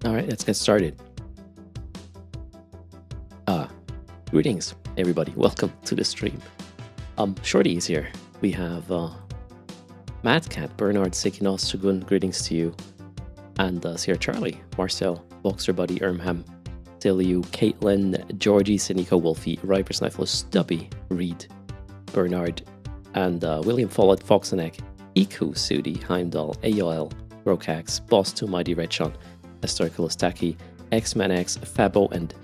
All right, let's get started. Greetings, everybody. Welcome to the stream. Shorty is here. We have Mad Cat, Bernard, Equinox, Shogun. Greetings to you. And Sierra Charlie, Marcel, Boxer Buddy, Ermham, Tiliu, Caitlin, Georgie, Sinico, Wolfie, Riper, Snifler, Stubby, Reed, Bernard, and William Follett, Foxeneck, Iku, Sudi, Heimdall, AOL, Rocax, Boss 2, Mighty Redshon, Historical Taki, X-Man X, Fabo, and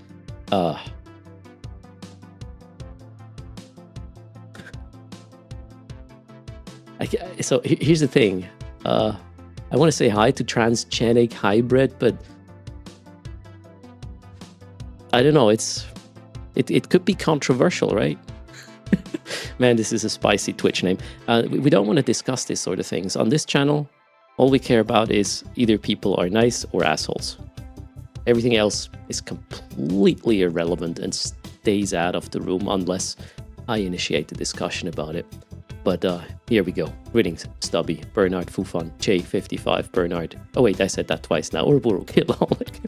so here's the thing. I want to say hi to Transgenic Hybrid, but I don't know. It could be controversial, right? Man, this is a spicy Twitch name. We don't want to discuss this sort of things on this channel. All we care about is either people are nice or assholes. Everything else is completely irrelevant and stays out of the room unless I initiate the discussion about it. But here we go. Greetings, Stubby, Bernard, Fufan, J55, Bernard. Oh wait, I said that twice now. Urburu, Kilolic.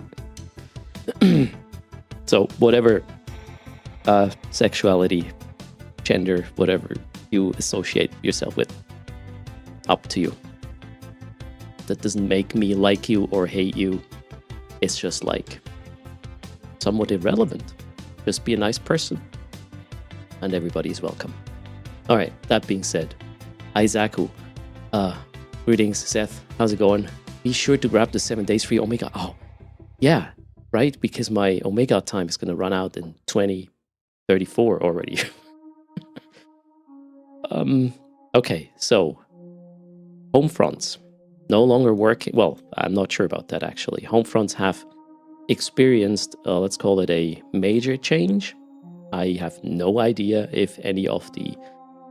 So whatever sexuality, gender, whatever you associate yourself with, up to you. That doesn't make me like you or hate you. It's just like somewhat irrelevant. Just be a nice person. And everybody's welcome. Alright, that being said, Isaacu, greetings, Seth, how's it going? Be sure to grab the 7 days free Omega. Oh, yeah, right? Because my Omega time is going to run out in 2034 already. Okay, so, Homefronts, no longer working. Well, I'm not sure about that actually. Homefronts have experienced, let's call it a major change. I have no idea if any of the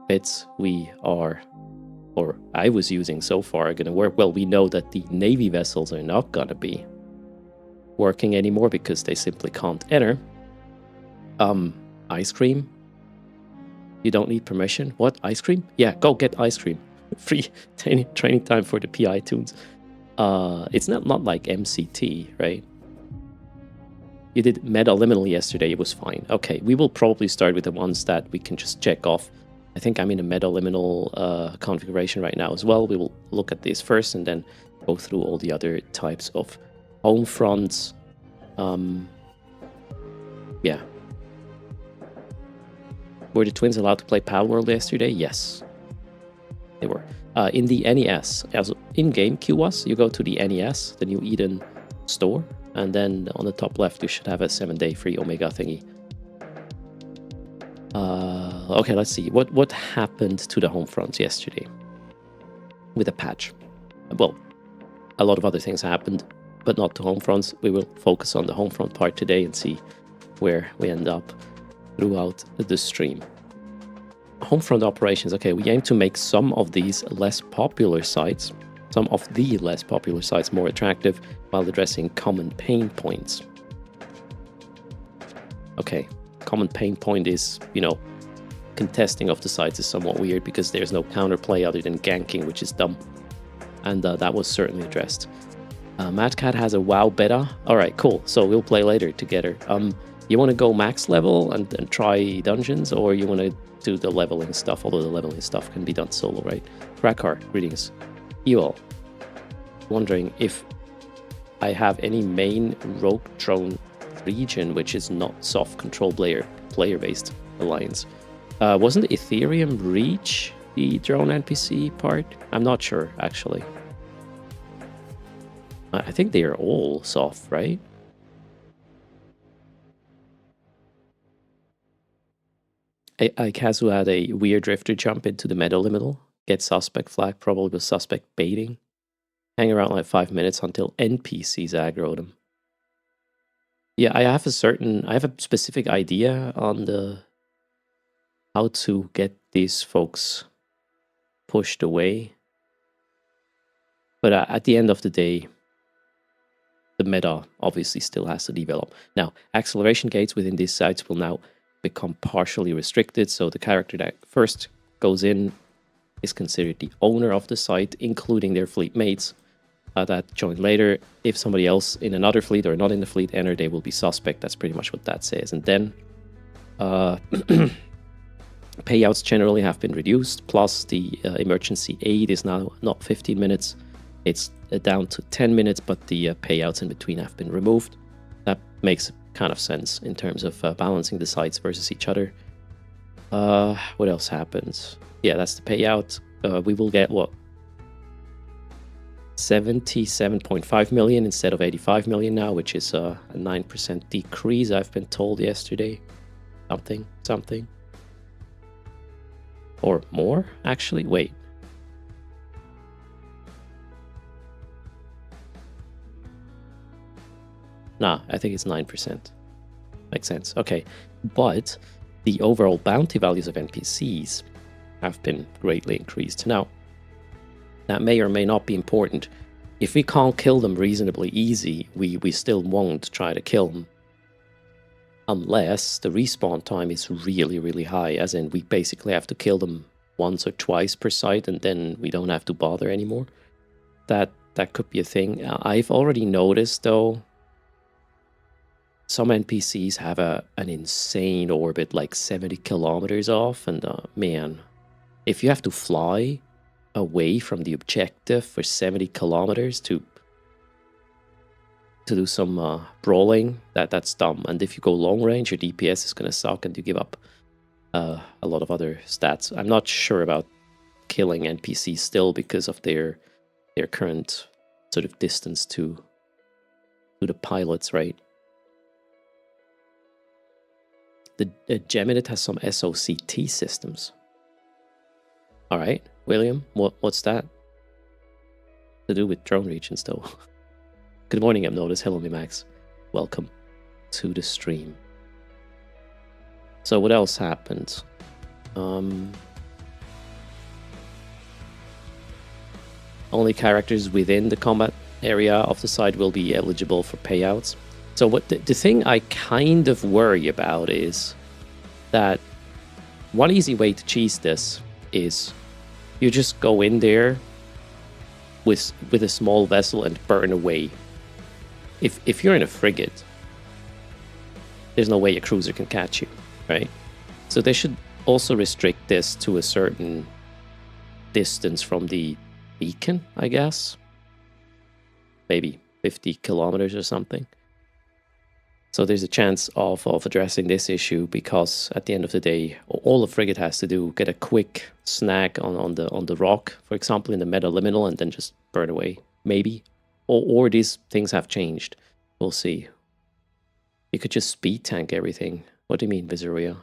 bits we are, or I was using so far, are going to work. Well, we know that the Navy vessels are not going to be working anymore because they simply can't enter. Ice cream? You don't need permission? What? Ice cream? Yeah, go get ice cream. Free training time for the PI tunes. It's not like MCT, right? You did meta-liminal yesterday, it was fine. Okay, we will probably start with the ones that we can just check off. I think I'm in a meta-liminal configuration right now as well. We will look at this first and then go through all the other types of home fronts. Yeah. Were the twins allowed to play Palworld yesterday? Yes, they were. In the NES, as in-game QoS, you go to the NES, the New Eden store, and then on the top left, you should have a 7-day free Omega thingy. Okay, let's see. What happened to the Homefronts yesterday with a patch? Well, a lot of other things happened, but not to Homefronts. We will focus on the Homefront part today and see where we end up throughout the stream. Homefront operations. Okay, we aim to make some of these less popular sites, some of the less popular sites more attractive while addressing common pain points. Okay, common pain point is, contesting of the sites is somewhat weird because there's no counterplay other than ganking, which is dumb. And that was certainly addressed. Mad Cat has a WoW beta. Alright, cool. So we'll play later together. You want to go max level and try dungeons, or you want to do the leveling stuff, although the leveling stuff can be done solo, right? Rakar, greetings. You all. Wondering if I have any main rogue drone region which is not soft control player-based alliance. Wasn't Ethereum Reach the drone NPC part? I'm not sure, actually. I think they are all soft, right? Kazu had a weird drifter jump into the meta-liminal, get suspect flag, probably with suspect baiting. Hang around like 5 minutes until NPCs aggro them. Yeah, I have a specific idea on how to get these folks pushed away. But at the end of the day, the meta obviously still has to develop. Now, acceleration gates within these sites will now become partially restricted, so the character that first goes in is considered the owner of the site, including their fleet mates. that joined later. If somebody else in another fleet or not in the fleet enter, they will be suspect. That's pretty much what that says. And then payouts generally have been reduced, plus the emergency aid is now not 15 minutes. It's down to 10 minutes, but the payouts in between have been removed. That makes kind of sense in terms of balancing the sites versus each other. What else happens? Yeah, that's the payout. We will get, what, 77.5 million instead of 85 million now, which is a 9% decrease, I've been told yesterday. Something. Or more, actually? Wait. Nah, I think it's 9%. Makes sense. Okay. But the overall bounty values of NPCs have been greatly increased. Now, that may or may not be important. If we can't kill them reasonably easy, we still won't try to kill them. Unless the respawn time is really, really high, as in we basically have to kill them once or twice per site and then we don't have to bother anymore. That could be a thing. I've already noticed, though, some NPCs have an insane orbit, like 70 kilometers off, and man, if you have to fly away from the objective for 70 kilometers to do some brawling, that's dumb. And if you go long range, your DPS is gonna suck and you give up a lot of other stats. I'm not sure about killing NPCs still because of their current sort of distance to the pilots, right? The Geminid has some SOCT systems. All right, William, what's that to do with drone regions, though? Good morning, I'm Notice. Hello, Max. Welcome to the stream. So what else happened? Only characters within the combat area of the site will be eligible for payouts. So what the thing I kind of worry about is that one easy way to cheese this is you just go in there with a small vessel and burn away. If you're in a frigate, there's no way a cruiser can catch you, right? So they should also restrict this to a certain distance from the beacon, I guess. Maybe 50 kilometers or something. So there's a chance of addressing this issue, because at the end of the day, all a frigate has to do, get a quick snag on the rock, for example, in the metaliminal, and then just burn away. Maybe. Or these things have changed. We'll see. You could just speed tank everything. What do you mean, Visaria?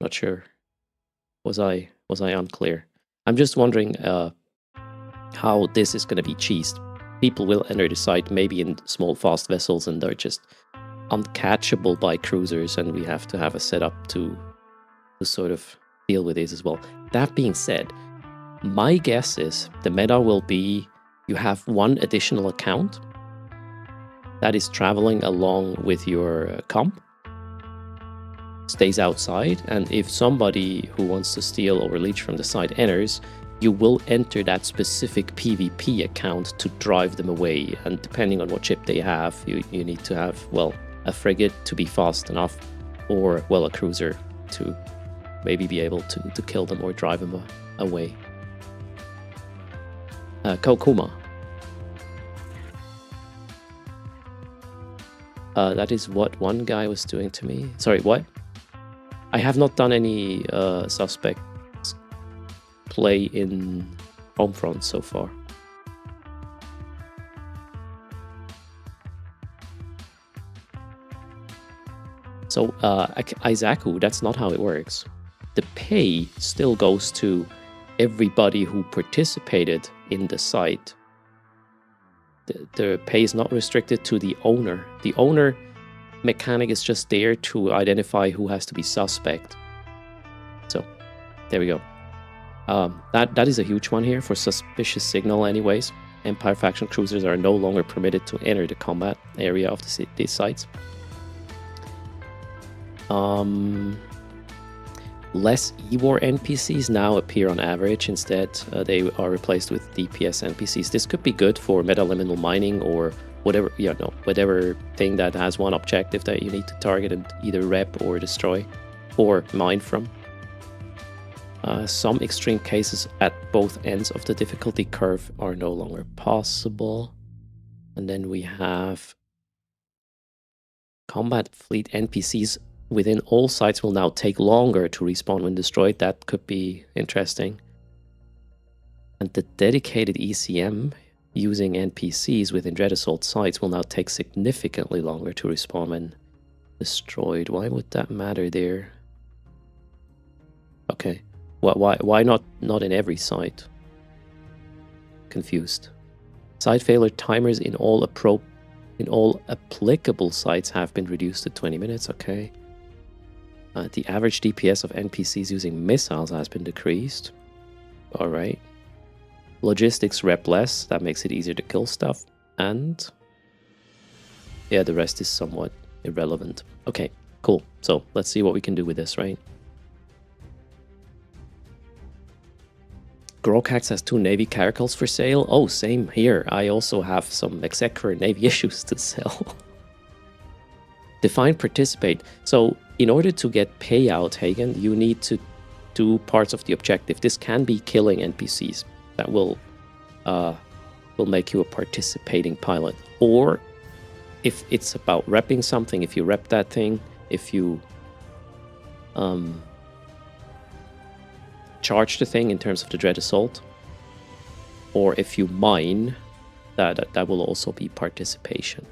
Not sure. Was I unclear? I'm just wondering how this is going to be cheesed. People will enter the site maybe in small fast vessels, and they're just uncatchable by cruisers, and we have to have a setup to sort of deal with this as well. That being said, my guess is the meta will be you have one additional account that is traveling along with your comp, stays outside, and if somebody who wants to steal or leech from the site enters, you will enter that specific PvP account to drive them away. And depending on what ship they have, you need to have, well, a frigate to be fast enough, or, well, a cruiser to maybe be able to kill them or drive them away. Kokuma. That is what one guy was doing to me. Sorry, what? I have not done any suspect play in Homefronts so far. So, Isaacu, that's not how it works. The pay still goes to everybody who participated in the site. The pay is not restricted to the owner. The owner mechanic is just there to identify who has to be suspect. So, there we go. That is a huge one here for suspicious signal anyways. Empire faction cruisers are no longer permitted to enter the combat area of these sites. less E-War NPCs now appear on average. Instead, they are replaced with DPS NPCs. This could be good for metaliminal mining or whatever, whatever thing that has one objective that you need to target and either rep or destroy or mine from. Some extreme cases at both ends of the difficulty curve are no longer possible. And then we have combat fleet NPCs within all sites will now take longer to respawn when destroyed. That could be interesting. And the dedicated ECM using NPCs within Dread Assault sites will now take significantly longer to respawn when destroyed. Why would that matter there? Okay. Why not in every site? Confused. Site failure timers in all applicable sites have been reduced to 20 minutes. Okay. The average DPS of NPCs using missiles has been decreased. All right. Logistics rep less. That makes it easier to kill stuff. And yeah, the rest is somewhat irrelevant. Okay, cool. So let's see what we can do with this, right? Grokax has 2 Navy caracals for sale. Oh, same here. I also have some Executor Navy issues to sell. Define participate. So in order to get payout, Hagen, you need to do parts of the objective. This can be killing NPCs. That will make you a participating pilot. Or if it's about repping something, if you rep that thing, if you charge the thing in terms of the Dread Assault, or if you mine, that will also be participation.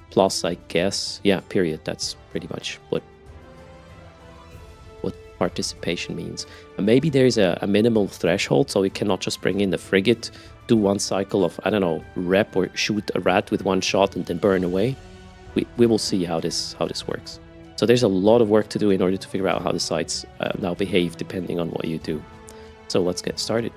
Plus, I guess, yeah, period. That's pretty much what participation means. And maybe there's a minimal threshold, so we cannot just bring in the frigate, do one cycle of, I don't know, rep or shoot a rat with one shot and then burn away. We will see how this works. So there's a lot of work to do in order to figure out how the sites now behave depending on what you do. So let's get started.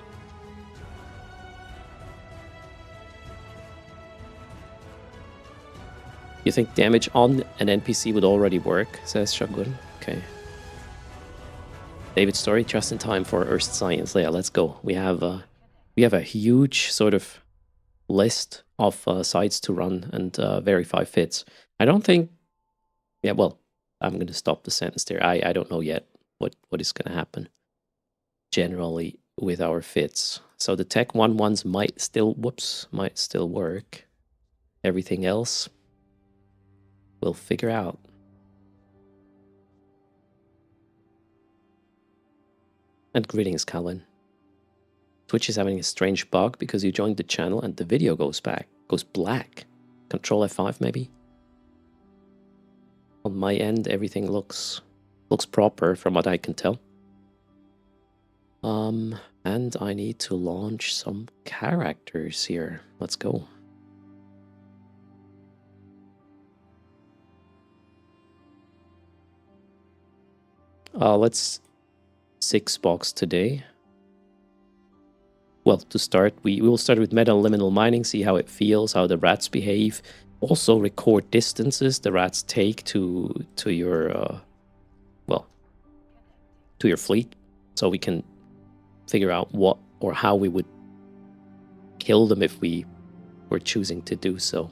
You think damage on an NPC would already work, says Shagun. Okay. David's story, just in time for Earth Science. Yeah, let's go. We have a huge sort of list of sites to run and verify fits. I don't think... Yeah, well, I'm going to stop the sentence there. I don't know yet what is going to happen generally with our fits. So the Tech 1 ones might still work. Everything else we'll figure out. And greetings, Calvin. Twitch is having a strange bug because you joined the channel and the video goes black. Control F5 maybe? On my end, everything looks proper from what I can tell. And I need to launch some characters here. Let's go. Let's 6-box today. Well, to start, we will start with metaliminal mining, see how it feels, how the rats behave. Also record distances the rats take to your to your fleet, so we can figure out what or how we would kill them if we were choosing to do so.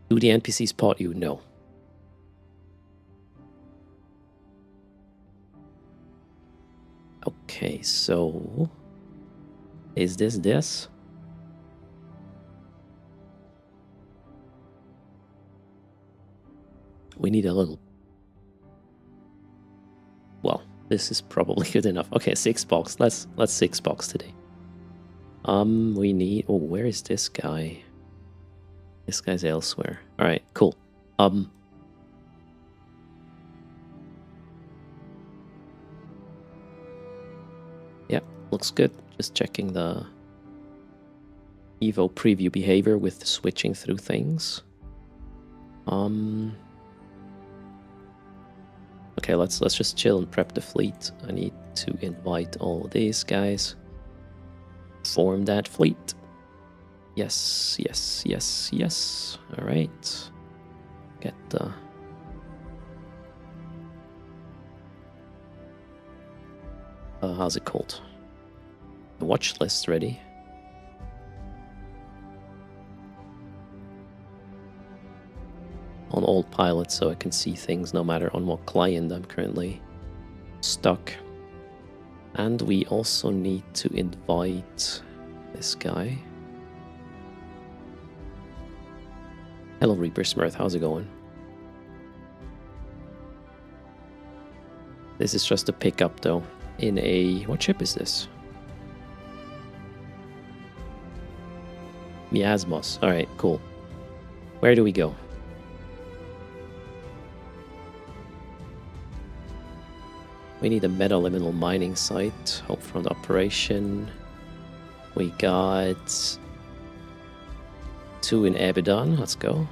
Do the NPCs spot you? No. Okay, so is this? We need a little... Well, this is probably good enough. Okay, 6-box. Let's 6-box today. We need... Oh, where is this guy? This guy's elsewhere. All right, cool. Yeah, looks good. Just checking the Evo preview behavior with switching through things. Okay, let's just chill and prep the fleet. I need to invite all these guys. Form that fleet. Yes. All right. Get the... how's it called? The watch list ready. On all pilots, so I can see things no matter on what client I'm currently stuck. And we also need to invite this guy. Hello Reaper Smurth, how's it going? This is just a pickup though, in a... what ship is this? Miasmos, alright, cool. Where do we go? We need a metaliminal mining site, Homefront operation. We got 2 in Abaddon, let's go.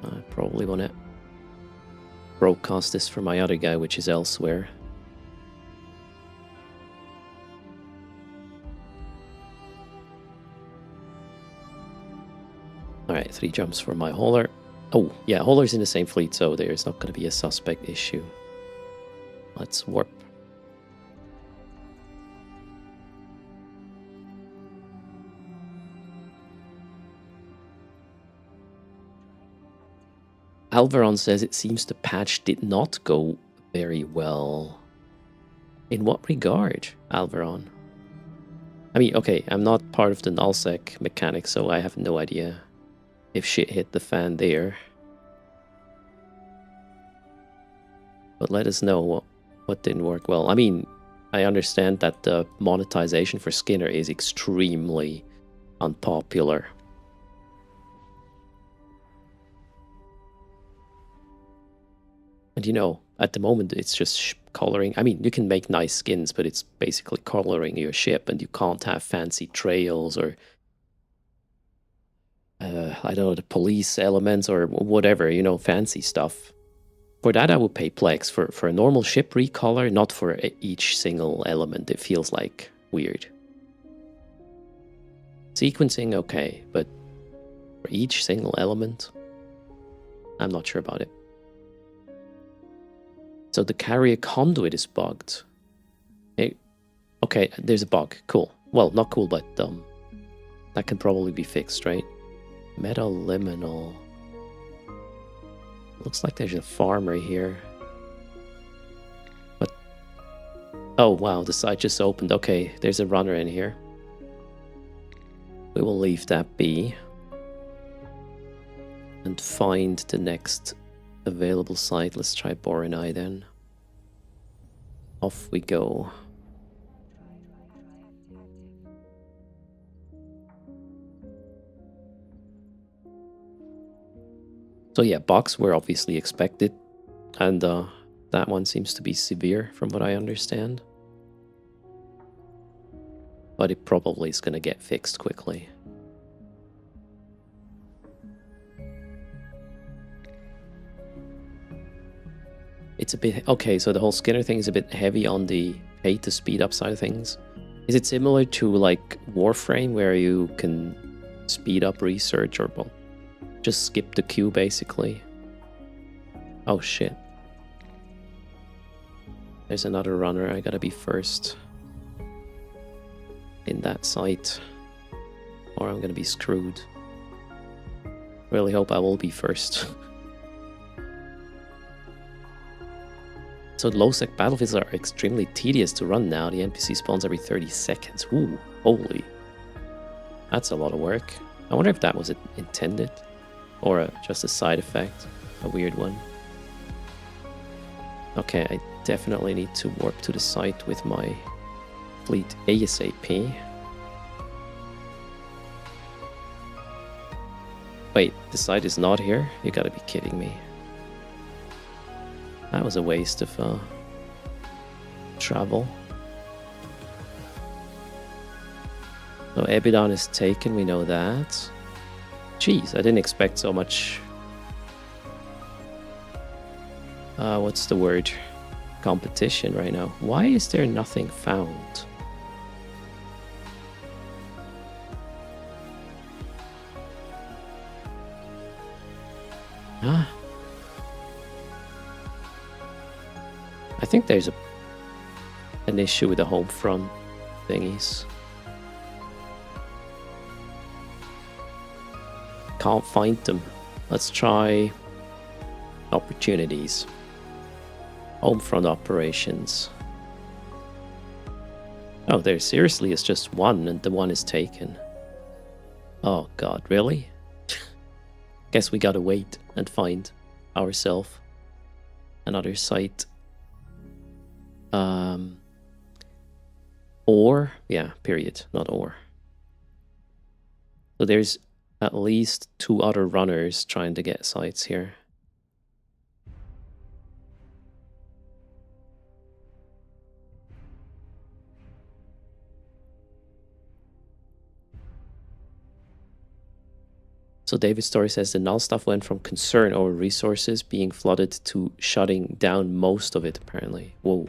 I probably want to broadcast this for my other guy, which is elsewhere. Alright, 3 jumps for my hauler. Oh, yeah, hauler's in the same fleet, so there's not going to be a suspect issue. Let's warp. Alvaron says it seems the patch did not go very well. In what regard, Alvaron? I mean, okay, I'm not part of the nullsec mechanics, so I have no idea if shit hit the fan there. But let us know what didn't work well. I mean, I understand that the monetization for Skinner is extremely unpopular. And you know, at the moment it's just coloring. I mean, you can make nice skins, but it's basically coloring your ship, and you can't have fancy trails or I don't know, the police elements or whatever, you know, fancy stuff. For that I would pay Plex. For a normal ship recolor, not for each single element. It feels like weird. Sequencing, okay, but for each single element, I'm not sure about it. So the carrier conduit is bugged. Okay, there's a bug. Cool. Well, not cool, but that can probably be fixed, right? Metaliminal. Looks like there's a farmer here. But oh wow, the site just opened. Okay, there's a runner in here. We will leave that be and find the next available site. Let's try Borinai then. Off we go. So yeah, bugs were obviously expected, and that one seems to be severe from what I understand. But it probably is going to get fixed quickly. It's a bit... okay, so the whole Skinner thing is a bit heavy on the pay to speed up side of things. Is it similar to like Warframe, where you can speed up research, or well, just skip the queue basically? Oh shit. There's another runner, I gotta be first in that site, or I'm gonna be screwed. Really hope I will be first. So low-sec battlefields are extremely tedious to run now. The NPC spawns every 30 seconds. Ooh, holy. That's a lot of work. I wonder if that was intended, or just a side effect, a weird one. Okay, I definitely need to warp to the site with my fleet ASAP. Wait, the site is not here? You gotta be kidding me. That was a waste of travel. So Abaddon is taken, we know that. Jeez, I didn't expect so much... what's the word? Competition right now. Why is there nothing found? Huh? I think there's an issue with the home front thingies. Can't find them. Let's try opportunities. Home front operations. Oh, there seriously is just one, and the one is taken. Oh god, really? Guess we gotta wait and find ourselves another site. Or, yeah, period, not or. So there's at least 2 other runners trying to get sites here. So David's story says the null stuff went from concern over resources being flooded to shutting down most of it, apparently. Whoa.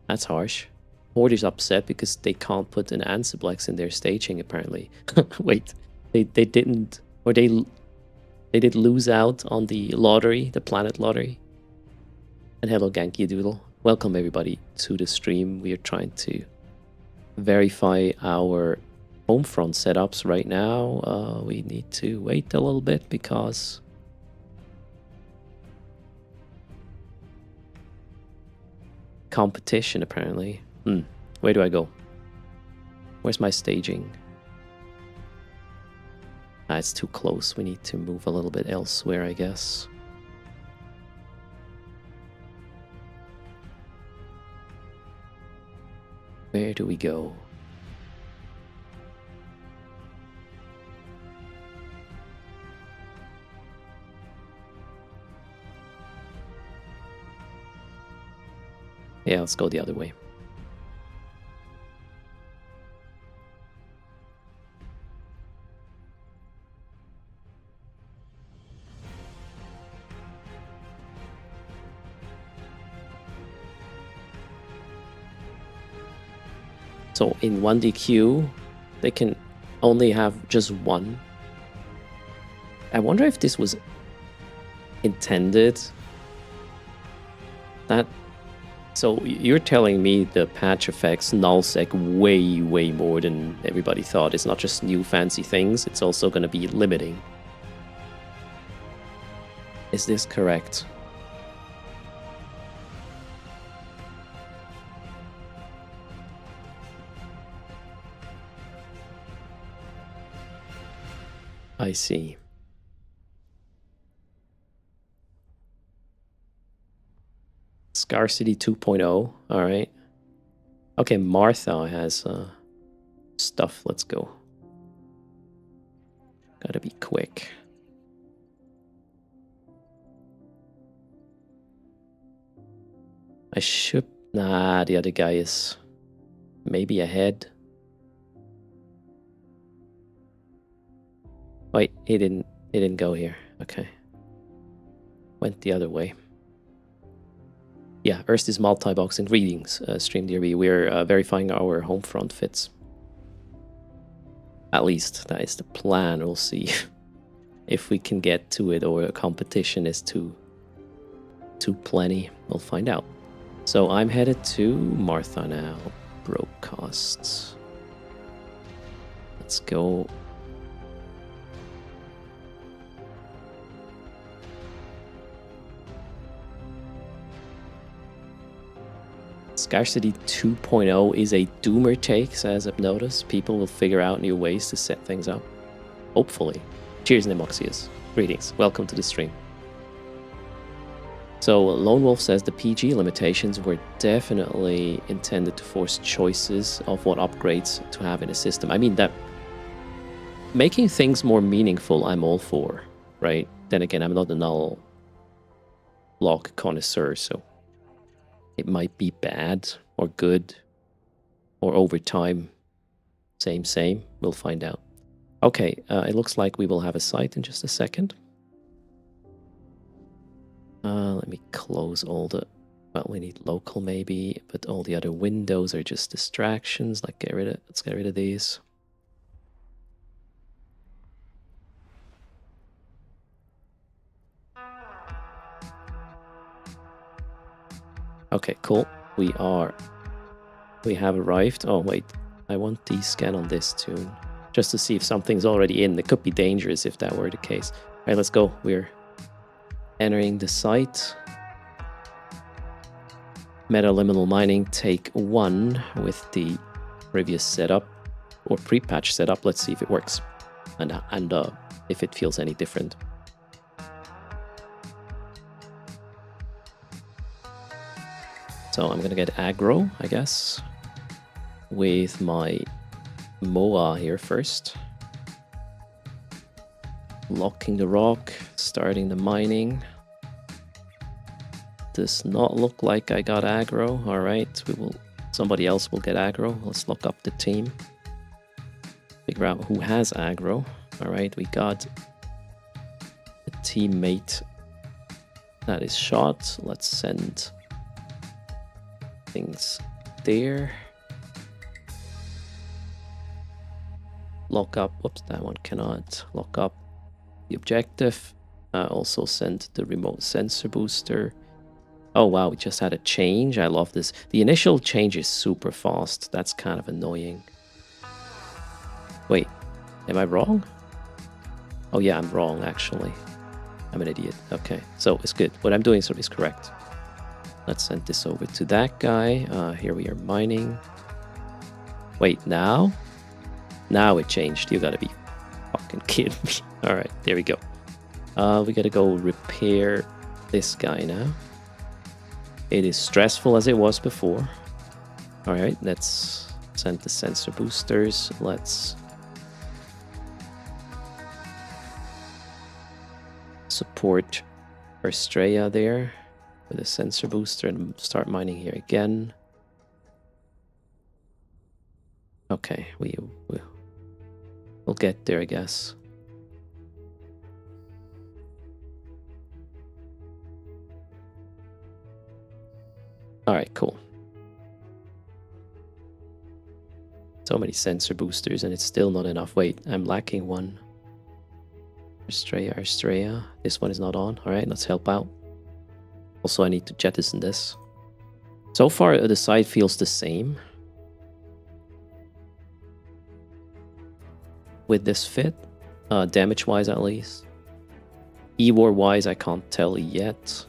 That's harsh. Horde is upset because they can't put an Ansiblex in their staging, apparently. Wait, they didn't, or they did lose out on the lottery, the planet lottery. And hello, Genki Doodle. Welcome everybody to the stream. We are trying to verify our Homefront setups right now. We need to wait a little bit because competition, apparently. Where do I go? Where's my staging? Ah, it's too close. We need to move a little bit elsewhere, I guess. Where do we go? Yeah, let's go the other way. So in 1DQ, they can only have just one. I wonder if this was intended. So you're telling me the patch affects nullsec way more than everybody thought. It's not just new fancy things, it's also going to be limiting. Is this correct? I see. Scarcity 2.0, alright. Okay, Martha has stuff, let's go. Gotta be quick. I should... Nah, the other guy is maybe ahead. Wait, he didn't go here. Okay. Went the other way. Yeah, Earth is multi-boxing. Greetings, StreamDRB. We're verifying our Homefront fits. At least that is the plan. We'll see if we can get to it or a competition is too plenty. We'll find out. So I'm headed to Martha now. Broadcasts. Let's go. Scarcity 2.0 is a doomer take, says Hypnotus. People will figure out new ways to set things up. Hopefully. Cheers, Nemoxius. Greetings. Welcome to the stream. So, Lone Wolf says the PG limitations were definitely intended to force choices of what upgrades to have in a system. I mean, that making things more meaningful, I'm all for, right? Then again, I'm not a null block connoisseur, so it might be bad or good or over time. Same. We'll find out. Okay, it looks like we will have a site in just a second. Let me close all the... Well, we need local maybe, but all the other windows are just distractions. Let's get rid of these. Okay, cool. We have arrived. Oh, wait. I want the scan on this tune. Just to see if something's already in. It could be dangerous if that were the case. All right, let's go. We're entering the site. Metaliminal mining take 1 with the previous setup or pre-patch setup. Let's see if it works and if it feels any different. So I'm gonna get aggro, I guess, with my MOA here first. Locking the rock, starting the mining. Does not look like I got aggro. All right, somebody else will get aggro. Let's look up the team. Figure out who has aggro. All right, we got a teammate that is shot. Let's send things there. Lock up. Whoops, that one cannot lock up the objective. Also send the remote sensor booster. Oh wow, we just had a change. I love this. The initial change is super fast. That's kind of annoying. Wait, am I wrong? Oh yeah, I'm wrong actually. I'm an idiot. Okay, so it's good. What I'm doing is correct. Let's send this over to that guy. Here we are mining. Wait, now? Now it changed. You gotta be fucking kidding me. All right, there we go. We gotta go repair this guy now. It is stressful as it was before. All right, let's send the sensor boosters. Let's support Australia there with a sensor booster and start mining here again. Okay, we'll get there, I guess. All right, cool. So many sensor boosters and it's still not enough. Wait, I'm lacking one. Australia. This one is not on. All right, let's help out. Also, I need to jettison this. So far, the side feels the same. With this fit, damage-wise at least. E-war-wise, I can't tell yet.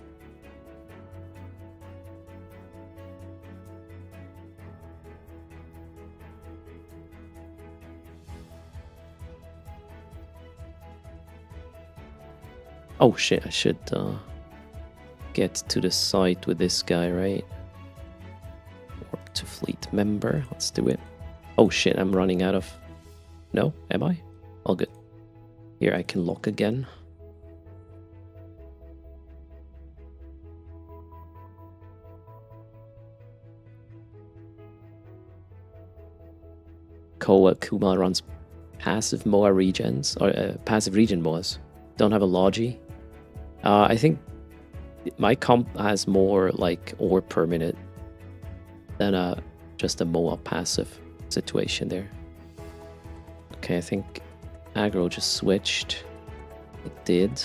Oh shit, I should get to the site with this guy, right? Warp to fleet member. Let's do it. Oh shit, I'm running out of... No, am I? All good. Here I can lock again. Koa Kuma runs passive MOA regens, or passive regen MOAs. Don't have a Logi. I think my comp has more like ore per minute than just a MOA passive situation there. Okay, I think aggro just switched. It did.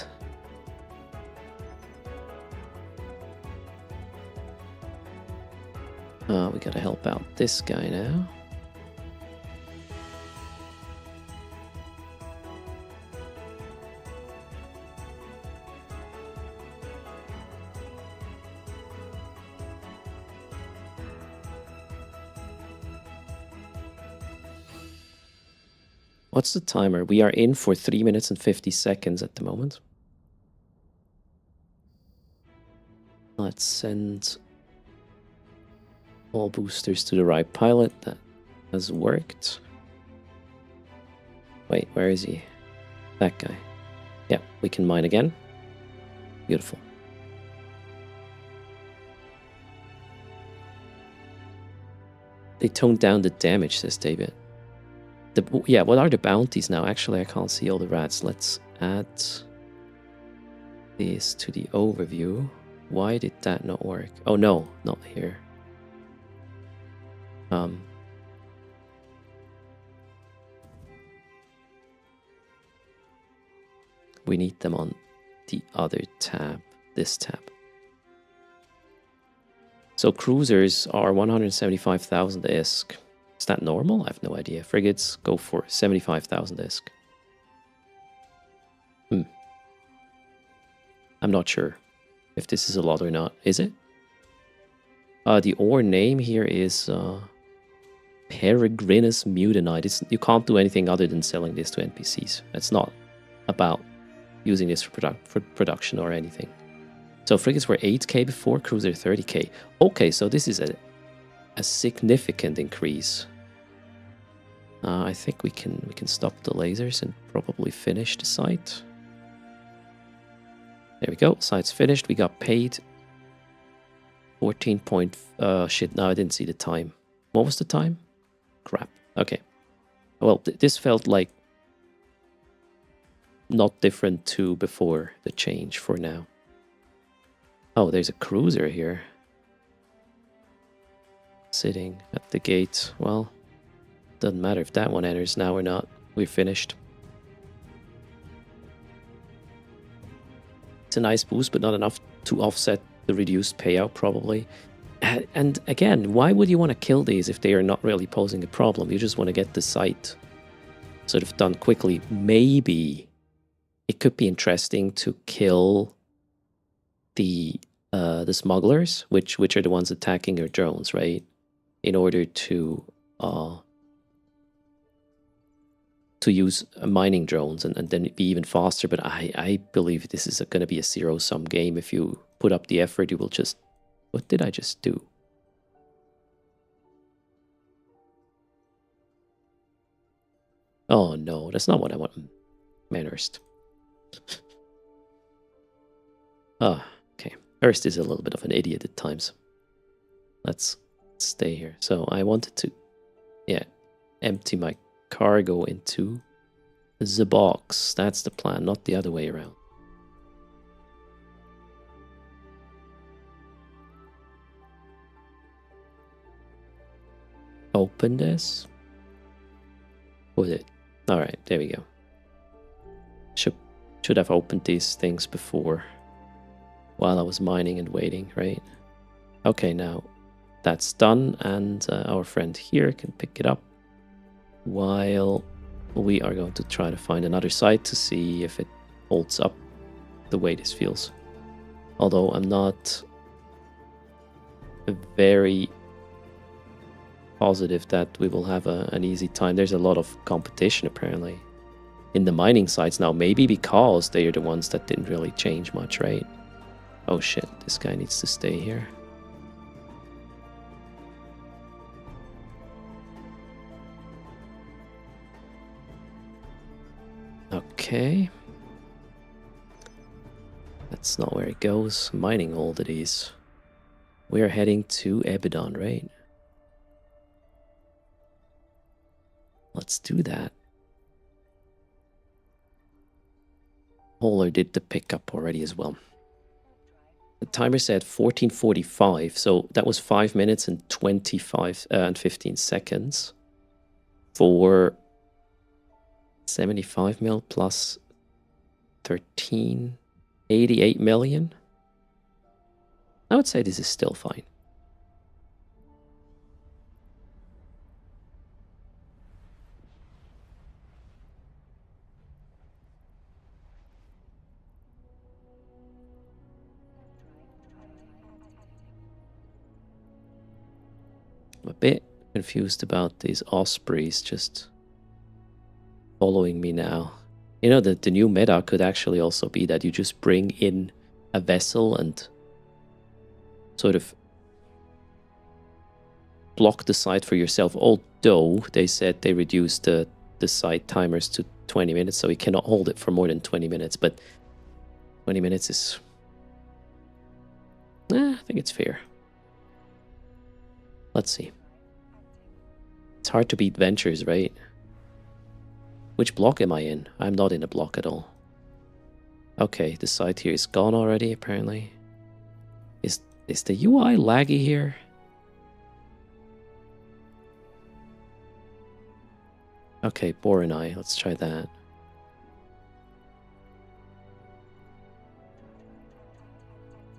We gotta help out this guy now. What's the timer? We are in for 3 minutes and 50 seconds at the moment. Let's send all boosters to the right pilot. That has worked. Wait, where is he? That guy. Yeah, we can mine again. Beautiful. They toned down the damage, says David. Yeah, what are the bounties now? Actually, I can't see all the rats. Let's add this to the overview. Why did that not work? Oh no, not here. We need them on the other tab, this tab. So cruisers are 175,000 ISK. Is that normal? I have no idea. Frigates go for 75,000 ISK. I'm not sure if this is a lot or not. Is it? The ore name here is Peregrinus Mutinite. You can't do anything other than selling this to NPCs. It's not about using this for production or anything. So frigates were 8k before, cruiser 30k. Okay, so this is a significant increase. I think we can stop the lasers and probably finish the site. There we go. Site's finished. We got paid 14 point. Shit. No, I didn't see the time. What was the time? Crap. Okay. Well, this felt like not different to before the change for now. Oh, there's a cruiser here. Sitting at the gate. Well, doesn't matter if that one enters now or not. We're finished. It's a nice boost, but not enough to offset the reduced payout, probably. And again, why would you want to kill these if they are not really posing a problem? You just want to get the site sort of done quickly. Maybe it could be interesting to kill the smugglers, which are the ones attacking your drones, right? In order to use mining drones and then be even faster. But I believe this is going to be a zero-sum game. If you put up the effort, you will just... What did I just do? Oh no, that's not what I want. Man, Erst. Okay. Erst is a little bit of an idiot at times. Let's stay here. So I wanted to, empty my cargo into the box. That's the plan, not the other way around. Open this. Would it? All right, there we go. Should have opened these things before, while I was mining and waiting, right? Okay, now that's done, and our friend here can pick it up, while we are going to try to find another site to see if it holds up the way this feels. Although I'm not very positive that we will have an easy time. There's a lot of competition apparently in the mining sites now, maybe because they are the ones that didn't really change much, right? Oh shit, this guy needs to stay here. Okay. That's not where it goes. Mining all of these. We are heading to Ebidon, right? Let's do that. Hauler did the pickup already as well. The timer said 14:45, so that was 5 minutes and 15 seconds for 75 mil plus 88 million. I would say this is still fine. I'm a bit confused about these Ospreys just following me now. You know, the new meta could actually also be that you just bring in a vessel and sort of block the site for yourself, although they said they reduced the site timers to 20 minutes, so you cannot hold it for more than 20 minutes, but 20 minutes is... I think it's fair. Let's see. It's hard to beat Ventures, right? Which block am I in? I'm not in a block at all. Okay, the site here is gone already, apparently. Is the UI laggy here? Okay, Boronai, let's try that.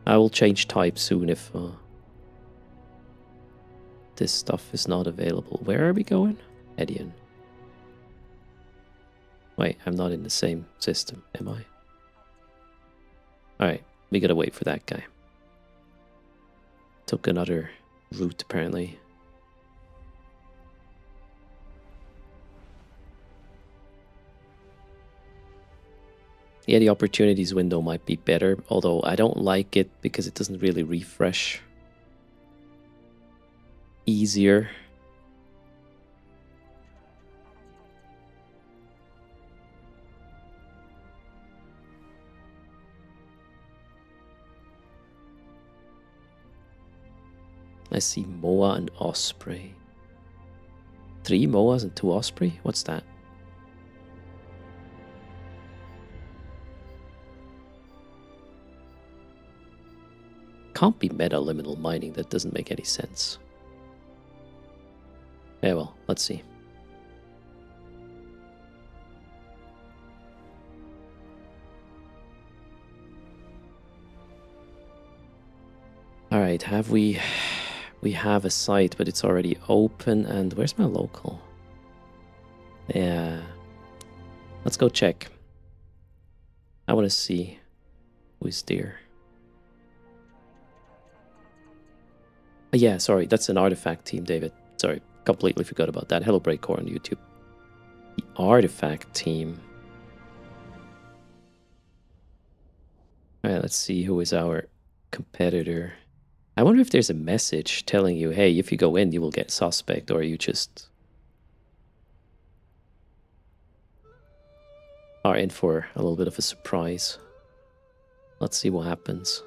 I will change type soon if this stuff is not available. Where are we going? Edion. Wait, I'm not in the same system, am I? Alright, we gotta wait for that guy. Took another route, apparently. Yeah, the opportunities window might be better, although I don't like it because it doesn't really refresh easier. I see Moa and Osprey. 3 Moas and 2 Osprey? What's that? Can't be meta-liminal mining. That doesn't make any sense. Yeah, well, let's see. Alright, have we... We have a site, but it's already open. And where's my local? Yeah. Let's go check. I want to see who's there. Yeah, sorry, that's an artifact team, David. Sorry, completely forgot about that. Hello, Breakcore on YouTube. The artifact team. Alright, let's see who is our competitor. I wonder if there's a message telling you, hey, if you go in, you will get suspect, or you just are in for a little bit of a surprise. Let's see what happens.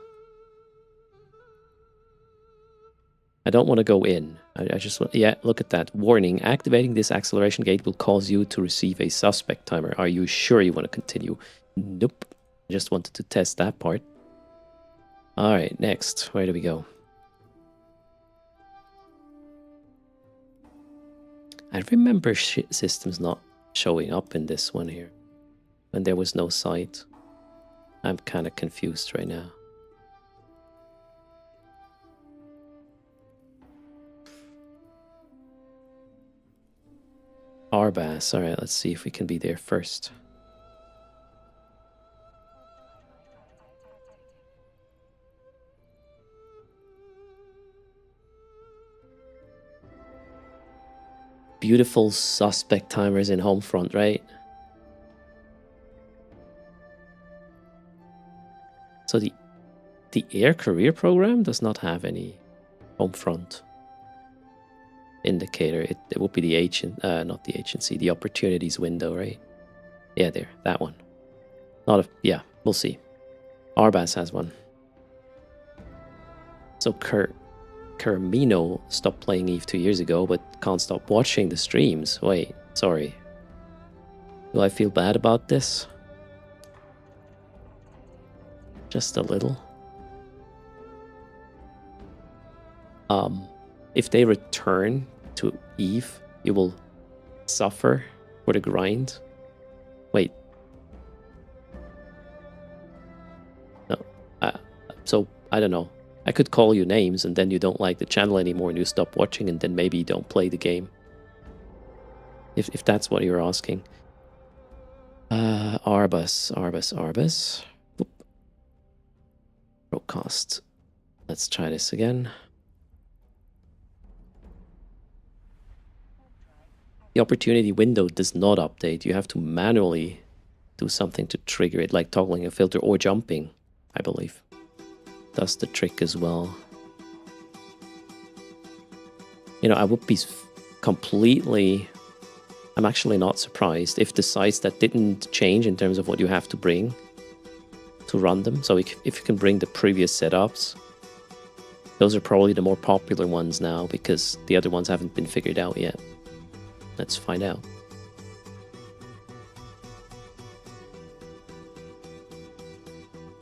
I don't want to go in. I just want... Yeah, look at that. Warning, activating this acceleration gate will cause you to receive a suspect timer. Are you sure you want to continue? Nope. I just wanted to test that part. Alright, next. Where do we go? I remember systems not showing up in this one here. When there was no site. I'm kind of confused right now. Arbas. Alright, let's see if we can be there first. Beautiful suspect timers in Homefront, right? So the air career program does not have any Homefront indicator. It would be the agent, not the agency, the opportunities window, right? Yeah, there, that one. Not a, yeah, we'll see. Arbas has one. So Kermino stopped playing Eve 2 years ago, but can't stop watching the streams. Wait, sorry. Do I feel bad about this? Just a little. If they return to Eve, you will suffer for the grind. Wait. No. So, I don't know. I could call you names and then you don't like the channel anymore and you stop watching and then maybe you don't play the game. If that's what you're asking. Arbas. Oop. Broadcast. Let's try this again. The opportunity window does not update. You have to manually do something to trigger it, like toggling a filter or jumping, I believe. Does the trick as well. You know, I would be completely... I'm actually not surprised if the sites that didn't change in terms of what you have to bring to run them. So if you can bring the previous setups, those are probably the more popular ones now because the other ones haven't been figured out yet. Let's find out.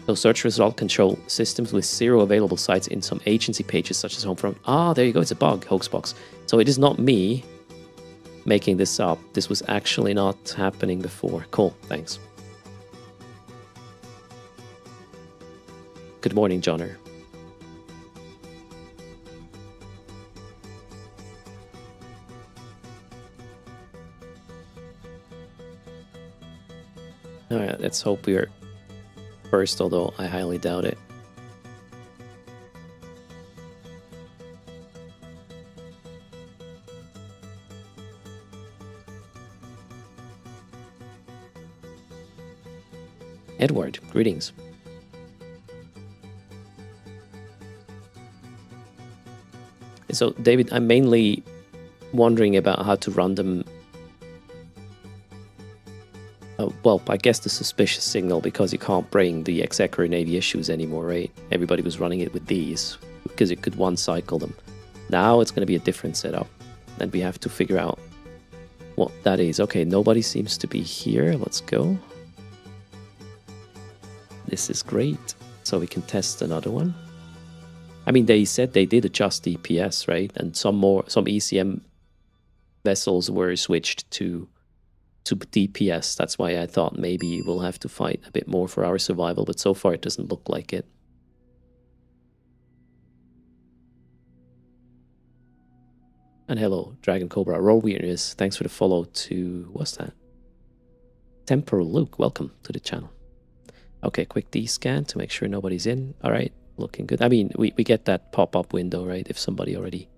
So search result can show systems with 0 available sites in some agency pages such as Homefront. Ah, there you go. It's a bug, Hoaxbox. So it is not me making this up. This was actually not happening before. Cool, thanks. Good morning, Johnner. Alright, let's hope we're first, although I highly doubt it. Edward, greetings. So, David, I'm mainly wondering about how to run them. Well, I guess the suspicious signal, because you can't bring the Executor Navy issues anymore, right? Everybody was running it with these because it could one-cycle them. Now it's going to be a different setup, and we have to figure out what that is. Okay, nobody seems to be here. Let's go. This is great. So we can test another one. I mean, they said they did adjust DPS, right? And some ECM vessels were switched to DPS. That's why I thought maybe we'll have to fight a bit more for our survival, but so far it doesn't look like it. And hello, Dragon Cobra. Raw Weirdness. Thanks for the follow to... What's that? Temporal Luke. Welcome to the channel. Okay, quick D-scan to make sure nobody's in. All right, looking good. I mean, we get that pop-up window, right? If somebody already,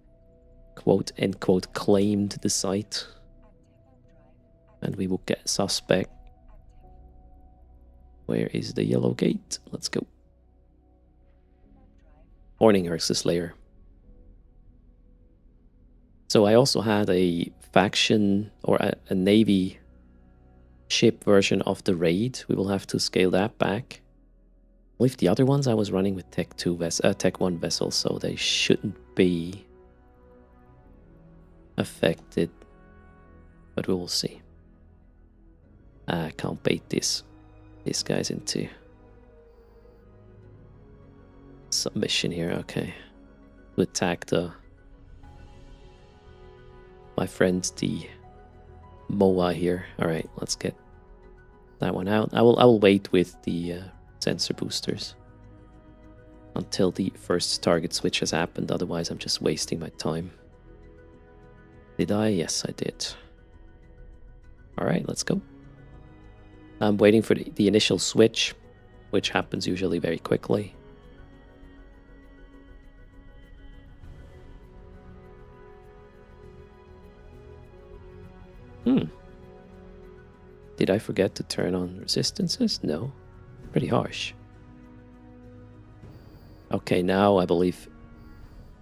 quote, end quote, claimed the site. And we will get suspect. Where is the yellow gate? Let's go. Morning, Ursus Lair. So I also had a faction or a navy ship version of the raid. We will have to scale that back. With the other ones I was running with Tech 1 vessels, so they shouldn't be affected, but we will see. I can't bait these guys into submission here. Okay, to attack my friend the Moa here. All right, let's get that one out. I will wait with the sensor boosters until the first target switch has happened. Otherwise, I'm just wasting my time. Did I? Yes, I did. All right, let's go. I'm waiting for the initial switch, which happens usually very quickly. Did I forget to turn on resistances? No. Pretty harsh. Okay, now I believe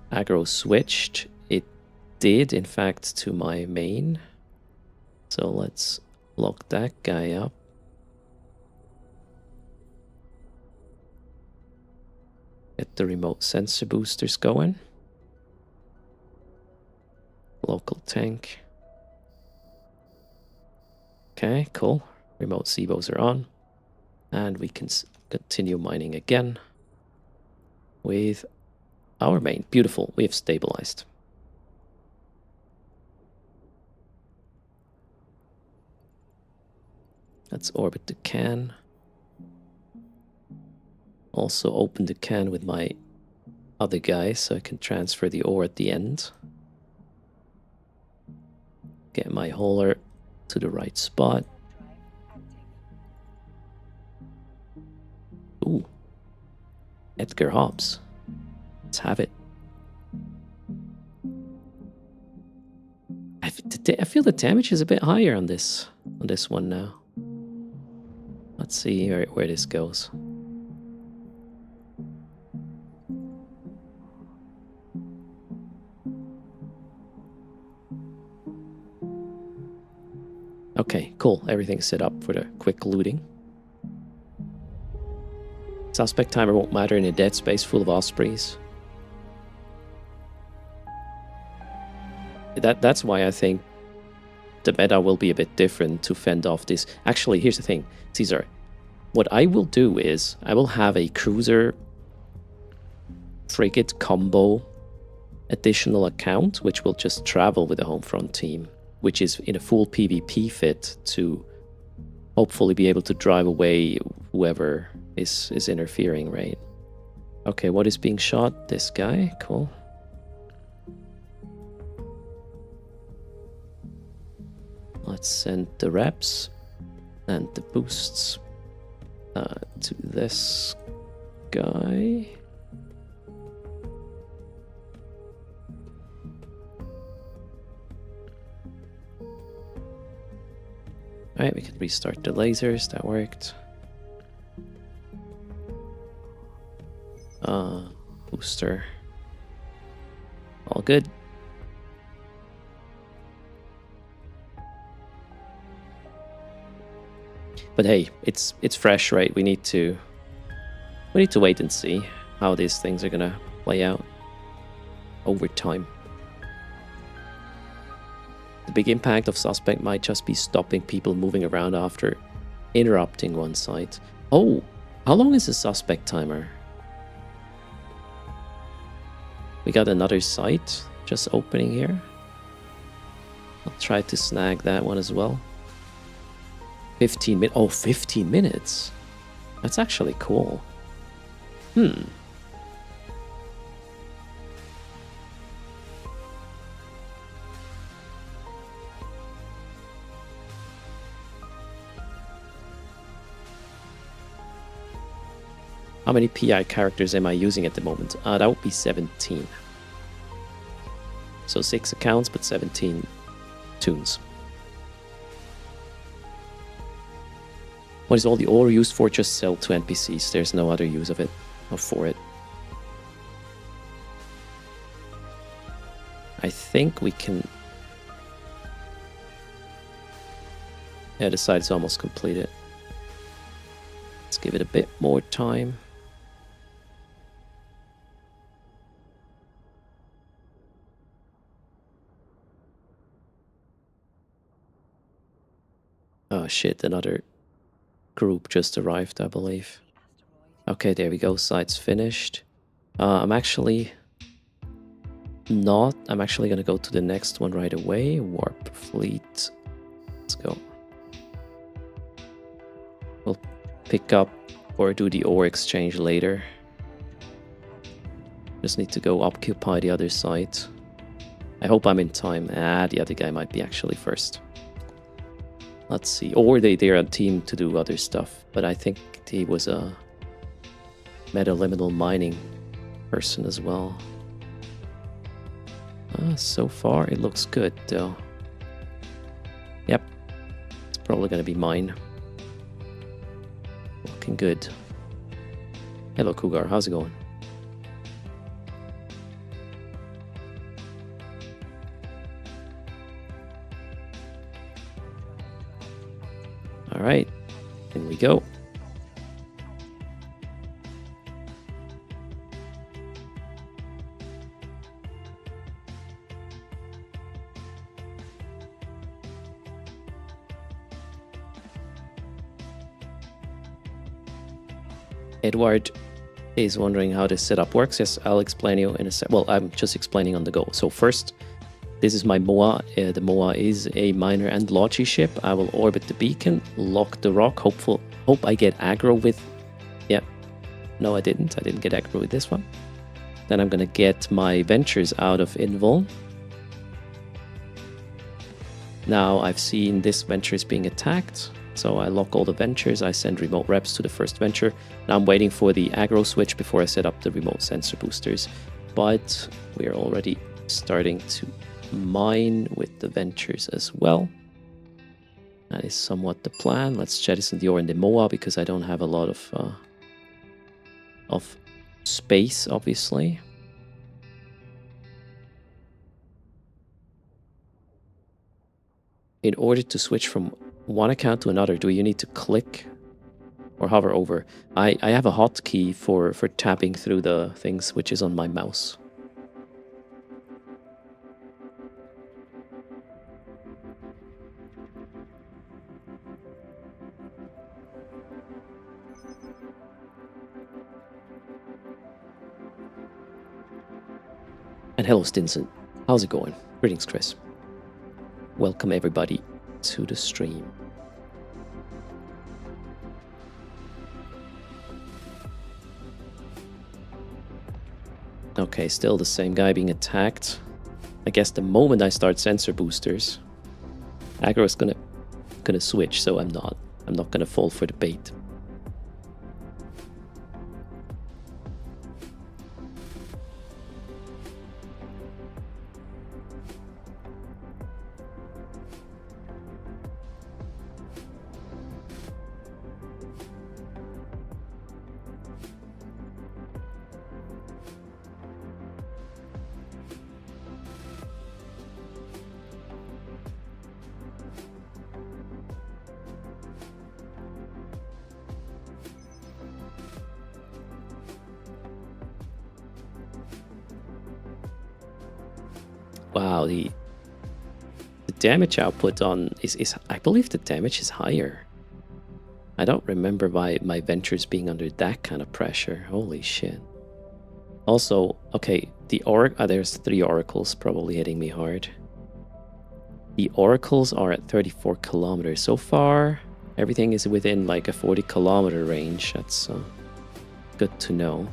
aggro switched. It did, in fact, to my main. So let's lock that guy up. Get the remote sensor boosters going. Local tank. Okay, cool. Remote SIBOs are on. And we can continue mining again with our main. Beautiful, we have stabilized. Let's orbit the can. Also open the can with my other guy so I can transfer the ore at the end. Get my hauler to the right spot. Ooh. Edgar Hobbs. Let's have it. I feel the damage is a bit higher on this one now. Let's see where this goes. Okay, cool. Everything's set up for the quick looting. Suspect timer won't matter in a dead space full of ospreys. That's why I think the meta will be a bit different to fend off this. Actually, here's the thing, Caesar. What I will do is I will have a cruiser frigate combo additional account, which will just travel with the Homefront team, which is in a full PvP fit to hopefully be able to drive away whoever is interfering, right? Okay, what is being shot? This guy, cool. Let's send the reps. And the boosts to this guy. Alright, we can restart the lasers, that worked. Booster. All good. But hey, it's fresh, right? We need to wait and see how these things are gonna play out over time. The big impact of Suspect might just be stopping people moving around after interrupting one site. Oh, how long is the Suspect timer? We got another site just opening here. I'll try to snag that one as well. 15 minutes. Oh, 15 minutes. That's actually cool. How many PI characters am I using at the moment? That would be 17. So 6 accounts, but 17 tunes. What is all the ore used for? Just sell to NPCs. There's no other use of it or for it. I think we can... Yeah, the site's almost completed. Let's give it a bit more time. Oh shit, another group just arrived, I believe. Okay, there we go, site's finished. I'm actually gonna go to the next one right away. Warp fleet. Let's go. We'll pick up or do the ore exchange later. Just need to go occupy the other site. I hope I'm in time. The other guy might be actually first. Let's see. Or they're a team to do other stuff. But I think he was a metaliminal mining person as well. So far, it looks good, though. Yep. It's probably going to be mine. Looking good. Hello, Cougar. How's it going? All right, in we go. Edward is wondering how this setup works. Yes, I'll explain you in a sec. Well, I'm just explaining on the go. So first, this is my MOA. The MOA is a miner and logi ship. I will orbit the beacon, lock the rock. Hope I get aggro with... Yeah. No, I didn't. I didn't get aggro with this one. Then I'm going to get my ventures out of Invul. Now I've seen this venture is being attacked. So I lock all the ventures. I send remote reps to the first venture. Now I'm waiting for the aggro switch before I set up the remote sensor boosters. But we're already starting to mine with the ventures as well. That is somewhat the plan. Let's jettison the ore in the MOA because I don't have a lot of space, obviously. In order to switch from one account to another, do you need to click or hover over? I have a hotkey for tapping through the things, which is on my mouse. And hello, Stinson. How's it going? Greetings, Chris. Welcome, everybody, to the stream. Okay, still the same guy being attacked. I guess the moment I start sensor boosters, aggro is gonna switch, so I'm not. I'm not gonna fall for the bait. Wow, the damage output on is I believe the damage is higher. I don't remember my ventures being under that kind of pressure. Holy shit. Also, okay, there's 3 oracles probably hitting me hard. The oracles are at 34 kilometers. So far, everything is within like a 40-kilometer range. That's good to know.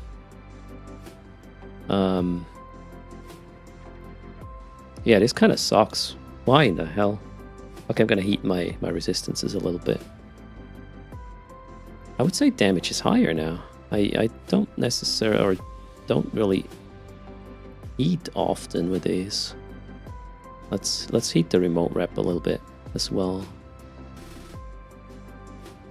Yeah, this kind of sucks. Why in the hell? Okay, I'm gonna heat my resistances a little bit. I would say damage is higher now. I don't necessarily, or don't really heat often with these. Let's heat the remote rep a little bit as well.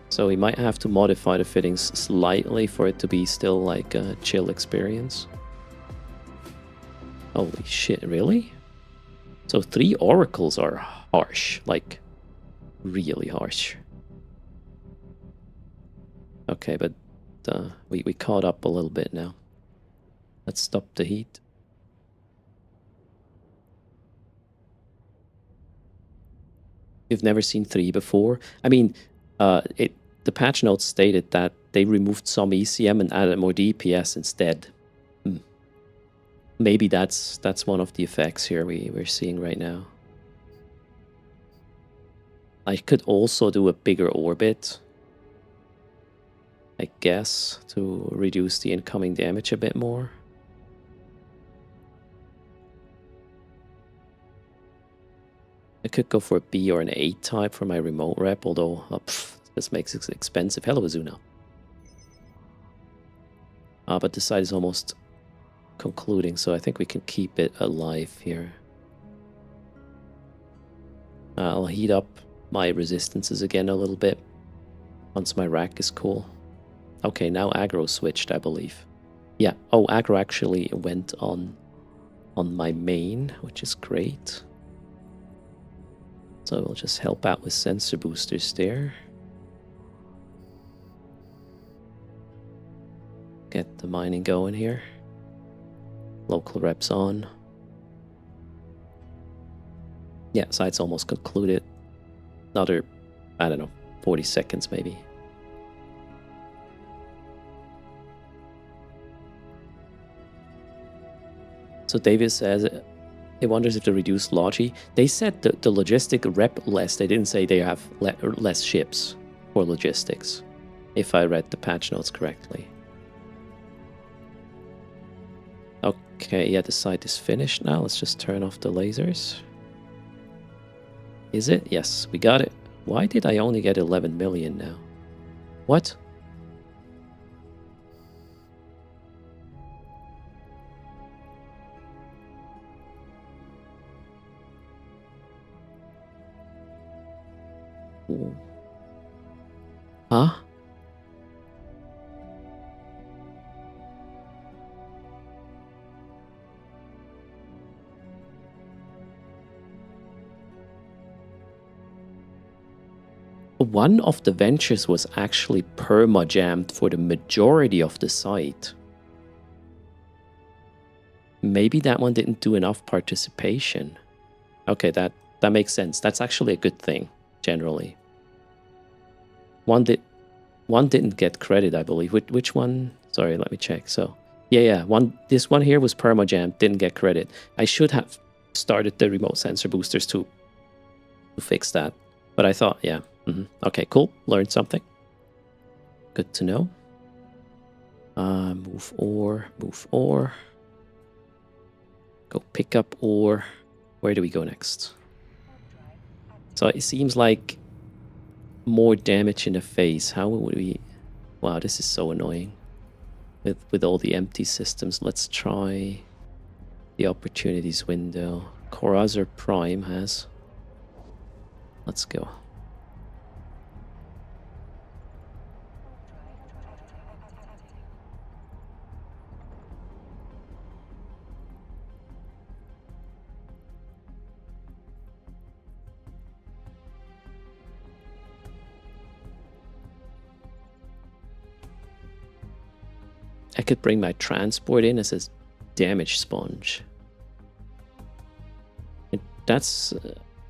So we might have to modify the fittings slightly for it to be still like a chill experience. Holy shit, really? So 3 oracles are harsh, like really harsh. Okay, but we caught up a little bit now. Let's stop the heat. You've never seen 3 before? I mean, the patch notes stated that they removed some ECM and added more DPS instead. Maybe that's one of the effects here we're seeing right now. I could also do a bigger orbit, I guess, to reduce the incoming damage a bit more. I could go for a B or an A type for my remote rep, although this makes it expensive. Hello, Azuna. But the site is almost concluding, so I think we can keep it alive here. I'll heat up my resistances again a little bit once my rack is cool. Okay, now aggro switched, I believe. Yeah, oh, aggro actually went on my main, which is great. So we'll just help out with sensor boosters there. Get the mining going here. Local reps on. Yeah, site's almost concluded. Another, I don't know, 40 seconds maybe. So Davis says, he wonders if the reduced logi. They said the logistic rep less. They didn't say they have less ships for logistics, if I read the patch notes correctly. Okay, yeah, the site is finished now. Let's just turn off the lasers. Is it? Yes, we got it. Why did I only get 11 million now? What? Huh? One of the ventures was actually perma-jammed for the majority of the site. Maybe that one didn't do enough participation. Okay, that makes sense. That's actually a good thing, generally. One didn't get credit, I believe. Which one? Sorry, let me check. So, yeah. This one here was perma-jammed, didn't get credit. I should have started the remote sensor boosters to fix that. But I thought, yeah. Okay, cool. Learned something. Good to know. Move ore. Go pick up ore. Where do we go next? So it seems like more damage in the face. How would we... Wow, this is so annoying. With all the empty systems. Let's try the opportunities window. Corazor Prime has. Let's go. I could bring my transport in as a damage sponge. That's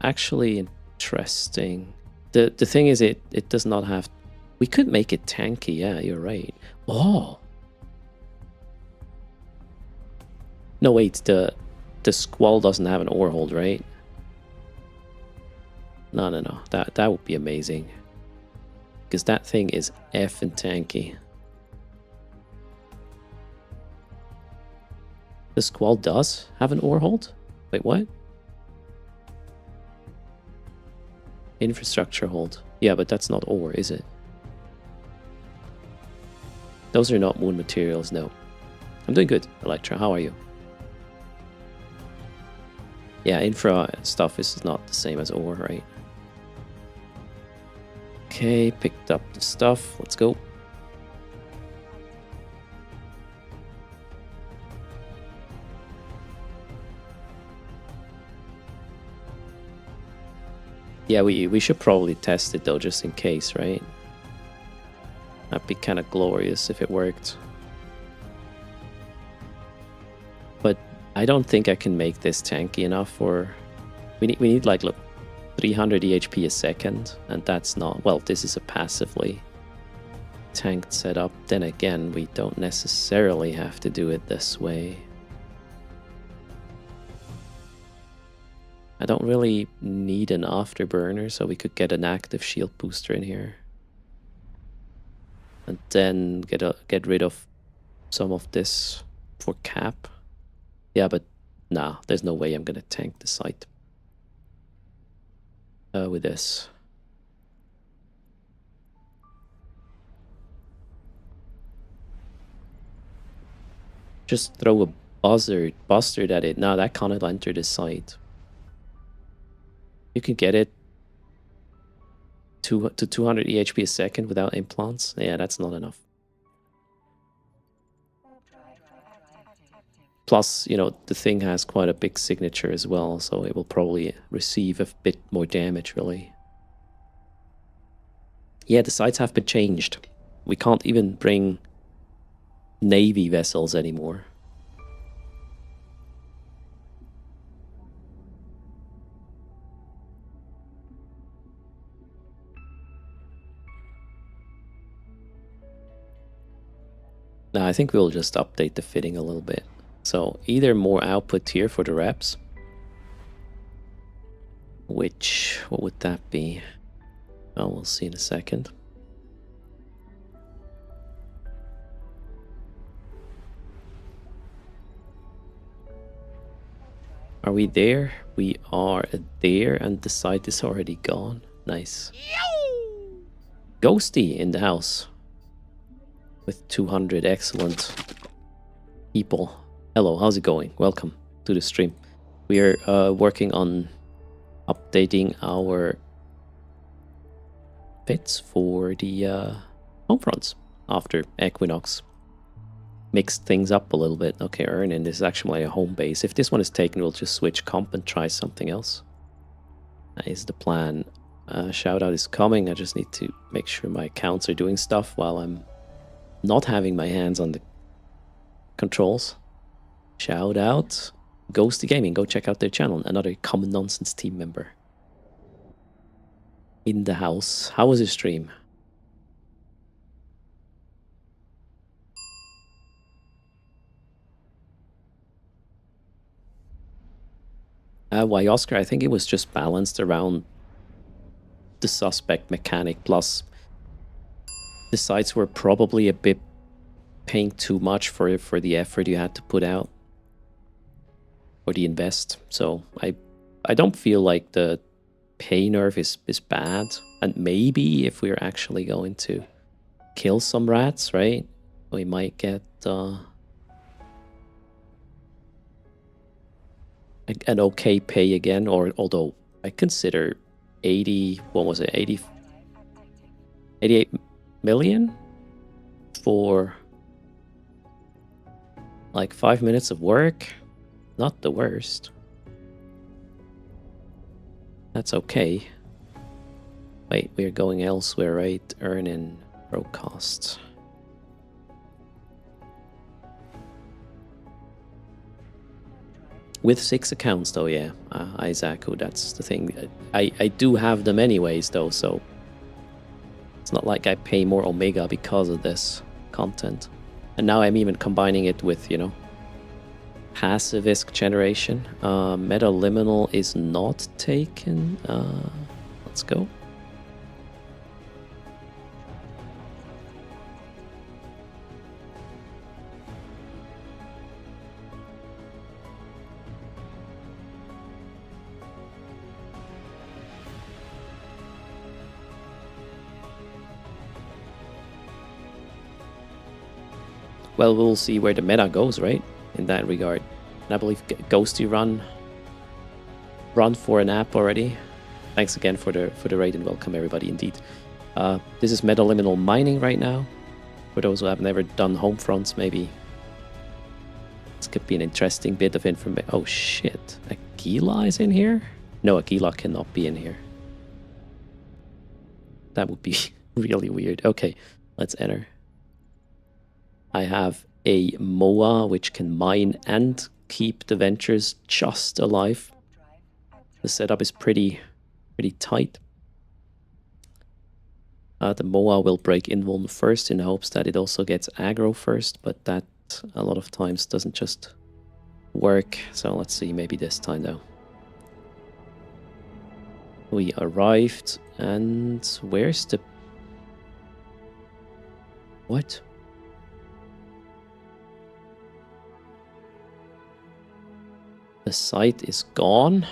actually interesting. The thing is, it does not have... We could make it tanky, yeah, you're right. Oh! No, wait, the Squall doesn't have an ore hold, right? No. That would be amazing. Because that thing is effing tanky. The Squall does have an ore hold? Wait, what? Infrastructure hold. Yeah, but that's not ore, is it? Those are not moon materials, no. I'm doing good, Electra. How are you? Yeah, infra stuff is not the same as ore, right? Okay, picked up the stuff. Let's go. Yeah, we should probably test it though, just in case, right? That'd be kind of glorious if it worked. But I don't think I can make this tanky enough for... We need like, look, 300 EHP a second, and that's not... Well, this is a passively tanked setup. Then again, we don't necessarily have to do it this way. I don't really need an afterburner, so we could get an active shield booster in here. And then get rid of some of this for cap. Yeah, but nah, there's no way I'm gonna tank the site with this. Just throw a bastard at it. Nah, that cannot enter the site. You can get it to 200 EHP a second without implants. Yeah, that's not enough. Plus, you know, the thing has quite a big signature as well, so it will probably receive a bit more damage, really. Yeah, the sites have been changed. We can't even bring Navy vessels anymore. Now, I think we'll just update the fitting a little bit. So, either more output here for the reps. Which, what would that be? Oh, we'll see in a second. Are we there? We are there, and the site is already gone. Nice. Ghosty in the house. With 200 excellent people. Hello, how's it going? Welcome to the stream. We are working on updating our fits for the Homefronts after Equinox. Mixed things up a little bit. Okay, Ernin, this is actually a home base. If this one is taken, we'll just switch comp and try something else. That is the plan. Shout out is coming. I just need to make sure my accounts are doing stuff while I'm not having my hands on the controls. Shout out Ghosty Gaming. Go check out their channel. Another Common Nonsense team member in the house. How was your stream? Why, Oscar? I think it was just balanced around the suspect mechanic, plus the sites were probably a bit paying too much for the effort you had to put out or the invest. So I don't feel like the pay nerf is bad. And maybe if we're actually going to kill some rats, right? We might get an okay pay again, or although I consider 80, what was it, 88 million for like 5 minutes of work, not the worst. That's okay. Wait, we're going elsewhere, right? Earn in pro costs. With 6 accounts though, yeah. Isaacu, that's the thing. I do have them anyways though, so it's not like I pay more Omega because of this content. And now I'm even combining it with, you know, passive ISK generation. Metaliminal is not taken. Let's go. Well, we'll see where the meta goes, right? In that regard. And I believe Ghosty run for an app already. Thanks again for the raid and welcome everybody indeed. This is metaliminal mining right now. For those who have never done Homefronts, maybe this could be an interesting bit of information. Oh shit, Aquila is in here? No, Aquila cannot be in here. That would be really weird. Okay, let's enter. I have a MOA which can mine and keep the ventures just alive. The setup is pretty tight. The MOA will break invuln first in hopes that it also gets aggro first, but that a lot of times doesn't just work. So let's see, maybe this time though. We arrived, and where's the... What? The site is gone?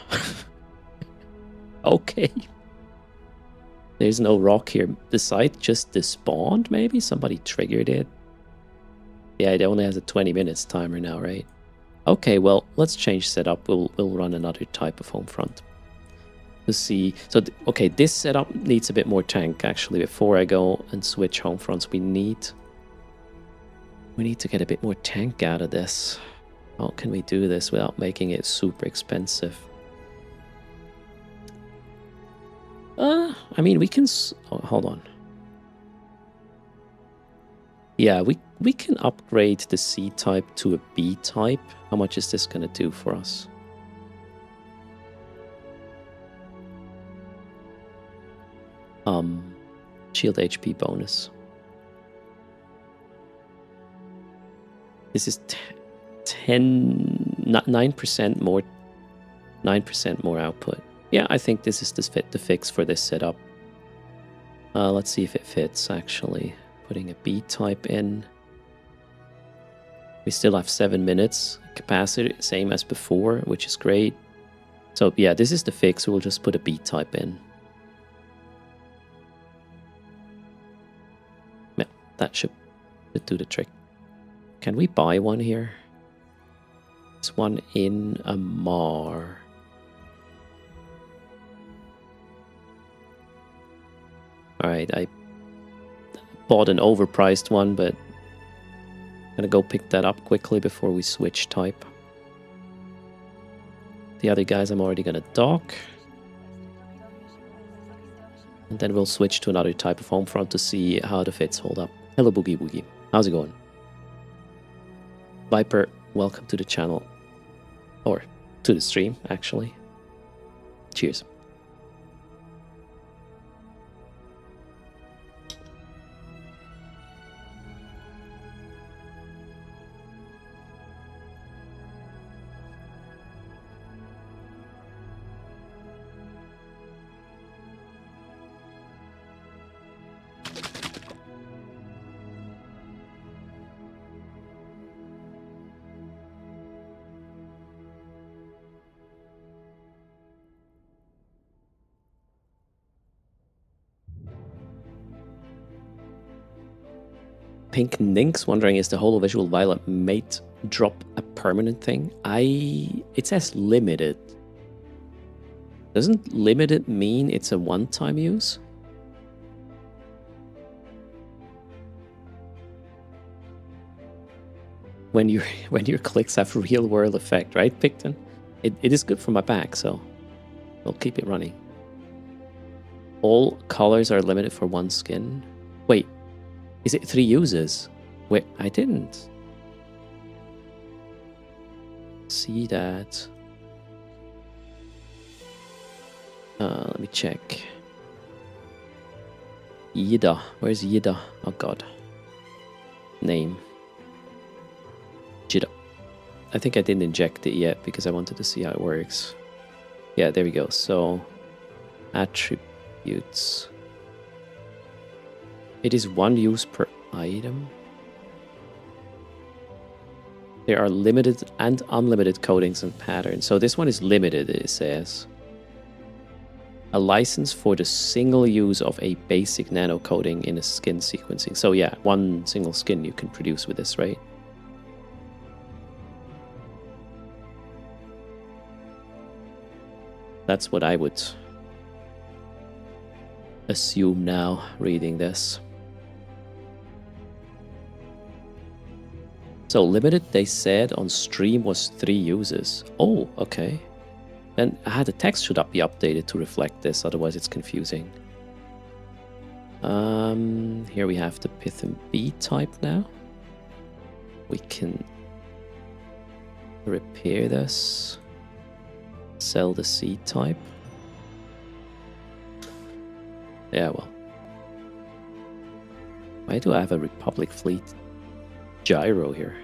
Okay. There's no rock here. The site just despawned, maybe? Somebody triggered it. Yeah, it only has a 20 minutes timer now, right? Okay, well, let's change setup. We'll run another type of Homefront. To see... So, okay, this setup needs a bit more tank, actually. Before I go and switch Homefronts, we need to get a bit more tank out of this. How can we do this without making it super expensive? I mean, we can... Oh, hold on. Yeah, we can upgrade the C type to a B type. How much is this going to do for us? Shield HP bonus. This is 9% more, 9% more output. Yeah, I think this is the fix for this setup. Let's see if it fits, actually. Putting a B type in. We still have 7 minutes capacity, same as before, which is great. So yeah, this is the fix. We'll just put a B type in. Yeah, that should do the trick. Can we buy one here? This one in a Mar. Alright, I bought an overpriced one, but I'm gonna go pick that up quickly before we switch type. The other guys I'm already gonna dock. And then we'll switch to another type of Homefront to see how the fits hold up. Hello Boogie Boogie, how's it going? Viper, welcome to the channel. Or to the stream, actually. Cheers. Pink Nink's wondering, is the holo visual violet mate drop a permanent thing? It says limited. Doesn't limited mean it's a one-time use? When your clicks have real world effect, right, Picton? It is good for my back, so I'll keep it running. All colors are limited for one skin. Wait, is it 3 uses? Wait, I didn't see that. Let me check. Yida, where's Yida? Oh god. Name. Jida. I think I didn't inject it yet because I wanted to see how it works. Yeah, there we go. So, attributes. It is 1 use per item. There are limited and unlimited coatings and patterns. So this one is limited, it says. A license for the single use of a basic nano coating in a skin sequencing. So yeah, 1 single skin you can produce with this, right? That's what I would assume now, reading this. So limited, they said on stream, was 3 uses. Oh, okay. Then the text should be updated to reflect this, otherwise it's confusing. Here we have the Python B type now. We can repair this. Sell the C type. Yeah, well. Why do I have a Republic Fleet gyro here?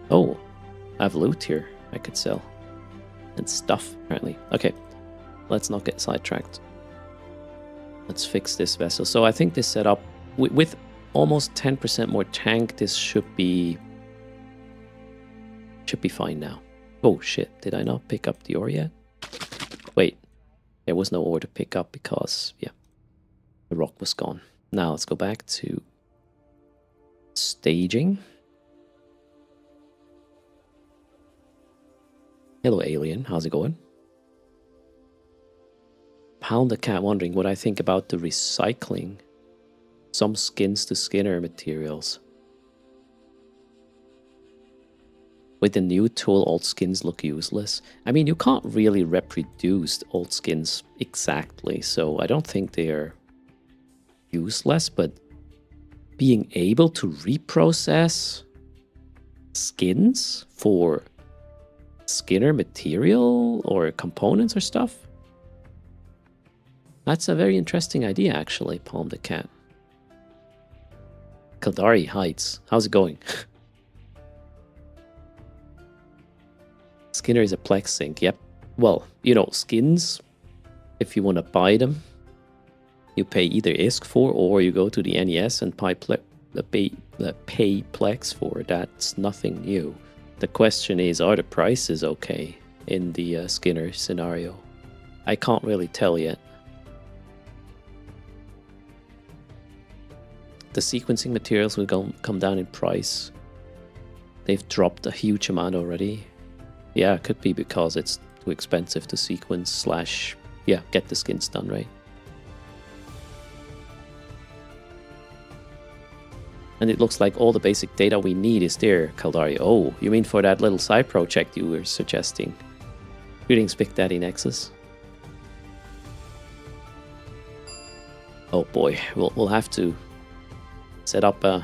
Oh, I have loot here I could sell. And stuff, apparently. Okay, let's not get sidetracked. Let's fix this vessel. So I think this setup, with almost 10% more tank, this should be fine now. Oh shit, did I not pick up the ore yet? Wait, there was no ore to pick up because, yeah, the rock was gone. Now let's go back to staging. Hello alien, how's it going? Pound the Cat wondering what I think about the recycling some skins to Skinner materials. With the new tool, old skins look useless. I mean, you can't really reproduce old skins exactly, so I don't think they're useless, but being able to reprocess skins for Skinner material or components or stuff? That's a very interesting idea, actually, Palm the Cat. Kaldari Heights, how's it going? Skinner is a Plex sync, yep. Well, you know, skins, if you want to buy them, you pay either ISK for, or you go to the NES and pay Plex for. That's nothing new. The question is, are the prices okay in the Skinner scenario? I can't really tell yet. The sequencing materials will come down in price. They've dropped a huge amount already. Yeah, it could be because it's too expensive to sequence / yeah, get the skins done, right? And it looks like all the basic data we need is there, Kaldari. Oh, you mean for that little side project you were suggesting? Greetings, Big Daddy Nexus. Oh boy, we'll have to set up a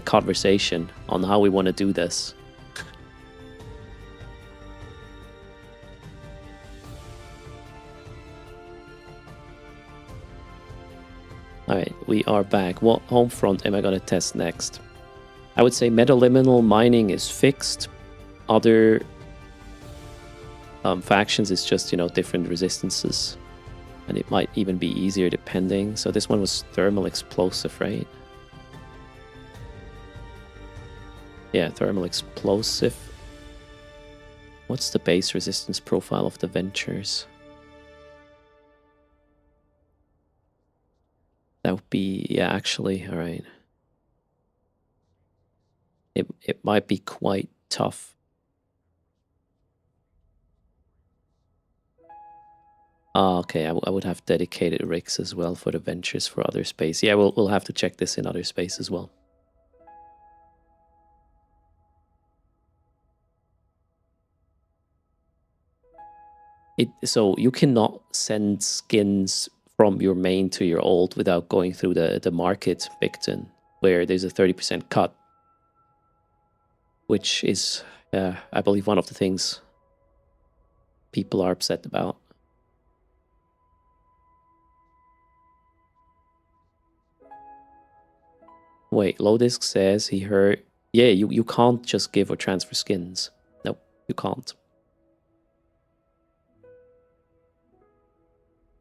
conversation on how we want to do this. Alright, we are back. What Homefront am I going to test next? I would say metaliminal mining is fixed. Other factions is just, you know, different resistances. And it might even be easier depending. So this one was thermal explosive, right? Yeah, thermal explosive. What's the base resistance profile of the Ventures? That would be, yeah, actually, alright. It might be quite tough. Okay, I would have dedicated rigs as well for the ventures for other space. Yeah, we'll have to check this in other space as well. So you cannot send skins from your main to your old without going through the market, Bigton, where there's a 30% cut, which is, I believe, one of the things people are upset about. Wait, Lowdisk says he heard... Yeah, you can't just give or transfer skins. Nope, you can't.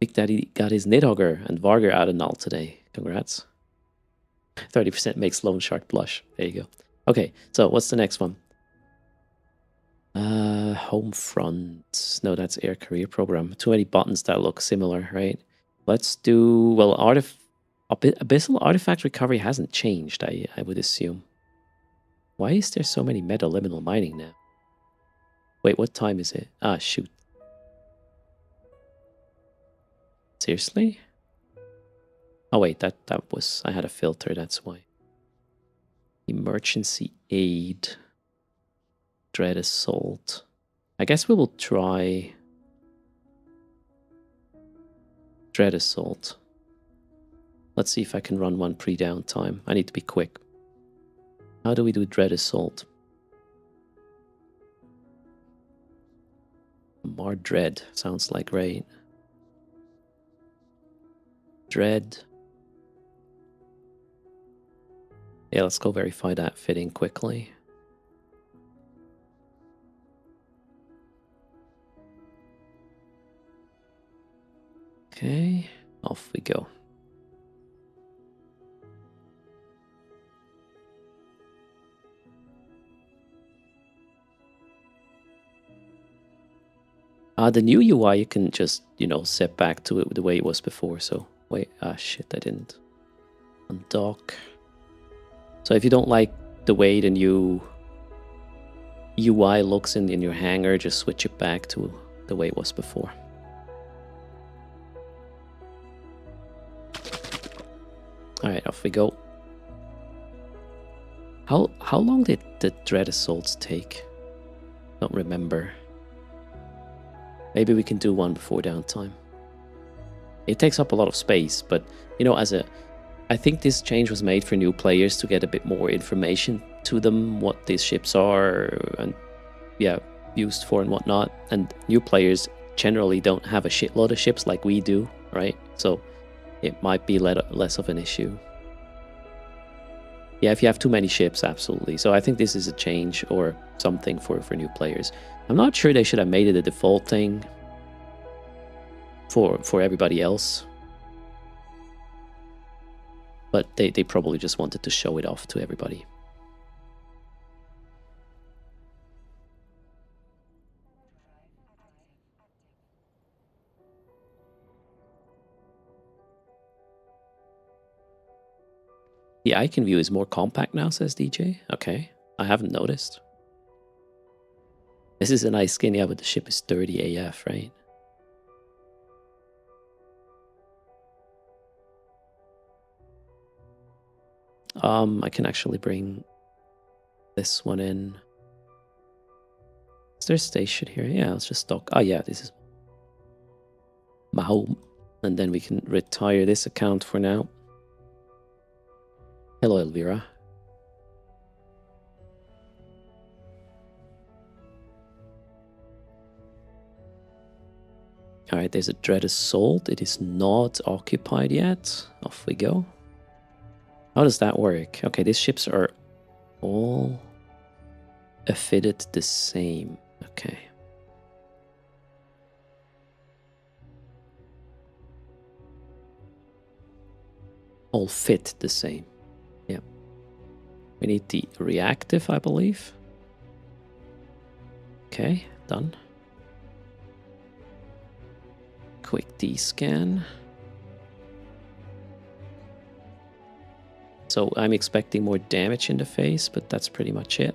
Big Daddy got his Nidhogger and Varger out of null today. Congrats. 30% makes Lone Shark blush. There you go. Okay, so what's the next one? Homefronts. No, that's Air Career Program. Too many buttons that look similar, right? Let's do... Well, Abyssal Artifact Recovery hasn't changed, I would assume. Why is there so many meta-liminal mining now? Wait, what time is it? Ah, shoot. Seriously? Oh wait, that was... I had a filter, that's why. Emergency Aid. Dread Assault. I guess we will try... Dread Assault. Let's see if I can run one pre-downtime. I need to be quick. How do we do Dread Assault? Mar Dread sounds like right. Dread. Yeah, let's go verify that fitting quickly. Okay, off we go. The new UI, you can just, you know, set back to it the way it was before. So, wait, shit, I didn't. Undock. So if you don't like the way the new UI looks in your hangar, just switch it back to the way it was before. Alright, off we go. How long did the Dread Assaults take? Don't remember. Maybe we can do one before downtime. It takes up a lot of space, but, you know, I think this change was made for new players to get a bit more information to them, what these ships are, and, yeah, used for and whatnot. And new players generally don't have a shitload of ships like we do, right? So it might be less of an issue. Yeah, if you have too many ships, absolutely. So I think this is a change or something for new players. I'm not sure they should have made it a default thing for everybody else. But they probably just wanted to show it off to everybody. The icon view is more compact now, says DJ. Okay, I haven't noticed. This is a nice skin, yeah, but the ship is dirty AF, right? I can actually bring this one in. Is there a station here? Yeah, let's just dock. Oh yeah, this is my home. And then we can retire this account for now. Hello, Elvira. Alright, there's a Dread Assault. It is not occupied yet. Off we go. How does that work? Okay, these ships are all fitted the same. Okay. All fit the same. Yeah. We need the reactive, I believe. Okay, done. Quick D-scan. So I'm expecting more damage in the face, but that's pretty much it.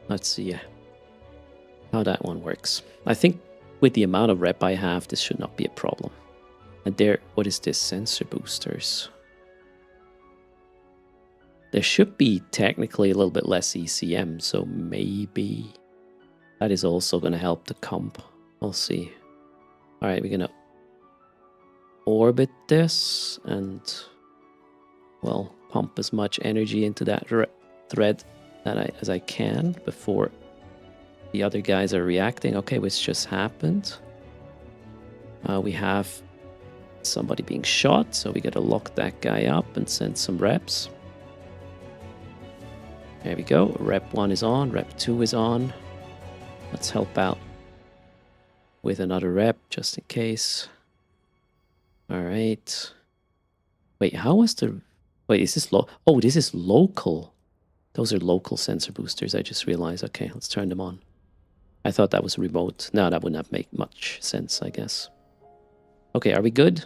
Let's see how that one works. I think with the amount of rep I have, this should not be a problem. And there, what is this? Sensor boosters. There should be technically a little bit less ECM, so maybe that is also going to help the comp. We'll see. All right, we're going to orbit this and, well, pump as much energy into that thread as I can before the other guys are reacting. Okay, which just happened. We have somebody being shot, so we got to lock that guy up and send some reps. There we go. Rep 1 is on. Rep 2 is on. Let's help out with another rep just in case. All right. Wait, how was the... Wait, is this Oh, this is local. Those are local sensor boosters, I just realized. Okay, let's turn them on. I thought that was remote. No, that would not make much sense, I guess. Okay, are we good?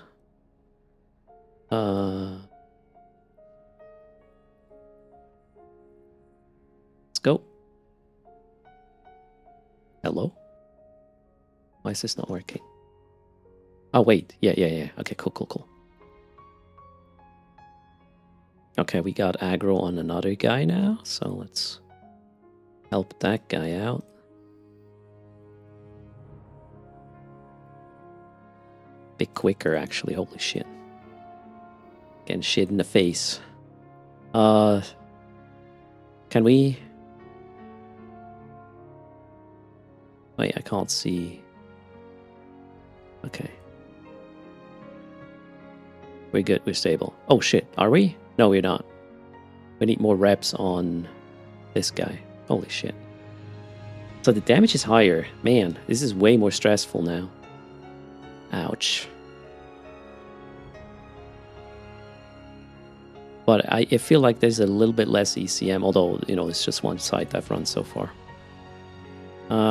Let's go. Hello? Why is this not working? Oh, wait. Yeah. Okay, cool. Okay, we got aggro on another guy now, so let's help that guy out. Bit quicker, actually. Holy shit. Getting shit in the face. Can we... Wait, I can't see. Okay. We're good, we're stable. Oh shit, are we? No, we're not. We need more reps on this guy. Holy shit. So the damage is higher. Man, this is way more stressful now. Ouch. But I feel like there's a little bit less ECM, although, you know, it's just one site I've run so far.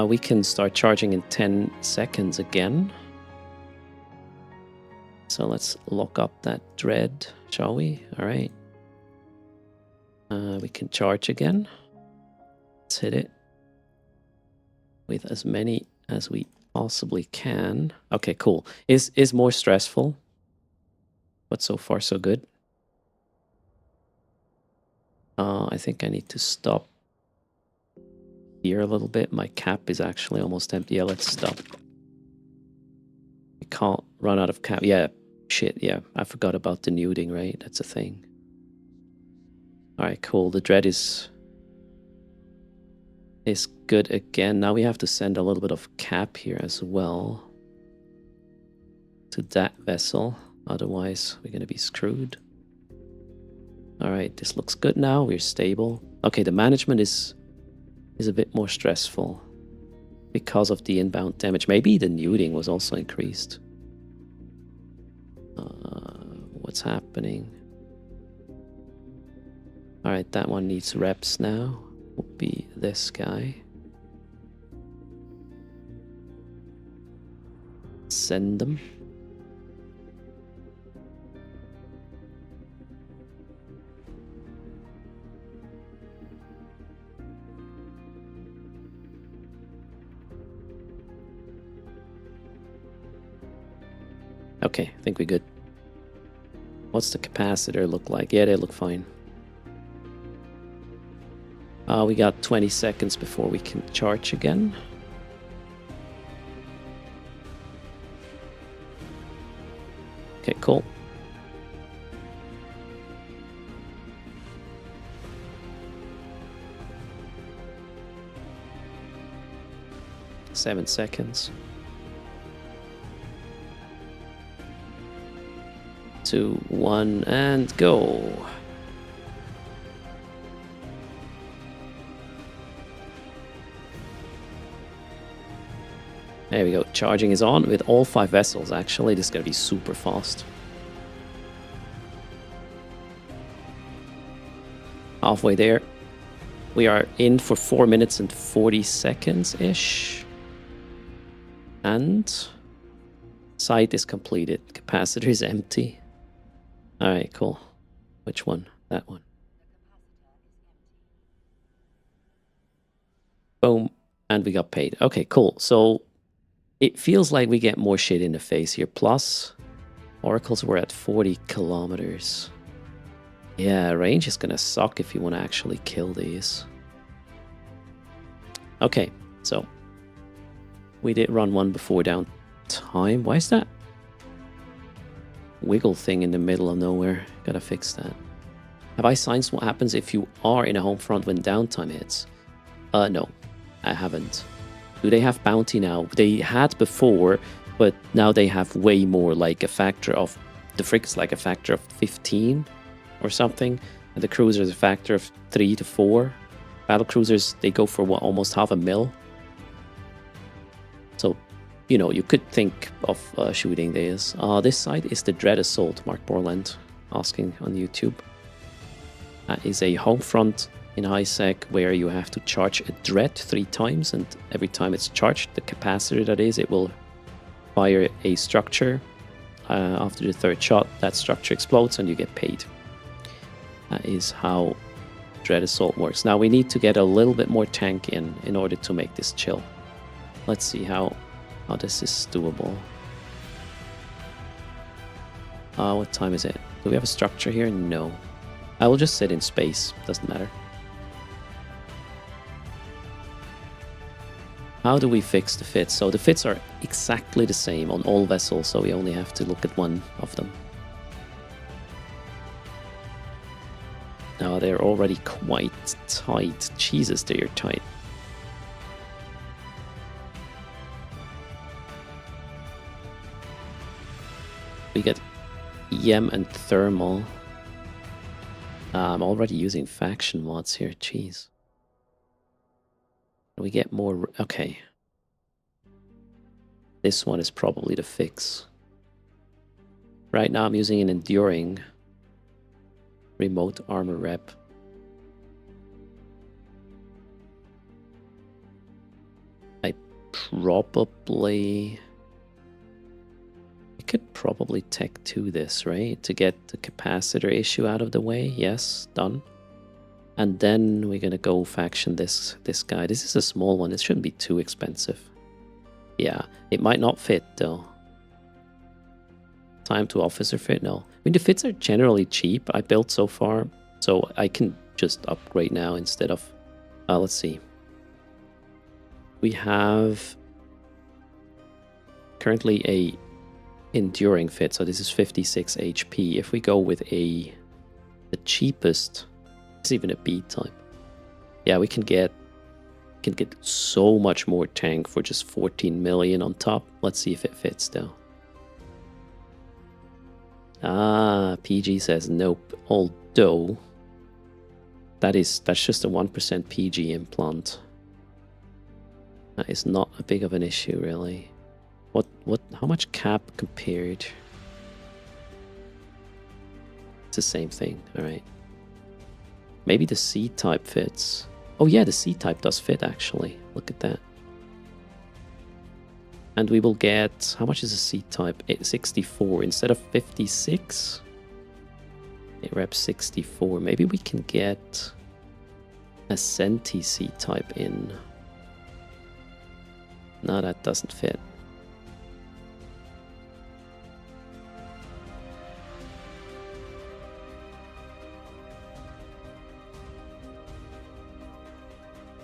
We can start charging in 10 seconds again. So let's lock up that dread, shall we? All right. We can charge again. Let's hit it with as many as we possibly can. Okay, cool. Is more stressful, but so far so good. I think I need to stop here a little bit. My cap is actually almost empty. Yeah, let's stop. We can't run out of cap. Yeah, shit, yeah. I forgot about the nuding, right? That's a thing. Alright, cool. The dread is good again. Now we have to send a little bit of cap here as well to that vessel. Otherwise, we're going to be screwed. Alright, this looks good now. We're stable. Okay, the management is a bit more stressful because of the inbound damage. Maybe the nuding was also increased. What's happening? Alright, that one needs reps now. Will be this guy. Send them. Okay, I think we're good. What's the capacitor look like? Yeah, they look fine. We got 20 seconds before we can charge again. Okay, cool. Seven seconds. 2, 1, and go. There we go. Charging is on with all 5 vessels, actually. This is going to be super fast. Halfway there. We are in for 4 minutes and 40 seconds-ish. And Site is completed. Capacitor is empty. Alright, cool. Which one? That one. Boom. And we got paid. Okay, cool. So it feels like we get more shit in the face here. Plus, oracles were at 40 kilometers. Yeah, range is gonna suck if you want to actually kill these. Okay, so we did run one before downtime. Why is that wiggle thing in the middle of nowhere? Gotta fix that. Have I science what happens if you are in a home front when downtime hits? No, I haven't. Do they have bounty now? They had before, but now they have way more, like a factor of, the frigate's like a factor of 15 or something, and the cruisers a factor of 3 to 4. Battle cruisers, they go for what, almost half a mil? So, you know, you could think of shooting these. This side is the Dread Assault, Mark Borland asking on YouTube. That is a home front in high-sec where you have to charge a Dread 3 times, and every time it's charged, the capacitor that is, it will fire a structure. After the 3rd shot, that structure explodes and you get paid. That is how Dread Assault works. Now we need to get a little bit more tank in order to make this chill. Let's see how this is doable. What time is it? Do we have a structure here? No. I will just sit in space. Doesn't matter. How do we fix the fits? So the fits are exactly the same on all vessels, so we only have to look at one of them. Now they're already quite tight. Jesus, they're tight. We get EM and thermal. I'm already using faction mods here, jeez. We get more, okay. This one is probably the fix. Right now I'm using an enduring remote armor rep. I probably... I could probably tech 2 this, right? To get the capacitor issue out of the way. Yes, done. And then we're gonna go faction this guy. This is a small one. It shouldn't be too expensive. Yeah, it might not fit though. Time to officer fit? No. I mean, the fits are generally cheap. I built so far, so I can just upgrade now instead of... let's see. We have currently a enduring fit, so this is 56 HP. If we go with the cheapest, it's even a B type. Yeah, we can get so much more tank for just 14 million on top. Let's see if it fits though. PG says nope. Although that's just a 1% PG implant. That is not a big of an issue really. How much cap compared? It's the same thing, alright. Maybe the C-type fits. Oh yeah, the C-type does fit actually. Look at that. And we will get... How much is a C-type? 64 instead of 56? It reps 64. Maybe we can get a Senti C-type in. No, that doesn't fit.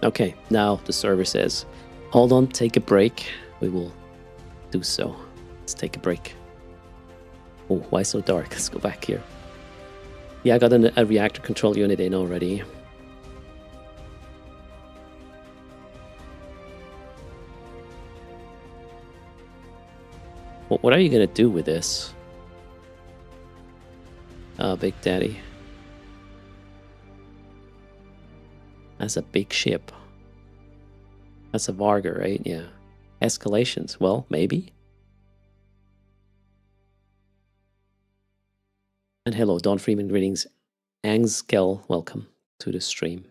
Okay, now the server says, hold on, take a break. We will do so. Let's take a break. Oh, why so dark? Let's go back here. Yeah, I got a reactor control unit in already. What are you going to do with this? Big Daddy. That's a big ship. That's a Varga, right? Yeah. Escalations. Well, maybe. And hello, Don Freeman, greetings. Angskel, welcome to the stream.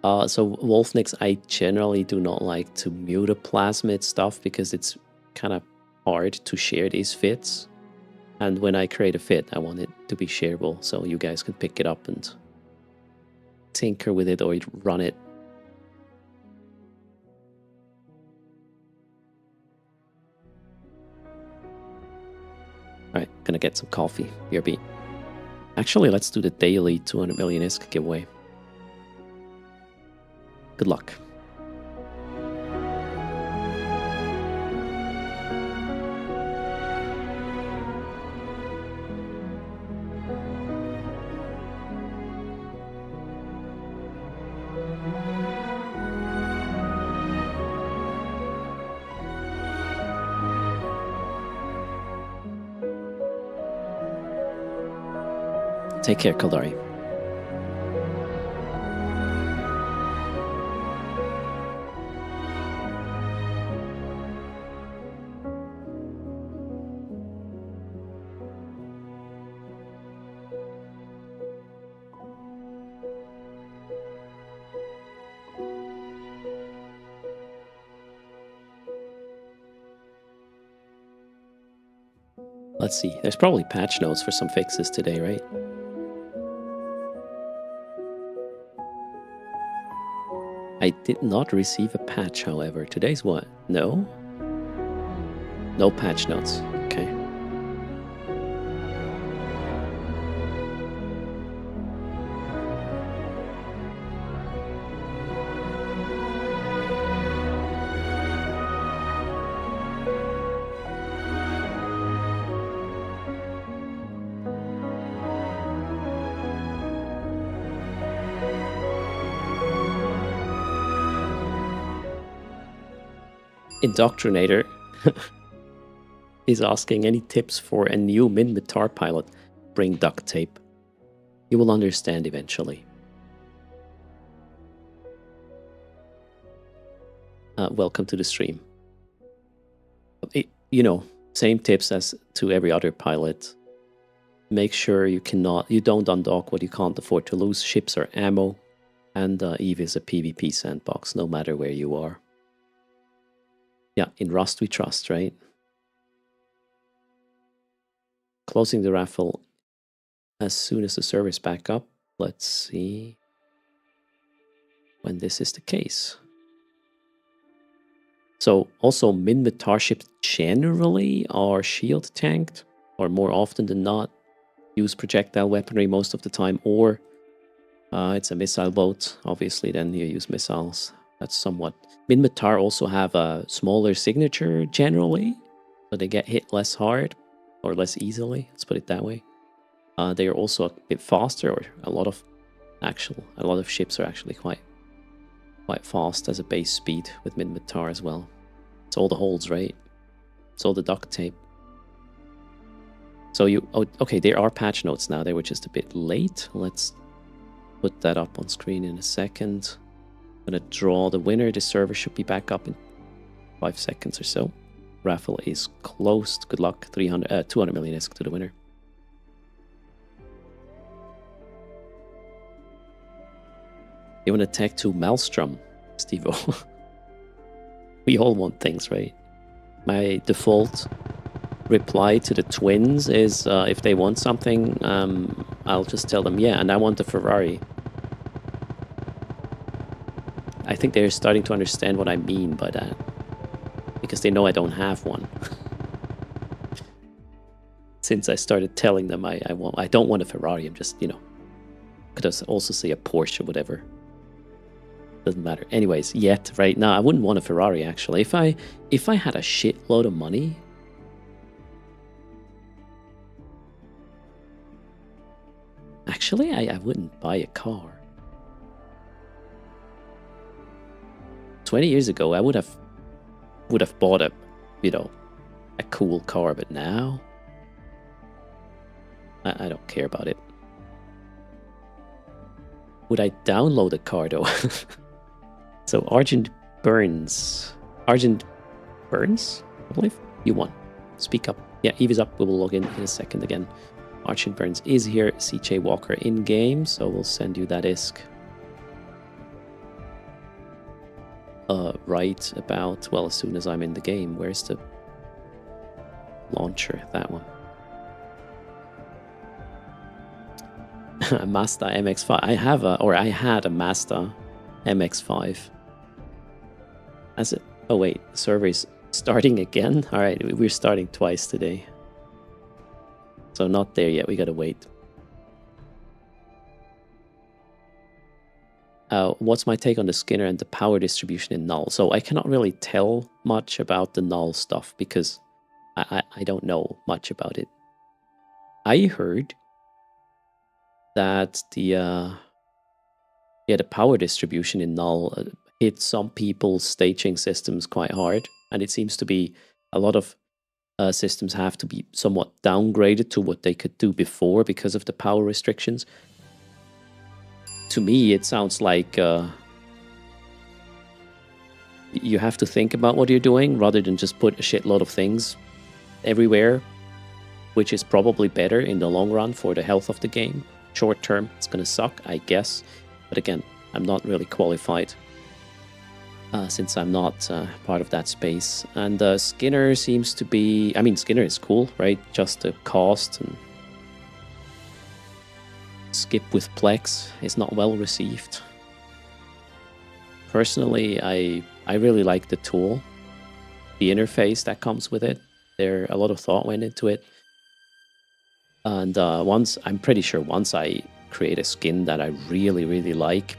So Wolfnix, I generally do not like to mute a plasmid stuff because it's kind of hard to share these fits. And when I create a fit, I want it to be shareable so you guys can pick it up and tinker with it or run it. Alright, gonna get some coffee. BRB. Actually, let's do the daily 200 million ISK giveaway. Good luck. Take care, Kaldari. Let's see. There's probably patch notes for some fixes today, right? I did not receive a patch, however. Today's what? No? No patch notes. Okay. Indoctrinator is asking any tips for a new Minmatar pilot. Bring duct tape. You will understand eventually. Welcome to the stream. You know, same tips as to every other pilot. Make sure you don't undock what you can't afford to lose. Ships are ammo, and EVE is a PvP sandbox, no matter where you are. Yeah, in Rust we trust, right? Closing the raffle as soon as the server's back up. Let's see when this is the case. So also Minmatar ships generally are shield tanked, or more often than not use projectile weaponry most of the time, or it's a missile boat. Obviously then you use missiles. That's somewhat. Minmatar also have a smaller signature generally, so they get hit less hard or less easily. Let's put it that way. They are also a bit faster, or a lot of ships are actually quite fast as a base speed with Minmatar as well. It's all the holes, right? It's all the duct tape. So okay, there are patch notes now. They were just a bit late. Let's put that up on screen in a second. I'm gonna draw the winner. The server should be back up in 5 seconds or so. Raffle is closed. Good luck. 200 million ISK to the winner. You want to tag to Maelstrom, Steve-O? We all want things, right? My default reply to the twins is if they want something, I'll just tell them, yeah, and I want a Ferrari. I think they're starting to understand what I mean by that, because they know I don't have one. Since I started telling them I don't want a Ferrari, I'm just, could also say a Porsche or whatever. Doesn't matter. Anyways, right now I wouldn't want a Ferrari actually. If I had a shitload of money, actually I wouldn't buy a car. 20 years ago I would have bought a cool car, but now I don't care about it. Would I download a car though? So Argent Burns, I believe you won. Speak up. Yeah, Eve is up. We will log in a second again. Argent Burns is here. CJ Walker in game, so we'll send you that ISK. right about, well, as soon as I'm in the game. Where's the launcher? That one. A Mazda MX-5. I had a Mazda MX-5. Oh wait, the server is starting again? Alright, we're starting twice today. So not there yet, we gotta wait. What's my take on the Skinner and the power distribution in null? So I cannot really tell much about the null stuff because I don't know much about it. I heard that the power distribution in null hit some people's staging systems quite hard, and it seems to be a lot of systems have to be somewhat downgraded to what they could do before because of the power restrictions. To me, it sounds like you have to think about what you're doing rather than just put a shitload of things everywhere, which is probably better in the long run for the health of the game. Short term, it's going to suck, I guess. But again, I'm not really qualified since I'm not part of that space. And Skinner seems to be... I mean, Skinner is cool, right? Just the cost and skip with Plex is not well received. Personally, I really like the tool. The interface that comes with it. A lot of thought went into it. And I'm pretty sure once I create a skin that I really, really like,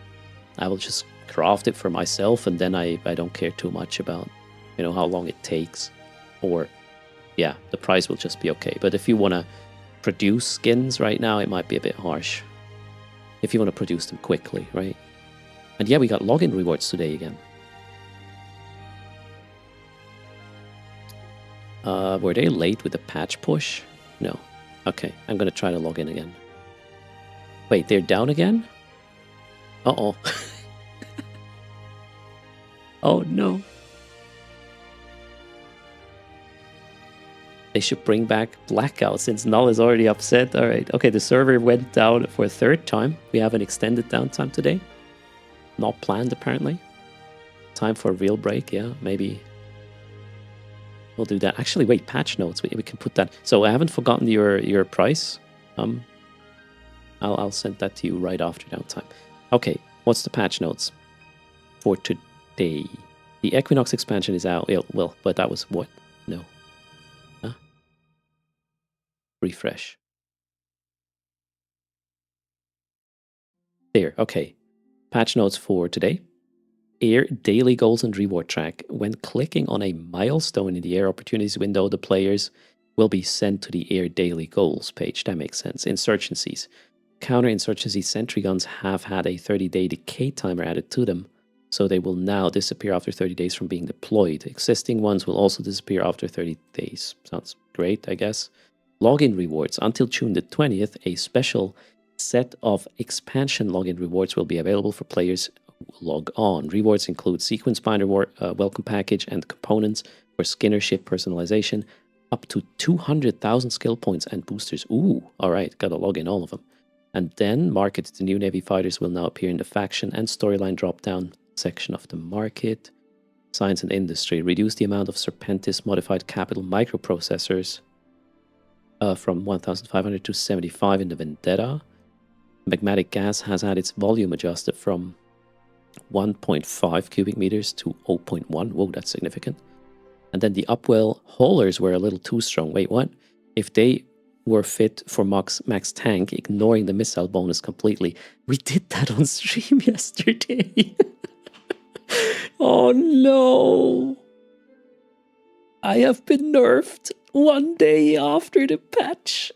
I will just craft it for myself, and then I don't care too much about, how long it takes. Or, yeah, the price will just be okay. But if you want to produce skins right now, it might be a bit harsh. If you want to produce them quickly, right? And yeah, we got login rewards today again. Were they late with the patch push? No. Okay, I'm going to try to log in again. Wait, they're down again? Uh-oh. Oh, no. They should bring back Blackout since Null is already upset. All right. Okay, the server went down for a third time. We have an extended downtime today. Not planned, apparently. Time for a real break, yeah. Maybe we'll do that. Actually, wait, patch notes. We can put that. So I haven't forgotten your price. I'll send that to you right after downtime. Okay, what's the patch notes for today? The Equinox expansion is out. Well, but that was what? No. Huh? Refresh. There, okay. Patch notes for today. Air daily goals and reward track. When clicking on a milestone in the Air opportunities window, the players will be sent to the Air daily goals page. That makes sense. Insurgencies. Counter-insurgency sentry guns have had a 30-day decay timer added to them, so they will now disappear after 30 days from being deployed. Existing ones will also disappear after 30 days. Sounds great, I guess. Login rewards. Until June the 20th, a special set of expansion login rewards will be available for players who log on. Rewards include Sequence Binder welcome package and components for Skinner ship personalization, up to 200,000 skill points and boosters. Ooh, alright, gotta log in all of them. And then, market. The new Navy fighters will now appear in the faction and storyline drop-down section of the market. Science and industry. Reduce the amount of Serpentis modified capital microprocessors from 1,500 to 75 in the Vendetta. Magmatic gas has had its volume adjusted from 1.5 cubic meters to 0.1. Whoa, that's significant. And then the upwell haulers were a little too strong. Wait, what? If they were fit for max tank, ignoring the missile bonus completely. We did that on stream yesterday. Oh no. I have been nerfed one day after the patch.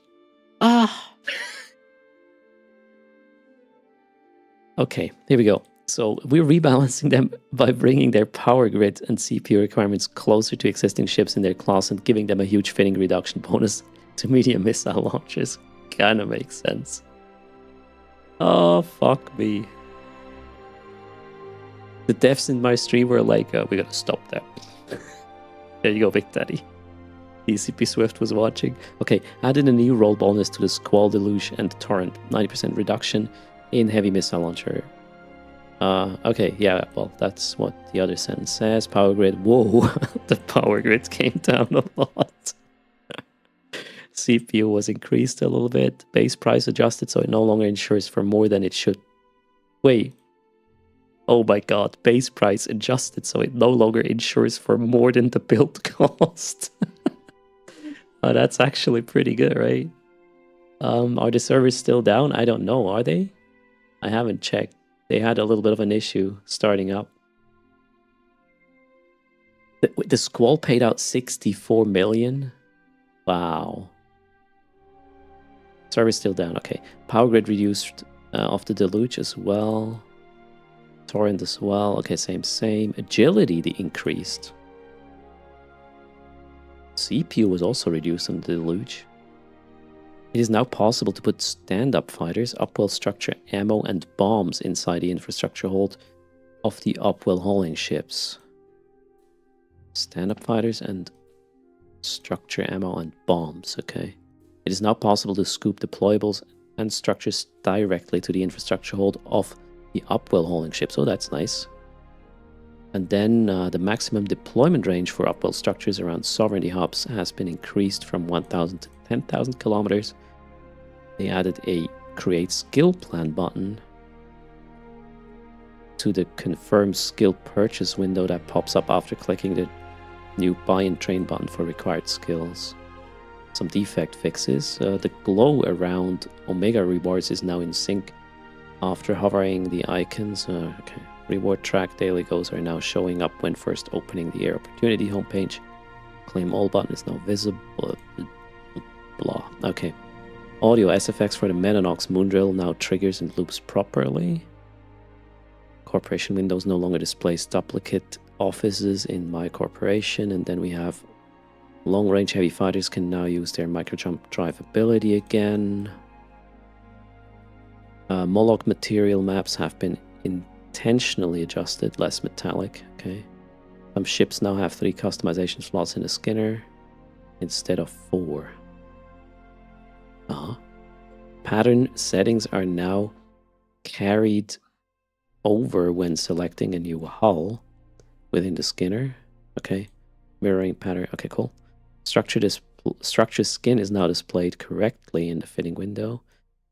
Okay, here we go. So we're rebalancing them by bringing their power grid and CPU requirements closer to existing ships in their class and giving them a huge fitting reduction bonus to medium missile launchers. Kinda makes sense. Oh, fuck me. The devs in my stream were like, we gotta stop that. There you go, Big Daddy. DCP Swift was watching. Okay, added a new roll bonus to the Squall Deluge and Torrent. 90% reduction in heavy missile launcher Okay, yeah, well, that's what the other sentence says. Power grid, whoa, the power grid came down a lot. CPU was increased a little bit. Base price adjusted, so it no longer insures for more than it should. Wait. Oh my god, base price adjusted, so it no longer insures for more than the build cost. Oh, that's actually pretty good, right? Are the servers still down? I don't know, are they? I haven't checked. They had a little bit of an issue starting up. The Squall paid out 64 million? Wow. Server still down, okay. Power grid reduced off the deluge as well. Torrent as well, okay, same. Agility, the increased. CPU was also reduced on the deluge. It is now possible to put stand-up fighters, upwell structure, ammo, and bombs inside the infrastructure hold of the upwell hauling ships. Stand-up fighters and structure, ammo, and bombs, okay. It is now possible to scoop deployables and structures directly to the infrastructure hold of the upwell hauling ships. Oh, that's nice. And then the maximum deployment range for upwell structures around sovereignty hubs has been increased from 1,000 to 10,000 kilometers. They added a create skill plan button to the confirm skill purchase window that pops up after clicking the new buy and train button for required skills. Some defect fixes. The glow around Omega rewards is now in sync after hovering the icons. Okay. Reward track daily goals are now showing up when first opening the Air Opportunity homepage. Claim all button is now visible. Blah. Okay. Audio SFX for the Metanox Moondrill now triggers and loops properly. Corporation windows no longer displays duplicate offices in my corporation. And then we have long-range heavy fighters can now use their microjump drive ability again. Moloch material maps have been intentionally adjusted, less metallic. Okay. Some ships now have 3 customization slots in the scanner instead of 4. Pattern settings are now carried over when selecting a new hull within the scanner. Okay. Mirroring pattern. Okay, cool. Structure skin is now displayed correctly in the fitting window.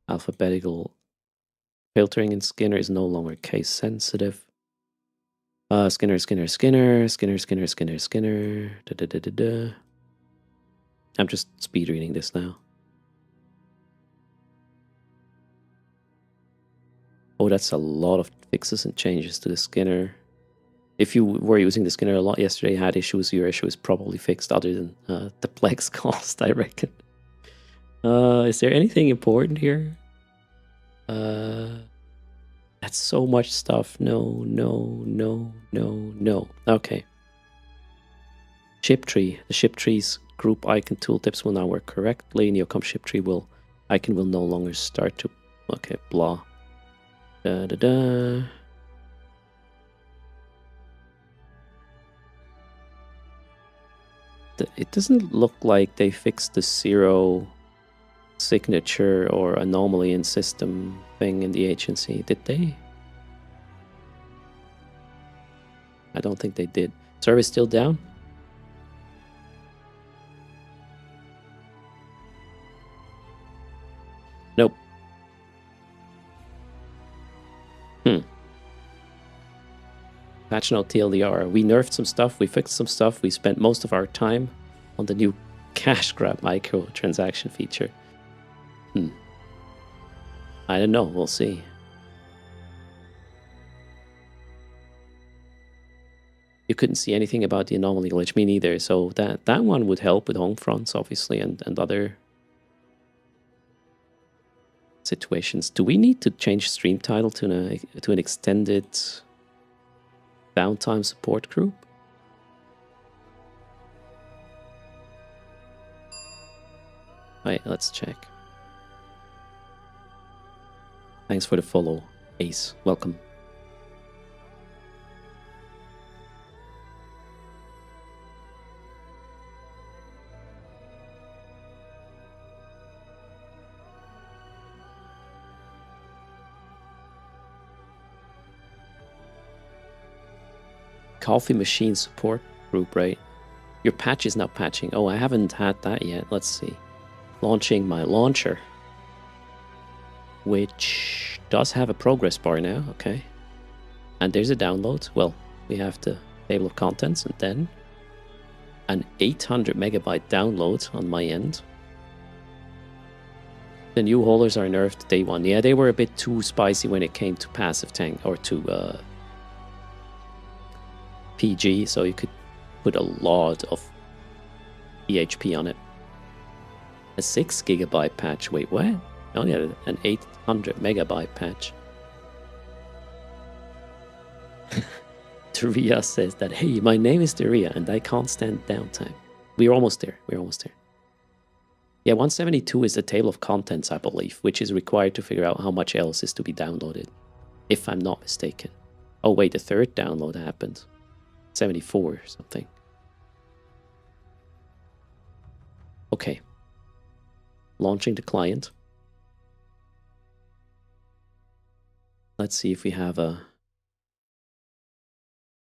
Alphabetical filtering in Skinner is no longer case sensitive. Skinner. I'm just speed reading this now. Oh, that's a lot of fixes and changes to the Skinner. If you were using the Skinner a lot yesterday, had issues, your issue is probably fixed other than the Plex cost, I reckon. Is there anything important here? That's so much stuff. No. Okay. Ship tree. The ship tree's group icon tooltips will now work correctly. Neocom ship tree icon will no longer start to... Okay, blah. It doesn't look like they fixed the 0 signature or anomaly in system thing in the agency, did they? I don't think they did. Service still down? Nope. Patch note TLDR. We nerfed some stuff, we fixed some stuff, we spent most of our time on the new cash grab microtransaction feature. I don't know, we'll see. You couldn't see anything about the anomaly glitch, me neither, so that one would help with Homefronts, obviously, and other situations. Do we need to change stream title to an extended downtime support group? Wait, let's check. Thanks for the follow, Ace. Welcome. Coffee machine support group, right? Your patch is now patching. Oh, I haven't had that yet. Let's see. Launching my launcher, which does have a progress bar now. Okay. And there's a download. Well, we have the table of contents and then an 800 megabyte download on my end. The new haulers are nerfed day one. Yeah, they were a bit too spicy when it came to passive tank or to PG, so you could put a lot of EHP on it. A 6 gigabyte patch. Wait, what? Oh yeah, an 800 megabyte patch. Daria says that, hey, my name is Daria and I can't stand downtime. We're almost there. We're almost there. Yeah, 172 is the table of contents, I believe, which is required to figure out how much else is to be downloaded, if I'm not mistaken. Oh wait, the third download happened. 74 or something. Okay. Launching the client. Let's see if we have an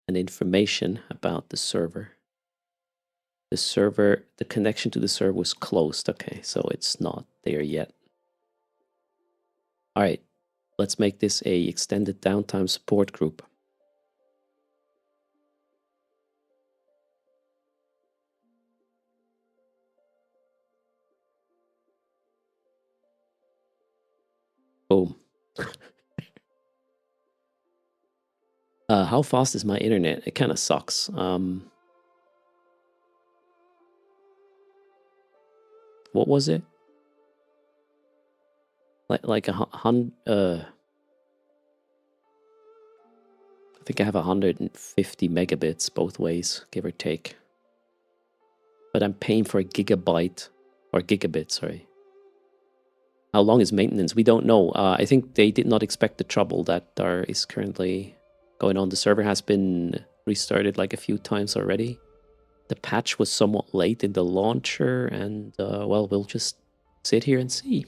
information about the server. The connection to the server was closed. Okay, so it's not there yet. All right, let's make this a extended downtime support group. Boom. How fast is my internet? It kind of sucks. What was it? Like a hundred. I think I have 150 megabits both ways, give or take. But I'm paying for a gigabyte or gigabit. Sorry. How long is maintenance? We don't know. I think they did not expect the trouble that is currently going on. The server has been restarted like a few times already. The patch was somewhat late in the launcher, and well, we'll just sit here and see.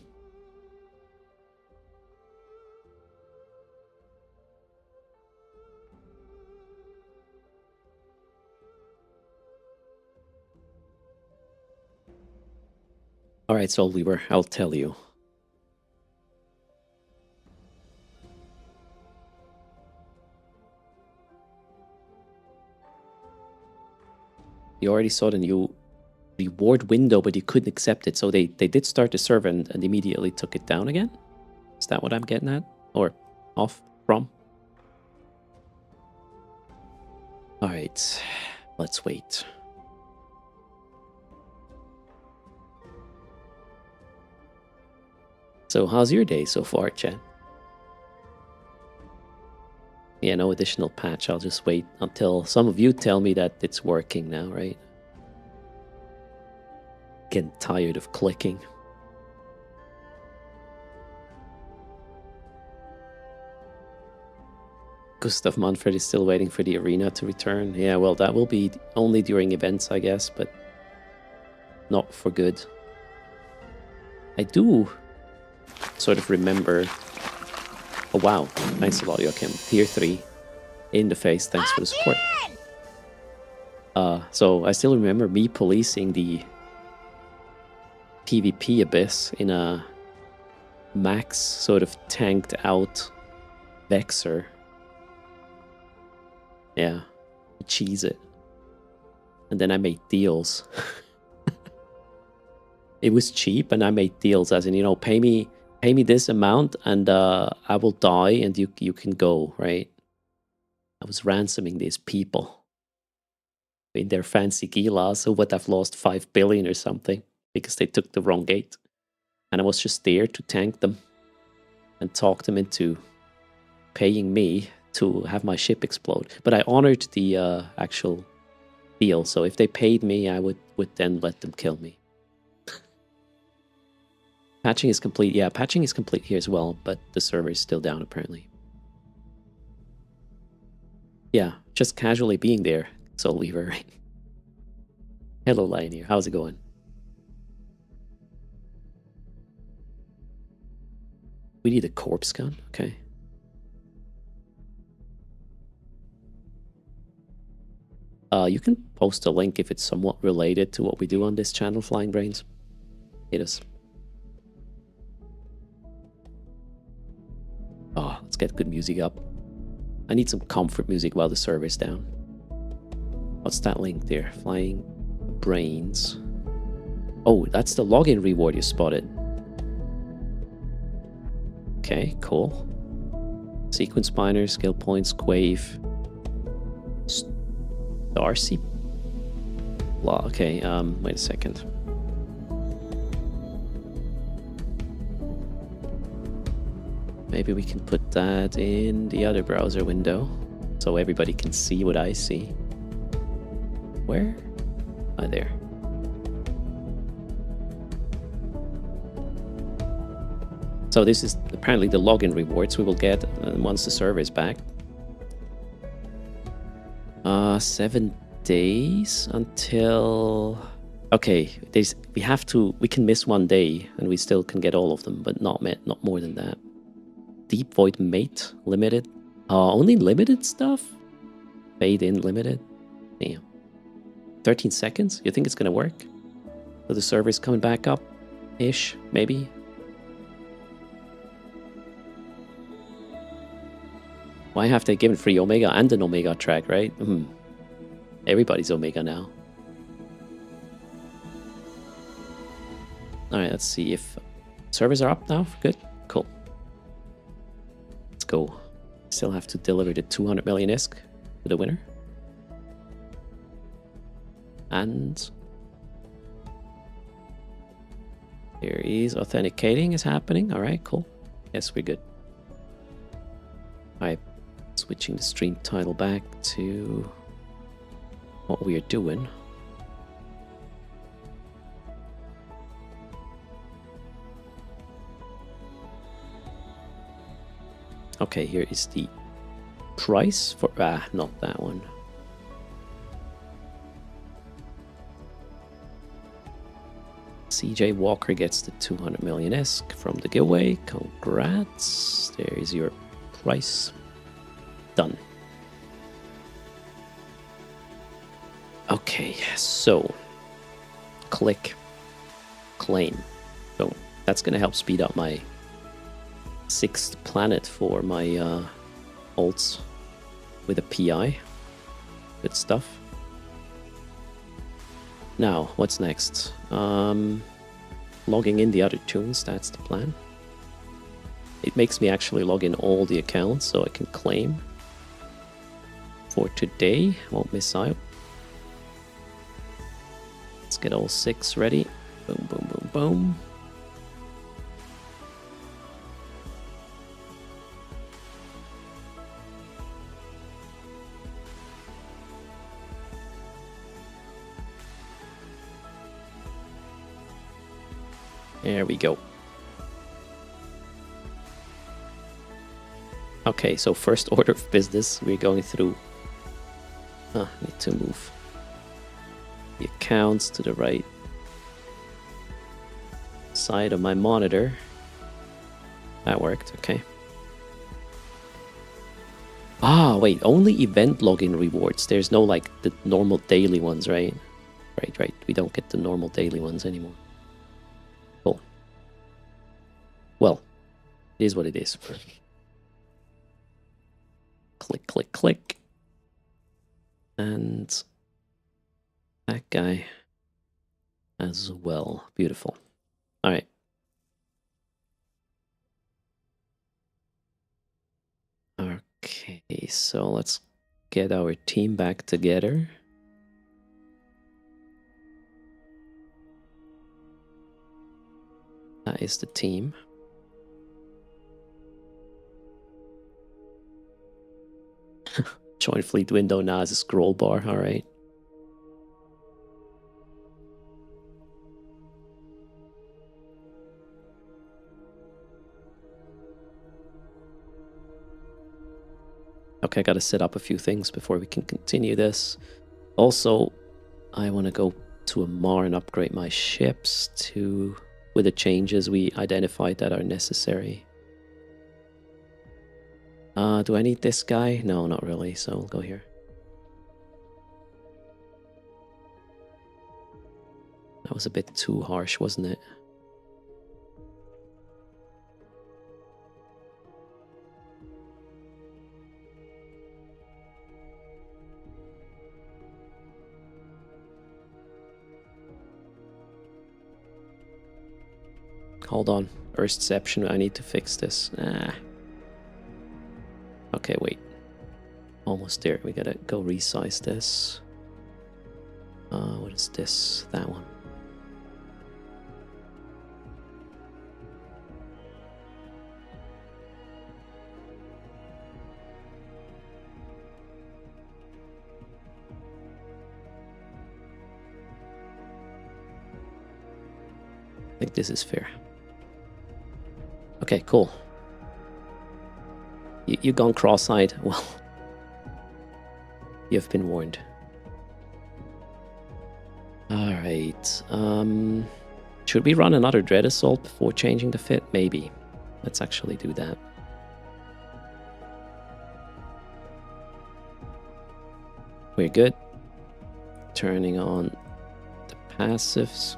All right, Soul Weaver, I'll tell you. You already saw the new reward window, but you couldn't accept it. So they did start the server and immediately took it down again? Is that what I'm getting at? Or off from? All right, let's wait. So how's your day so far, Chat? Yeah, no additional patch. I'll just wait until some of you tell me that it's working now, right? Getting tired of clicking. Gustav Manfred is still waiting for the arena to return. Yeah, well, that will be only during events, I guess, but not for good. I do sort of remember... Oh, wow. Thanks a lot, Joachim. Tier 3. In the face. Thanks for the support. So I still remember me policing the PvP abyss in a max sort of tanked out Vexer. Yeah. Cheese it. And then I made deals. It was cheap and I made deals as in, you know, pay me this amount and I will die and you can go, right? I was ransoming these people in their fancy gilas who would have lost 5 billion or something because they took the wrong gate. And I was just there to tank them and talk them into paying me to have my ship explode. But I honored the actual deal, so if they paid me, I would then let them kill me. Patching is complete. Yeah, patching is complete here as well, but the server is still down apparently. Yeah, just casually being there. So Lever, right? Hello, Lion here. How's it going? We need a corpse gun. Okay. You can post a link if it's somewhat related to what we do on this channel, Flying Brains. Hit us. Oh, let's get good music up. I need some comfort music while the server's down. What's that link there? Flying Brains. Oh, that's the login reward you spotted. Okay, cool. Sequence miner, skill points, Quave. Darcy? Well, okay, wait a second. Maybe we can put that in the other browser window so everybody can see what I see. Where? Ah, there. So this is apparently the login rewards we will get once the server is back. 7 days until... Okay, we can miss 1 day and we still can get all of them, but not more than that. Deep Void Mate limited. Only limited stuff? Fade in limited? Damn. 13 seconds? You think it's gonna work? So the server's coming back up ish, maybe? Why have they given free Omega and an Omega track, right? Everybody's Omega now. Alright, let's see if servers are up now. Good, cool. Let's go. Still have to deliver the 200 million ISK to the winner. And here is authenticating is happening. Alright, cool. Yes, we're good. Alright, switching the stream title back to what we are doing. Okay, here is the price for... not that one. CJ Walker gets the 200 million ISK from the giveaway. Congrats. There is your price. Done. Okay, so click, claim. Boom. That's going to help speed up my 6th planet for my alts with a PI. Good stuff. Now, what's next? Logging in the other tunes, that's the plan. It makes me actually log in all the accounts so I can claim for today. Won't miss out. Let's get all 6 ready. Boom, boom, boom, boom. There we go. Okay, so first order of business, we're going through... need to move the accounts to the right side of my monitor. That worked, okay. Ah, wait, only event login rewards. There's no, like, the normal daily ones, right? Right. We don't get the normal daily ones anymore. Cool. Well, it is what it is. Click, click, click. And that guy as well. Beautiful. All right. Okay, so let's get our team back together. That is the team. Join fleet window now as a scroll bar, alright. Okay, I gotta set up a few things before we can continue this. Also, I want to go to Amar and upgrade my ships to with the changes we identified that are necessary. Do I need this guy? No, not really, so I'll go here. That was a bit too harsh, wasn't it? Hold on. Earthception, I need to fix this. Okay, wait. Almost there. We gotta go resize this. What is this? That one. I think this is fair. Okay, cool. You gone cross-eyed? Well, you've been warned. Alright, should we run another Dread Assault before changing the fit? Maybe. Let's actually do that. We're good. Turning on the passives.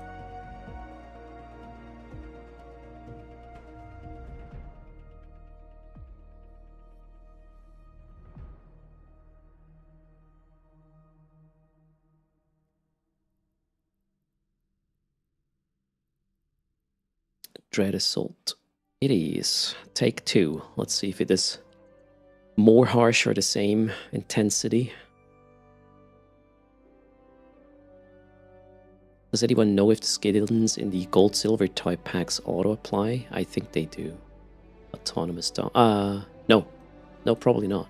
Dread Assault. It is. Take 2. Let's see if it is more harsh or the same intensity. Does anyone know if the skeletons in the gold-silver type packs auto-apply? I think they do. Autonomous down. No. No, probably not.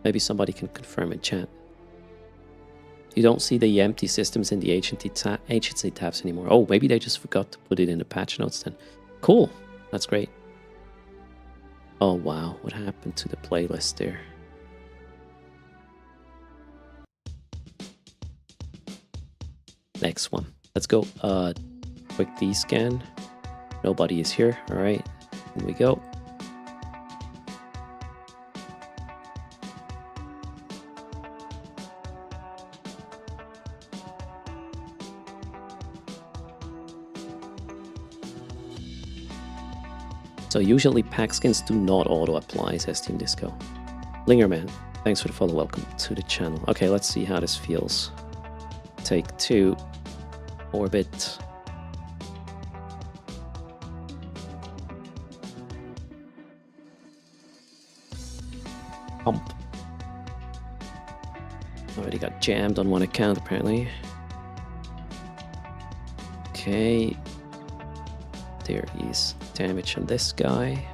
Maybe somebody can confirm in chat. You don't see the empty systems in the agency tabs anymore. Oh, maybe they just forgot to put it in the patch notes then. Cool. That's great. Oh, wow. What happened to the playlist there? Next one. Let's go. Quick D-scan. Nobody is here. All right. Here we go. So usually pack skins do not auto-apply, says Team Disco. Lingerman, thanks for the follow. Welcome to the channel. Okay, let's see how this feels. Take 2. Orbit. Pump. Already got jammed on one account, apparently. Okay. There is damage on this guy.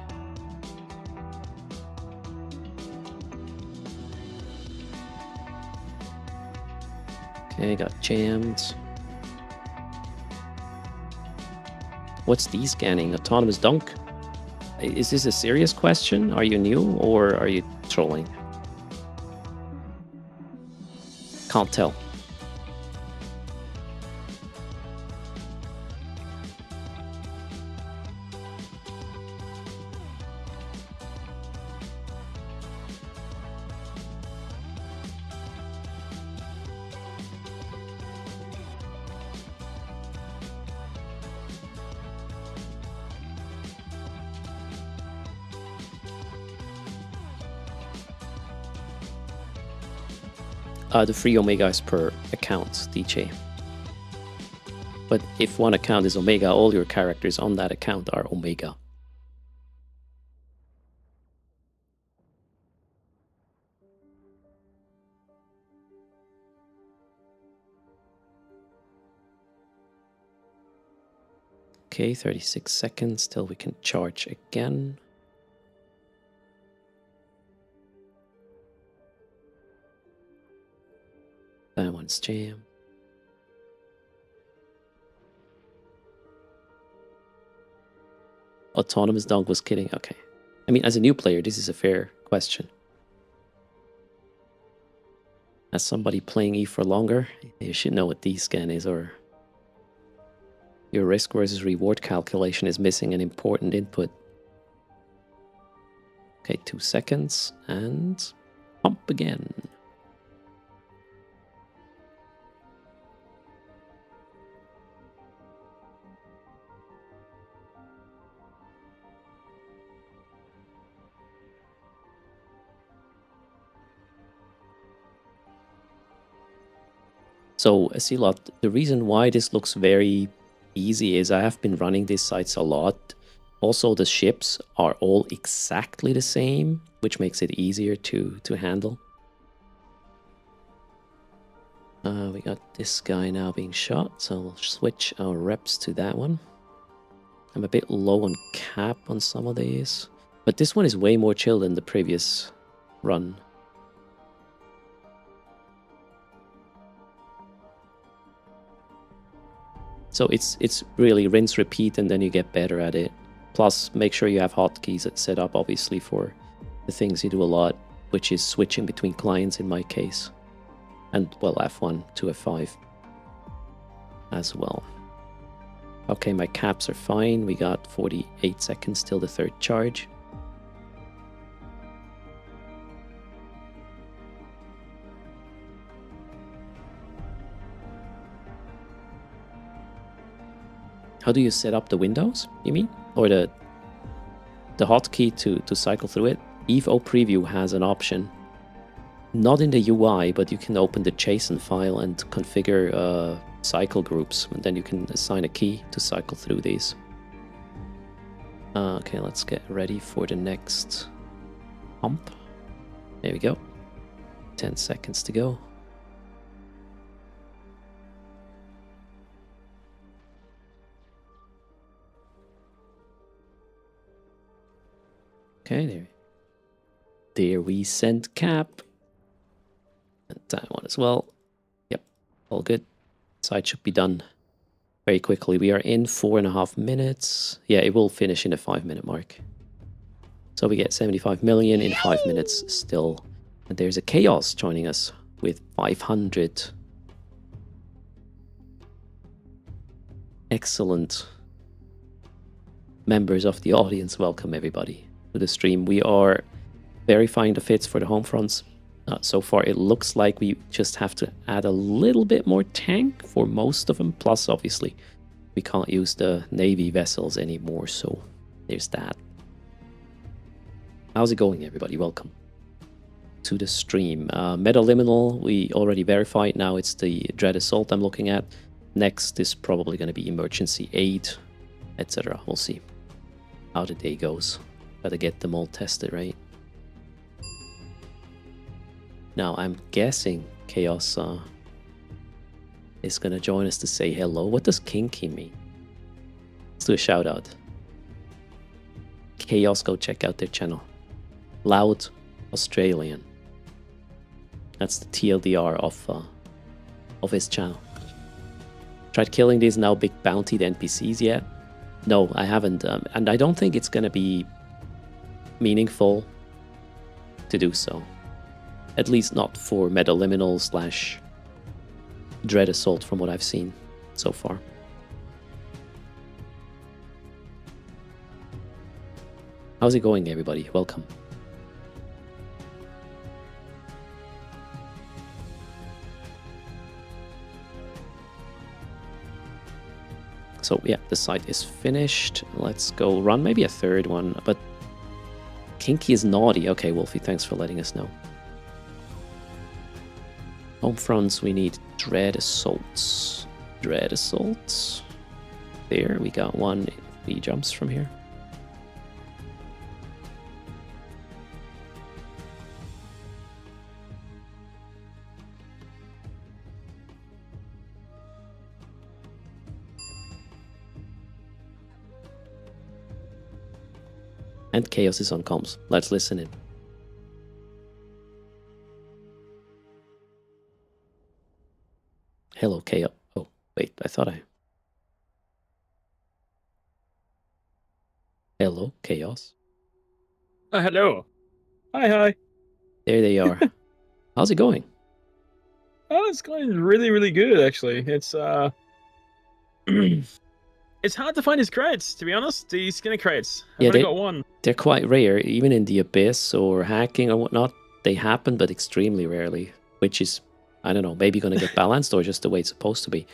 Okay, got jammed. What's D-scanning? Autonomous dunk? Is this a serious question? Are you new or are you trolling? Can't tell. The free Omega is per account, DJ. But if one account is Omega, all your characters on that account are Omega. Okay, 36 seconds till we can charge again. That one's jammed. Autonomous dog was kidding. Okay. I mean, as a new player, this is a fair question. As somebody playing E for longer, you should know what D-scan is, or your risk versus reward calculation is missing an important input. Okay, 2 seconds, and pump again. So, Asilot, the reason why this looks very easy is I have been running these sites a lot. Also, the ships are all exactly the same, which makes it easier to handle. We got this guy now being shot, so we'll switch our reps to that one. I'm a bit low on cap on some of these, but this one is way more chill than the previous run. So it's really rinse, repeat, and then you get better at it. Plus, make sure you have hotkeys set up, obviously, for the things you do a lot, which is switching between clients in my case. And, well, F1 to F5 as well. Okay, my caps are fine. We got 48 seconds till the third charge. How do you set up the windows, you mean? Or the hotkey to cycle through it? Evo Preview has an option. Not in the UI, but you can open the JSON file and configure cycle groups. And then you can assign a key to cycle through these. Okay, let's get ready for the next hump. There we go. 10 seconds to go. Okay, there we send cap. And that one as well. Yep, all good. Side should be done very quickly. We are in 4.5 minutes. Yeah, it will finish in the 5-minute mark. So we get 75 million in 5 minutes still. And there's a Chaos joining us with 500. Excellent. Members of the audience, welcome everybody to the stream. We are verifying the fits for the Homefronts. So far it looks like we just have to add a little bit more tank for most of them. Plus, obviously, we can't use the Navy vessels anymore, so there's that. How's it going, everybody? Welcome to the stream. Metaliminal, we already verified. Now it's the Dread Assault I'm looking at. Next is probably going to be Emergency Aid, etc. We'll see how the day goes. Gotta get them all tested, right? Now, I'm guessing Chaos is gonna join us to say hello. What does kinky mean? Let's do a shout out. Chaos, go check out their channel. Loud Australian. That's the TLDR of his channel. Tried killing these now big bountied NPCs yet? No, I haven't, and I don't think it's gonna be meaningful to do so. At least not for Metaliminal / Dread Assault from what I've seen so far. How's it going, everybody? Welcome. So yeah, the site is finished. Let's go run maybe a third one, but Kinky is naughty. Okay, Wolfie, thanks for letting us know. Homefronts, we need Dread Assaults. Dread Assaults. There, we got one. He jumps from here. And Chaos is on comms. Let's listen in. Hello, Chaos. Oh, wait, I thought I... Hello, Chaos. Hello. Hi. There they are. How's it going? Oh, it's going really, really good, actually. It's, it's hard to find his crates, to be honest. The skinner crates. I've only got one. They're quite rare. Even in the Abyss or hacking or whatnot, they happen, but extremely rarely. Which is, I don't know, maybe going to get balanced or just the way it's supposed to be.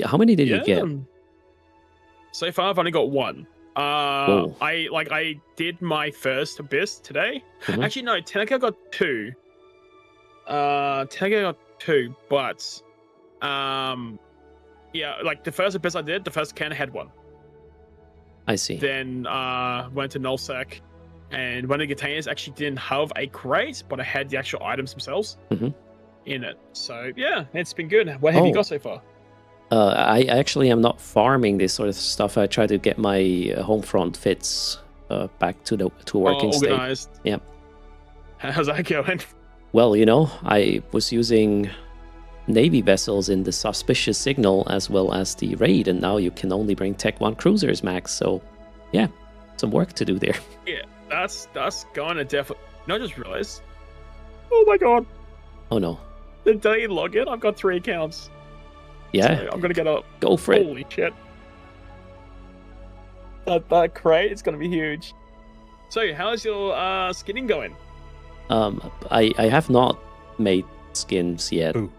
How many did you get? So far, I've only got one. Whoa. I did my first Abyss today. Mm-hmm. Actually, no, Teneca got two. Teneca got two, but Yeah, like the first abyss I did, the first can had one. I see. Then went to nullsec, and one of the containers actually didn't have a crate, but I had the actual items themselves in it. So yeah, it's been good. What have you got so far? I actually am not farming this sort of stuff. I try to get my Homefront fits back to a working organized. state. Yeah. How's that going? Well, I was using Navy vessels in the suspicious signal as well as the raid, and now you can only bring Tech 1 cruisers max. So, yeah, some work to do there. Yeah, that's going to definitely. No, I just realized. Oh my god. Oh no. The day login, I've got 3 accounts. Yeah. So I'm gonna get up. Go for it. Holy shit. That crate is gonna be huge. So, how's your skinning going? I have not made skins yet. Ooh.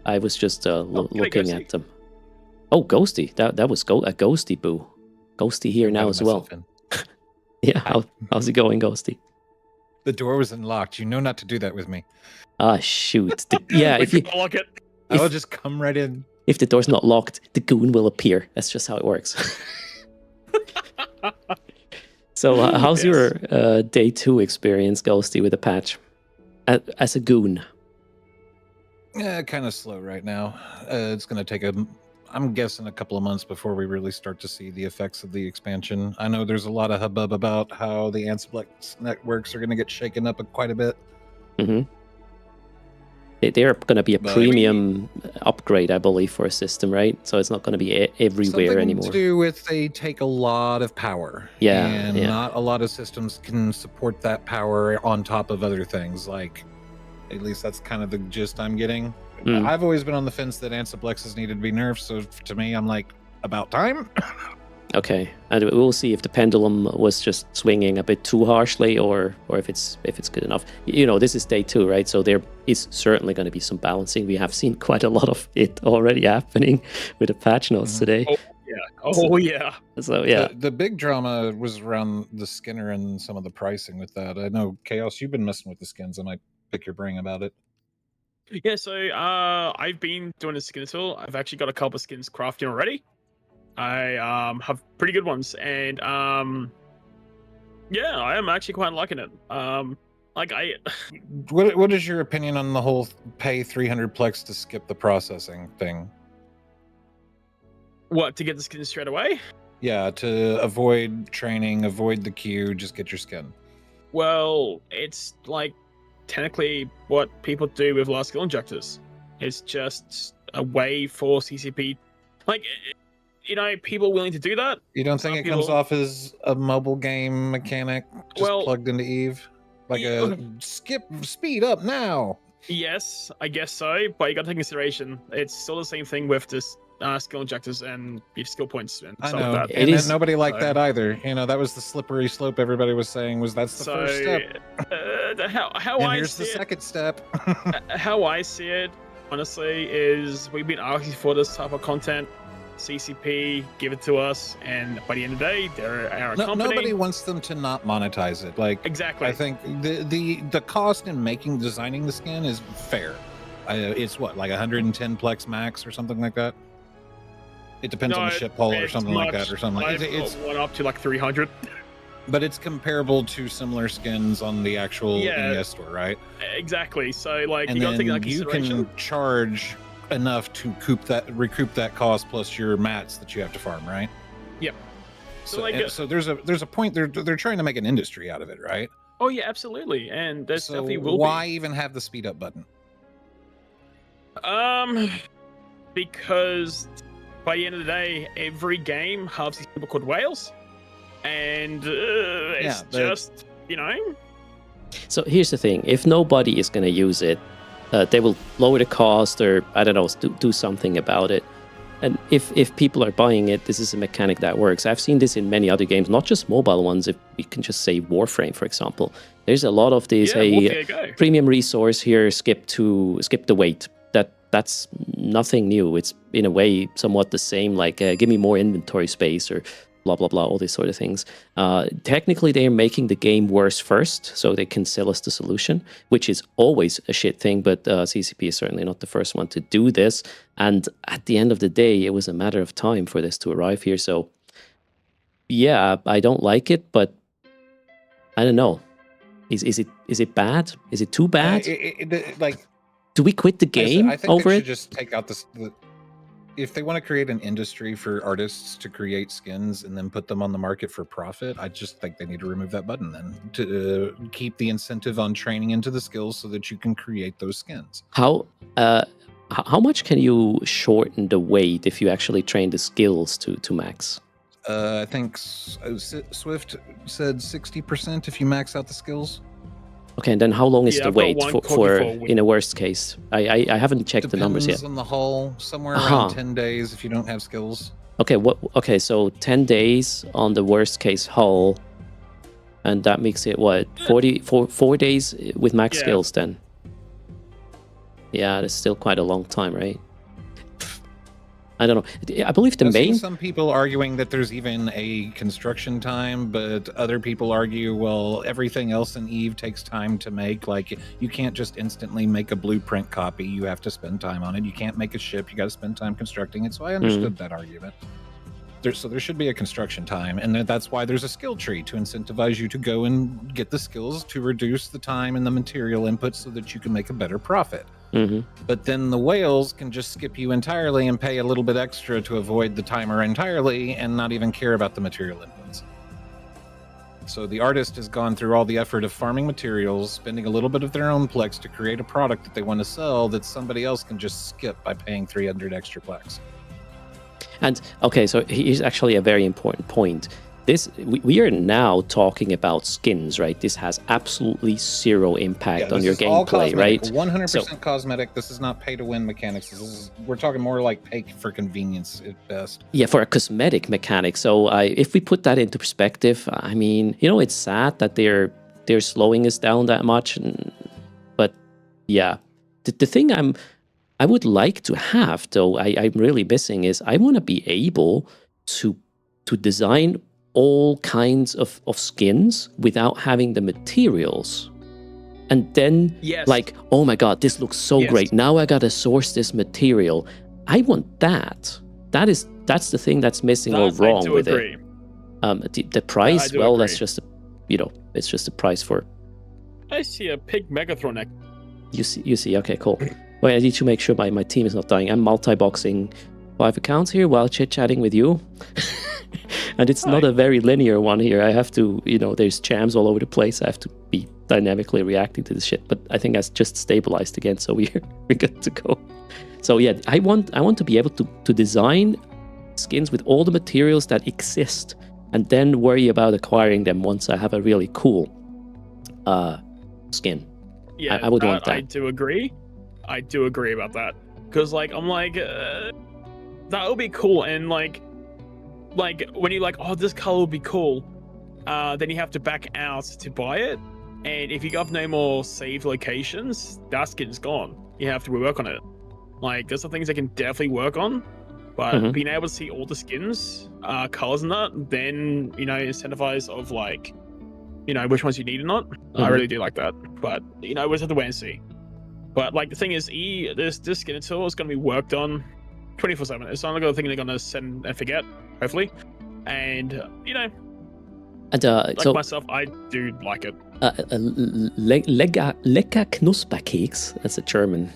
I was just looking at them. Oh, Ghosty. That was a Ghosty boo. Ghosty here now as well. Yeah, how's it going, Ghosty? The door was unlocked. You know not to do that with me. Ah, shoot. Yeah, if you lock it. I will just come right in. If the door's not locked, the goon will appear. That's just how it works. So, how's your day 2 experience, Ghosty, with the patch? As a goon? Yeah, kind of slow right now. It's going to take I'm guessing a couple of months before we really start to see the effects of the expansion. I know there's a lot of hubbub about how the Ansible networks are going to get shaken up quite a bit. Mm-hmm. They're going to be a premium upgrade, I believe, for a system, right? So it's not going to be everywhere anymore. Something to do with they take a lot of power. Yeah. And not a lot of systems can support that power on top of other things. Like, at least that's kind of the gist I'm getting. I've always been on the fence that Ansiblexes needed to be nerfed. So to me, I'm like, about time. Okay, and we'll see if the pendulum was just swinging a bit too harshly, or if it's good enough. This is day 2, right? So there is certainly going to be some balancing. We have seen quite a lot of it already happening with the patch notes today. Oh yeah. So yeah, the big drama was around the Skinner and some of the pricing with that. I know Chaos, you've been messing with the skins. I might pick your brain about it. Yeah, so I've been doing a skin tool. I've actually got a couple of skins crafting already. I have pretty good ones, and yeah, I am actually quite liking it. What is your opinion on the whole pay 300 plex to skip the processing thing? What, to get the skin straight away? Yeah, to avoid training, avoid the queue, just get your skin. Well, it's like technically what people do with last skill injectors. It's just a way for CCP, like, people willing to do that. You don't think it comes off as a mobile game mechanic just plugged into Eve? Like a speed up now? Yes, I guess so, but you got to take consideration. It's still the same thing with this skill injectors and your skill points and I stuff know. like that. And nobody liked that either. That was the slippery slope everybody was saying that's the first step. How I here's see the second step. How I see it, honestly, is we've been asking for this type of content. CCP, give it to us, and by the end of the day, they're our company. Nobody wants them to not monetize it. Like, exactly. I think the cost in designing the skin is fair. It's what, like 110 plex max or something like that. It depends on the ship hull or something like that, or something. It's one up to like 300. But it's comparable to similar skins on the actual ES store, right? Exactly. So like, and you gotta take that you consideration. can charge enough to recoup that cost plus your mats that you have to farm, right? Yep. So there's a point they're trying to make an industry out of it, right? Oh yeah, absolutely. And there's definitely will why even have the speed up button? Because by the end of the day, every game has these people called whales, and it's just So here's the thing: if nobody is going to use it, they will lower the cost, or I don't know, do something about it. And if people are buying it, this is a mechanic that works. I've seen this in many other games, not just mobile ones. If we can just say Warframe, for example, there's a lot of these premium resource here. Skip the wait. That's nothing new. It's in a way somewhat the same. Like give me more inventory space, or blah blah blah, all these sort of things. Technically, they are making the game worse first, so they can sell us the solution, which is always a shit thing. But CCP is certainly not the first one to do this. And at the end of the day, it was a matter of time for this to arrive here. So yeah, I don't like it, but I don't know. Is it bad? Is it too bad? Do we quit the game I think over they it? should just take out this. If they want to create an industry for artists to create skins and then put them on the market for profit, I just think they need to remove that button then to keep the incentive on training into the skills so that you can create those skins. How much can you shorten the wait if you actually train the skills to max? I think Swift said 60% if you max out the skills. Okay, and then how long is the I've got wait one for copy in a worst case? I haven't checked the numbers yet. Depends on the hull, somewhere around 10 days if you don't have skills. Okay, okay, so 10 days on the worst case hull, and that makes it what, 4 days with max skills then? Yeah, that's still quite a long time, right? I don't know. I believe the I've seen main... some people arguing that there's even a construction time, but other people argue, well, everything else in EVE takes time to make. Like, you can't just instantly make a blueprint copy. You have to spend time on it. You can't make a ship. You got to spend time constructing it. So I understood that argument. So there should be a construction time, and that's why there's a skill tree to incentivize you to go and get the skills to reduce the time and the material input so that you can make a better profit. But then the whales can just skip you entirely and pay a little bit extra to avoid the timer entirely and not even care about the material inputs. So the artist has gone through all the effort of farming materials, spending a little bit of their own plex to create a product that they want to sell that somebody else can just skip by paying 300 extra plex. And okay, so here's actually a very important point. We are now talking about skins, right? This has absolutely zero impact on your gameplay, right? 100% cosmetic. This is not pay to win mechanics. We're talking more like pay for convenience at best. Yeah, for a cosmetic mechanic. So if we put that into perspective, I mean, it's sad that they're slowing us down that much. But yeah, the thing I would like to have, though, I'm really missing is I want to be able to design all kinds of skins without having the materials. And then, like, oh my god, this looks so great. Now I gotta source this material. I want that. That's the thing that's missing or wrong with it. The price, well, agree. That's just, it's just a price for... I see a pig Megathron neck. You see, okay, cool. Well, I need to make sure my team is not dying. I'm multi-boxing 5 accounts here while chit-chatting with you. And it's not a very linear one here. I have to, there's jams all over the place. I have to be dynamically reacting to this shit. But I think that's just stabilized again, so we're good to go. So yeah, I want to be able to design skins with all the materials that exist, and then worry about acquiring them once I have a really cool skin. Yeah, I would want that. I do agree about that. Because, I'm like, that would be cool. And, like when you're like, oh, this color would be cool, then you have to back out to buy it. And if you got no more saved locations, that skin's gone. You have to rework on it. Like, there's some things they can definitely work on. But being able to see all the skins, colors and that, then, incentivize of, like, which ones you need or not. I really do like that. But, we just have to wait and see. But, like, the thing is, this skin tool is going to be worked on 24/7. It's not like a thing they're going to send and forget, hopefully. And, and, like so, myself, I do like it. Lecker Knusperkeks, that's a German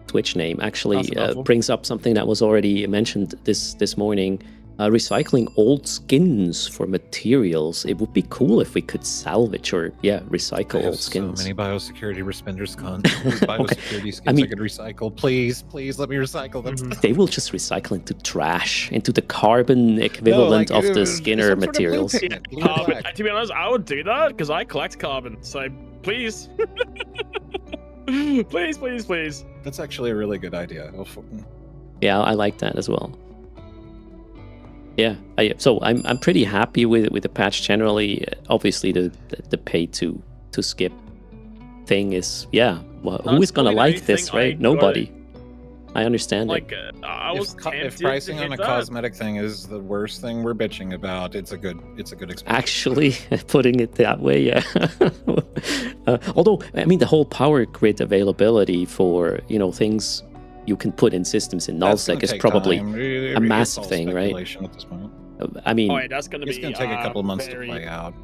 Twitch name, actually brings up something that was already mentioned this morning. Recycling old skins for materials. It would be cool if we could salvage or recycle old skins. So many biosecurity biosecurity skins I could recycle. Please let me recycle them. They will just recycle into trash, into the carbon equivalent of the Skinner materials. Carbon. To be honest, I would do that because I collect carbon. So please. please. That's actually a really good idea. Yeah, I like that as well. Yeah, so I'm pretty happy with the patch generally. Obviously, the pay to skip thing is who is gonna like this, right? Nobody. I understand it. Like I was If tempted pricing to on hit a that. cosmetic thing is the worst thing we're bitching about, it's a good expansion. Actually, putting it that way, yeah. Although, I mean, the whole power grid availability for, you know, things you can put in systems in That's gonna nullsec is take probably time. a It's massive all thing, right? speculation at this point. I mean, Oh, yeah, that's gonna It's be gonna take a couple of months very, to play out.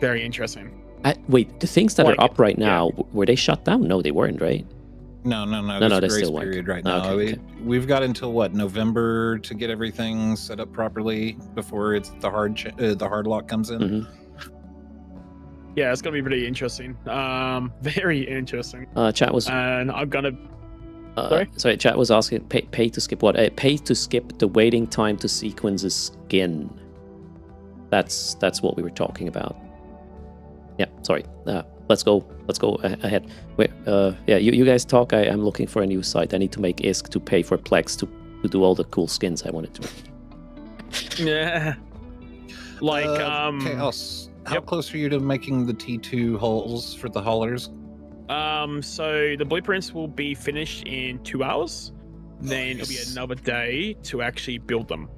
very interesting. wait, the things that Like, are up right yeah. now, were they shut down? No, they weren't, right? No. No, There's no, a they grace still weren't. period right Oh, now. okay. We've got until what, November to get everything set up properly before it's the hard lock comes in. Mhm. Yeah, it's gonna be really interesting. Very interesting. Chat was And I'm gonna. Sorry? sorry. Chat was asking pay to skip what? Pay to skip the waiting time to sequence a skin. That's what we were talking about. Yeah, sorry. Let's go ahead. Wait, yeah, you guys talk. I'm looking for a new site. I need to make ISK to pay for Plex to do all the cool skins I wanted to make. Yeah. Like Chaos. How yep. close are you to making the T2 holes for the haulers? So the blueprints will be finished in 2 hours. Then it'll be Nice. another day to actually build them.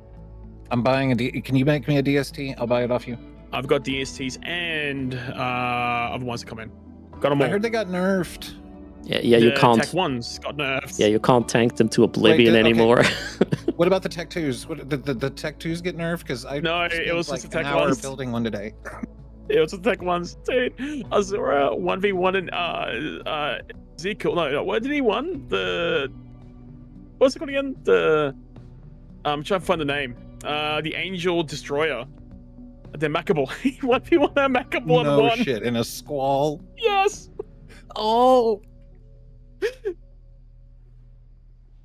I'm buying Can you make me a DST? I'll buy it off you. I've got DSTs and other ones that come in. Got them all. I heard they got nerfed. Yeah, you The can't. Tech ones got nerfed. Yeah, you can't tank them to oblivion okay. anymore. What about the Tech 2s? What, the Tech 2s get nerfed? Because I No, it spent was like just the an Tech hour ones. building one today. It was the Tech ones, dude. I saw a 1v1 in Ezekiel. No, what did he won? What's it called again? I'm trying to find the name. The Angel Destroyer. The Mackable. He 1v1 a Mackable and No won. shit, in a squall. Yes. Oh,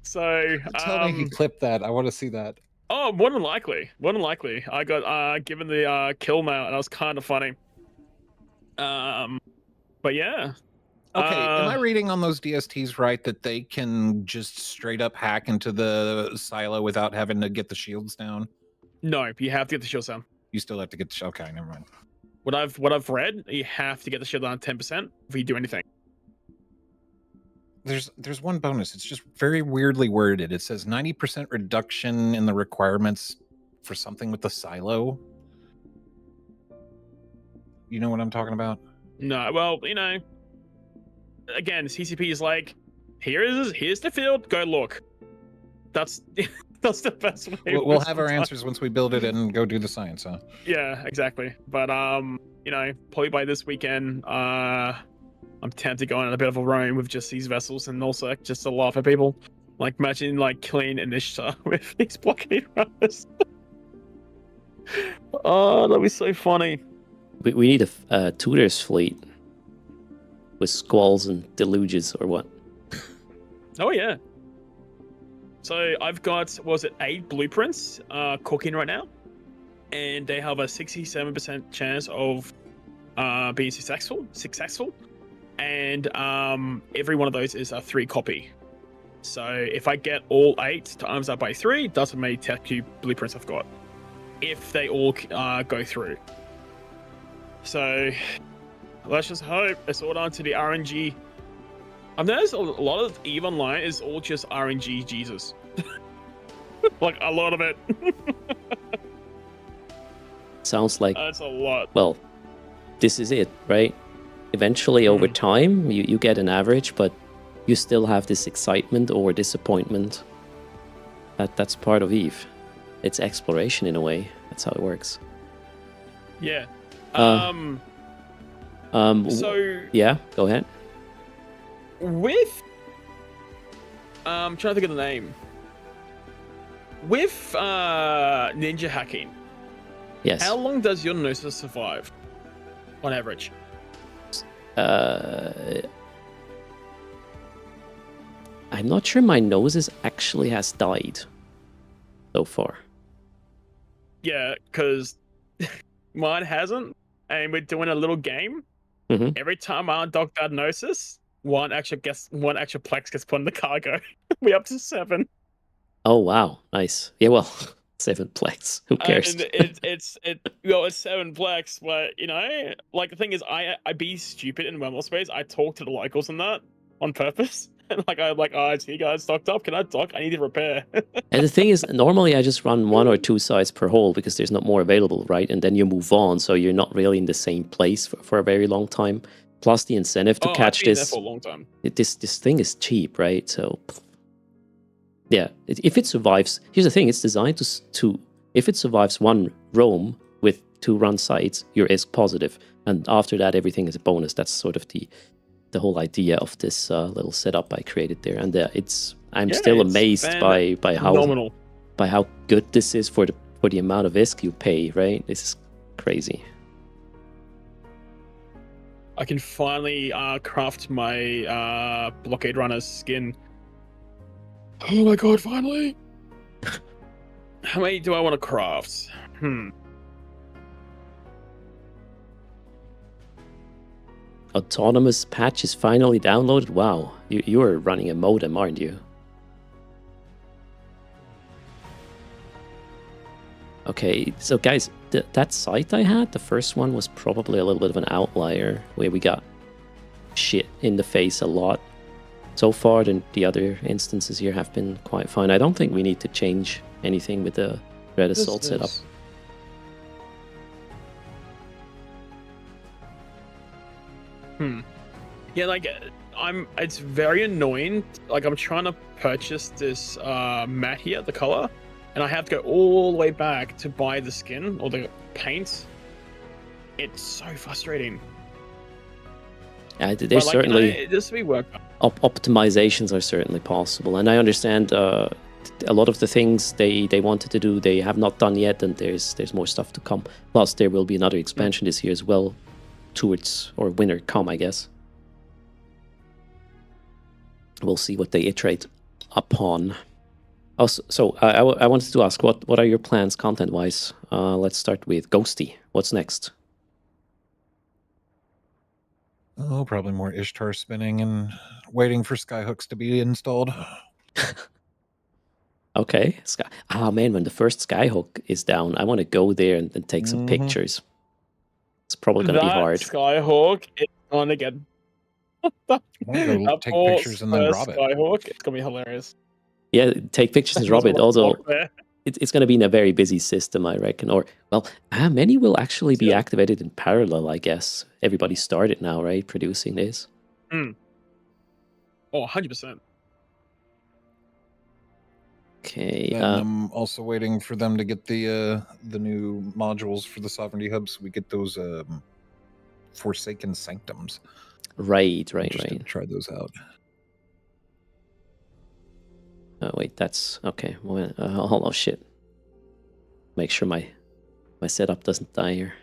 So tell me he clipped that. I want to see that. oh, more than likely. I got given the kill now, and that was kind of funny. But yeah. Okay, am I reading on those DSTs right that they can just straight up hack into the silo without having to get the shields down? No, you have to get the shield down. You still have to get the okay, never mind. What I've read, you have to get the shield down 10% if you do anything. There's one bonus. It's just very weirdly worded. It says 90% reduction in the requirements for something with the silo. You know what I'm talking about? No, well, you know, again, CCP is like, here's the field, go look. That's that's the best way. We'll have our answers once we build it and go do the science, huh? Yeah, exactly. But you know, probably by this weekend, I'm tempted to go on a bit of a roam with just these vessels and also just to laugh at people. Like imagine like killing Inishta with these blockade runners. Oh, that'd be so funny. We need a tutors fleet with squalls and deluges or what? Oh yeah. So I've got, was it 8 blueprints cooking right now, and they have a 67% chance of being successful, and every one of those is a 3 copy. So if I get all 8 times that by 3, that's how many Tech Cube blueprints I've got. If they all go through. So let's just hope it's all down to the RNG. I've noticed a lot of EVE Online is all just RNG Jesus. Like a lot of it. Sounds like, That's a lot. well, this is it, right? Eventually, over time, you get an average, but you still have this excitement or disappointment. That's part of EVE. It's exploration in a way. That's how it works. Yeah. So yeah, go ahead. with trying to think of the name. With ninja hacking, Yes. how long does your Gnosis survive on average? I'm not sure my noses actually has died so far. Yeah, because mine hasn't, and we're doing a little game. Mhm. Every time I undock that Gnosis, one extra plex gets put in the cargo. We're up to 7. Oh wow, nice. Yeah, well, 7 plex. Who cares? And it's 7 plex, but you know, like the thing is, I be stupid in Wemble space. I talk to the locals and that on purpose. Like I'm like, oh, it's you guys stocked up. Can I dock? I need to repair. And the thing is, normally I just run 1 or 2 sites per hole because there's not more available, right? And then you move on, so you're not really in the same place for a very long time. Plus the incentive to I've catch been there this. for a long time. This thing is cheap, right? So yeah, if it survives, here's the thing: it's designed to if it survives 1 roam with 2 run sites, you're ISK positive, and after that everything is a bonus. That's sort of the whole idea of this little setup I created there, and I'm still amazed by how good this is for the amount of ISK you pay. Right, this is crazy. I can finally craft my blockade runner's skin. Oh my god, finally! How many do I want to craft? Autonomous patch is finally downloaded. Wow, you are running a modem, aren't you? Okay, so guys, that site I had, the first one, was probably a little bit of an outlier where we got shit in the face a lot. So far, the other instances here have been quite fine. I don't think we need to change anything with the Red Assault setup. Yeah, like it's very annoying. Like I'm trying to purchase this mat here, the color, and I have to go all the way back to buy the skin or the paint. It's so frustrating. There's certainly this will be work. Optimizations are certainly possible, and I understand a lot of the things they wanted to do they have not done yet, and there's more stuff to come. Plus, there will be another expansion this year as well, towards or winter come, I guess. We'll see what they iterate upon. Also, so I wanted to ask, what are your plans content-wise? Let's start with Ghosty. What's next? Oh, probably more Ishtar spinning and waiting for skyhooks to be installed. Okay. Man, when the first skyhook is down, I want to go there and take some pictures. It's probably going to be hard. Skyhawk is going to get... Go take pictures and then rob it. Skyhawk, it's going to be hilarious. Yeah, take pictures and rob it. Also, it's going to be in a very busy system, I reckon. Or, well, many will actually be activated in parallel, I guess. Everybody started now, right? Producing this. Oh, 100%. Okay. And I'm also waiting for them to get the new modules for the Sovereignty Hub, so we get those Forsaken Sanctums. Right. To try those out. Oh, wait, that's... Okay, well, hold on, shit. Make sure my setup doesn't die here.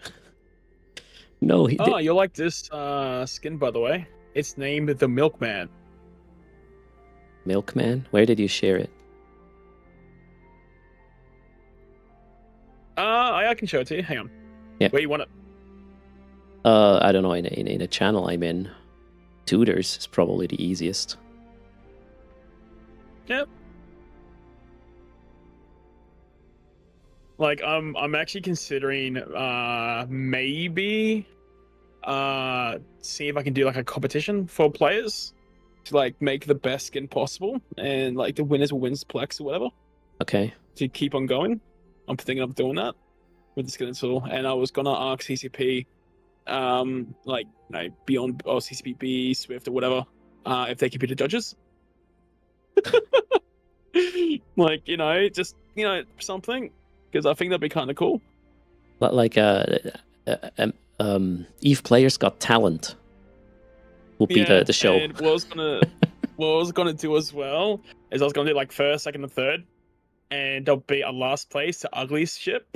No, you like this skin, by the way. It's named the Milkman. Milkman? Where did you share it? I can show it to you. Hang on. Yeah. Where you want it? I don't know, in a channel I'm in. Tutors is probably the easiest. Yep. Like I'm actually considering maybe see if I can do like a competition for players to like make the best skin possible, and like the winners will win Plex or whatever. Okay. To keep on going. I'm thinking of doing that with the skin install, and I was gonna ask CCP, like Beyond or CCPB, Swift or whatever, if they could be the judges. Like just something. Because I think that'd be kind of cool. But like Eve Players Got Talent will be the show. And what I was gonna do as well is I was gonna do like first, second, and third, and there'll be a last place to ugliest ship.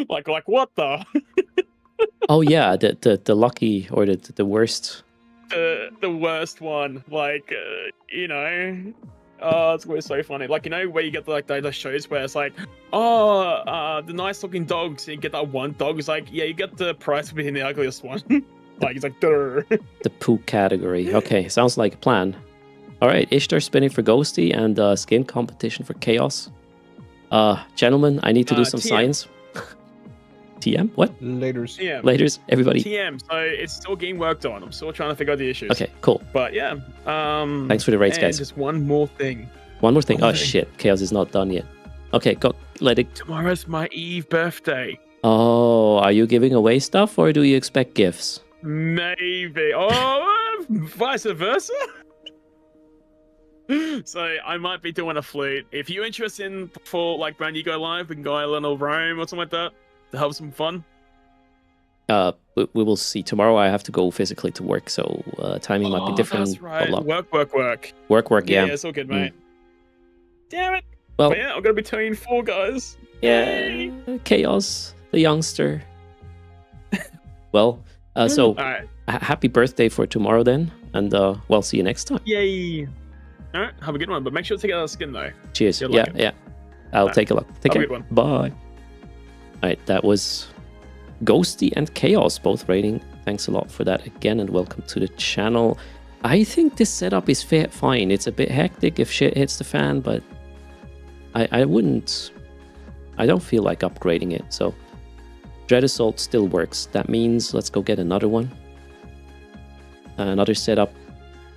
like what the? Oh yeah, the lucky or the worst. The worst one, like Oh, it's always so funny. Like, where you get those shows where it's like, the nice looking dogs, and you get that one dog. It's like, yeah, you get the prize for being the ugliest one. Like, it's like, durr. The poo category. Okay, sounds like a plan. All right, Ishtar spinning for Ghosty and skin competition for Chaos. Gentlemen, I need to do some science. TM? What? Laters. TM. Laters, everybody. TM. So it's still getting worked on. I'm still trying to figure out the issues. Okay, cool. But yeah. Thanks for the raids, and guys. just one more thing. One more thing. One Oh more thing. shit, Chaos is not done yet. Okay, go. Let it. Tomorrow's my Eve birthday. Oh, are you giving away stuff or do you expect gifts? Maybe. Oh, vice versa. So I might be doing a flute. If you're interested in before like when you go live, we can go a little roam or something like that to have some fun. We will see. Tomorrow I have to go physically to work, so timing might be different. That's right. Blah, blah. Work. Yeah. Yeah, it's all good, mate. Damn it. Well, But yeah, I'm gonna be turning 4, guys. yeah, Chaos, the youngster. Well, so All right. happy birthday for tomorrow then, and well, see you next time. Yay. All right. Have a good one, but make sure to take out the skin though. Cheers. Good Yeah, luck. yeah. I'll Alright. take a look. Take Have a care. good one. Bye. All right, that was Ghosty and Chaos both rating. Thanks a lot for that again, and welcome to the channel. I think this setup is fine. It's a bit hectic if shit hits the fan, but I don't feel like upgrading it. So Dread Assault still works. That means let's go get another one. Another setup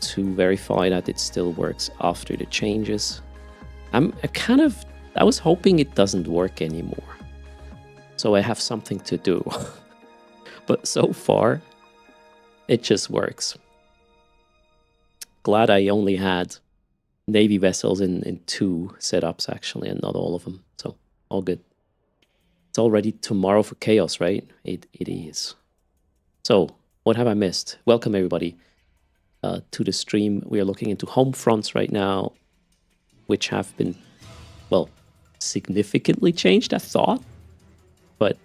to verify that it still works after the changes. I was hoping it doesn't work anymore, so I have something to do. But so far, it just works. Glad I only had Navy vessels in 2 setups actually, and not all of them. So all good. It's already tomorrow for Chaos, right? It is. So what have I missed? Welcome everybody to the stream. We are looking into Homefronts right now, which have been, well, significantly changed, I thought. But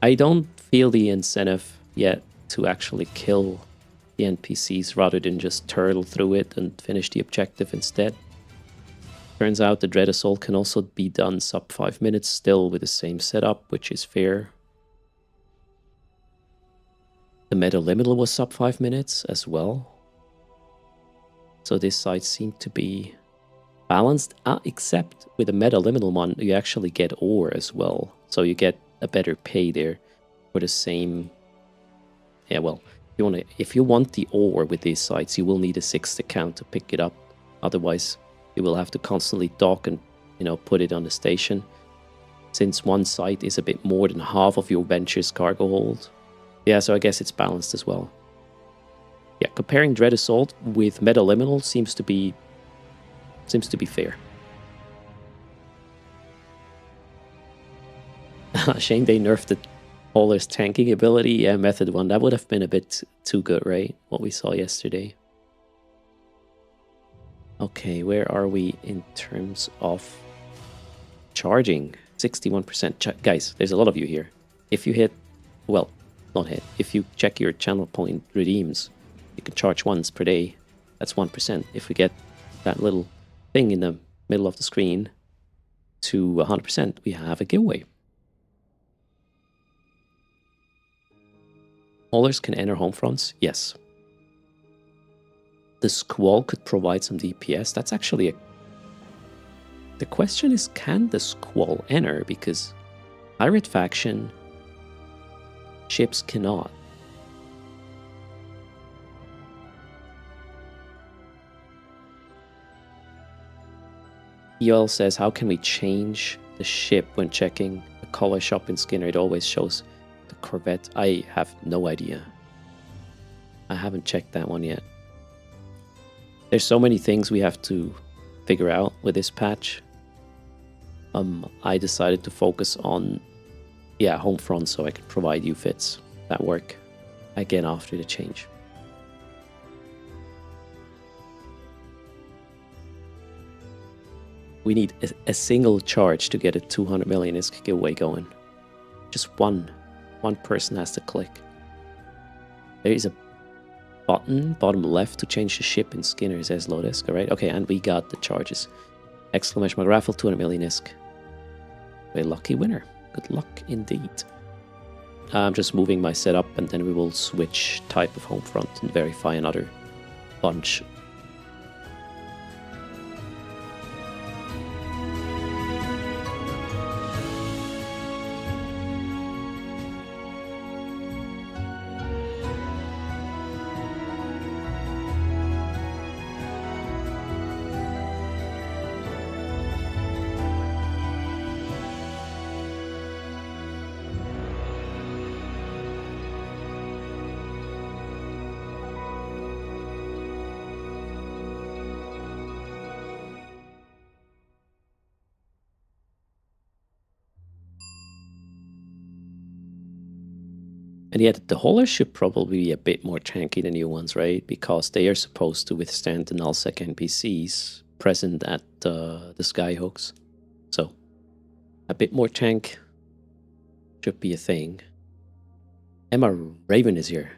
I don't feel the incentive yet to actually kill the NPCs rather than just turtle through it and finish the objective instead. Turns out the Dread Assault can also be done sub 5 minutes still with the same setup, which is fair. The Meta Liminal was sub 5 minutes as well. So this side seemed to be balanced, except with the Meta Liminal one, you actually get ore as well. So you get a better pay there for the same. Yeah, well, if you want the ore with these sites, you will need a 6th account to pick it up. Otherwise, you will have to constantly dock and put it on the station. Since one site is a bit more than half of your venture's cargo hold. Yeah, so I guess it's balanced as well. Yeah, comparing Dread Assault with Meta Liminal seems to be fair. Shame they nerfed the Hauler's tanking ability. Yeah, Method 1. That would have been a bit too good, right? What we saw yesterday. Okay, where are we in terms of charging? 61%. Guys, there's a lot of you here. If you hit, well, not hit. If you check your channel point redeems, you can charge once per day. That's 1%. If we get that little thing in the middle of the screen to 100%, we have a giveaway. Haulers can enter Homefronts? Yes. The Squall could provide some DPS. That's actually the question is, can the Squall enter? Because Pirate Faction ships cannot. EL says, how can we change the ship when checking the color shop in Skinner? It always shows the Corvette. I have no idea. I haven't checked that one yet. There's so many things we have to figure out with this patch. I decided to focus on, Homefront, so I could provide you fits that work again after the change. We need a single charge to get a 200 million ISK giveaway going. Just one person has to click. There is a button bottom left to change the ship in Skinner, says Lodesk. Alright, okay, and we got the charges. Exclamation mark raffle, 200 million ISK. A lucky winner. Good luck indeed. I'm just moving my setup and then we will switch type of Homefront and verify another bunch. And yet the haulers should probably be a bit more tanky than new ones, right? Because they are supposed to withstand the nullsec NPCs present at the skyhooks. So a bit more tank should be a thing. Emma Raven is here.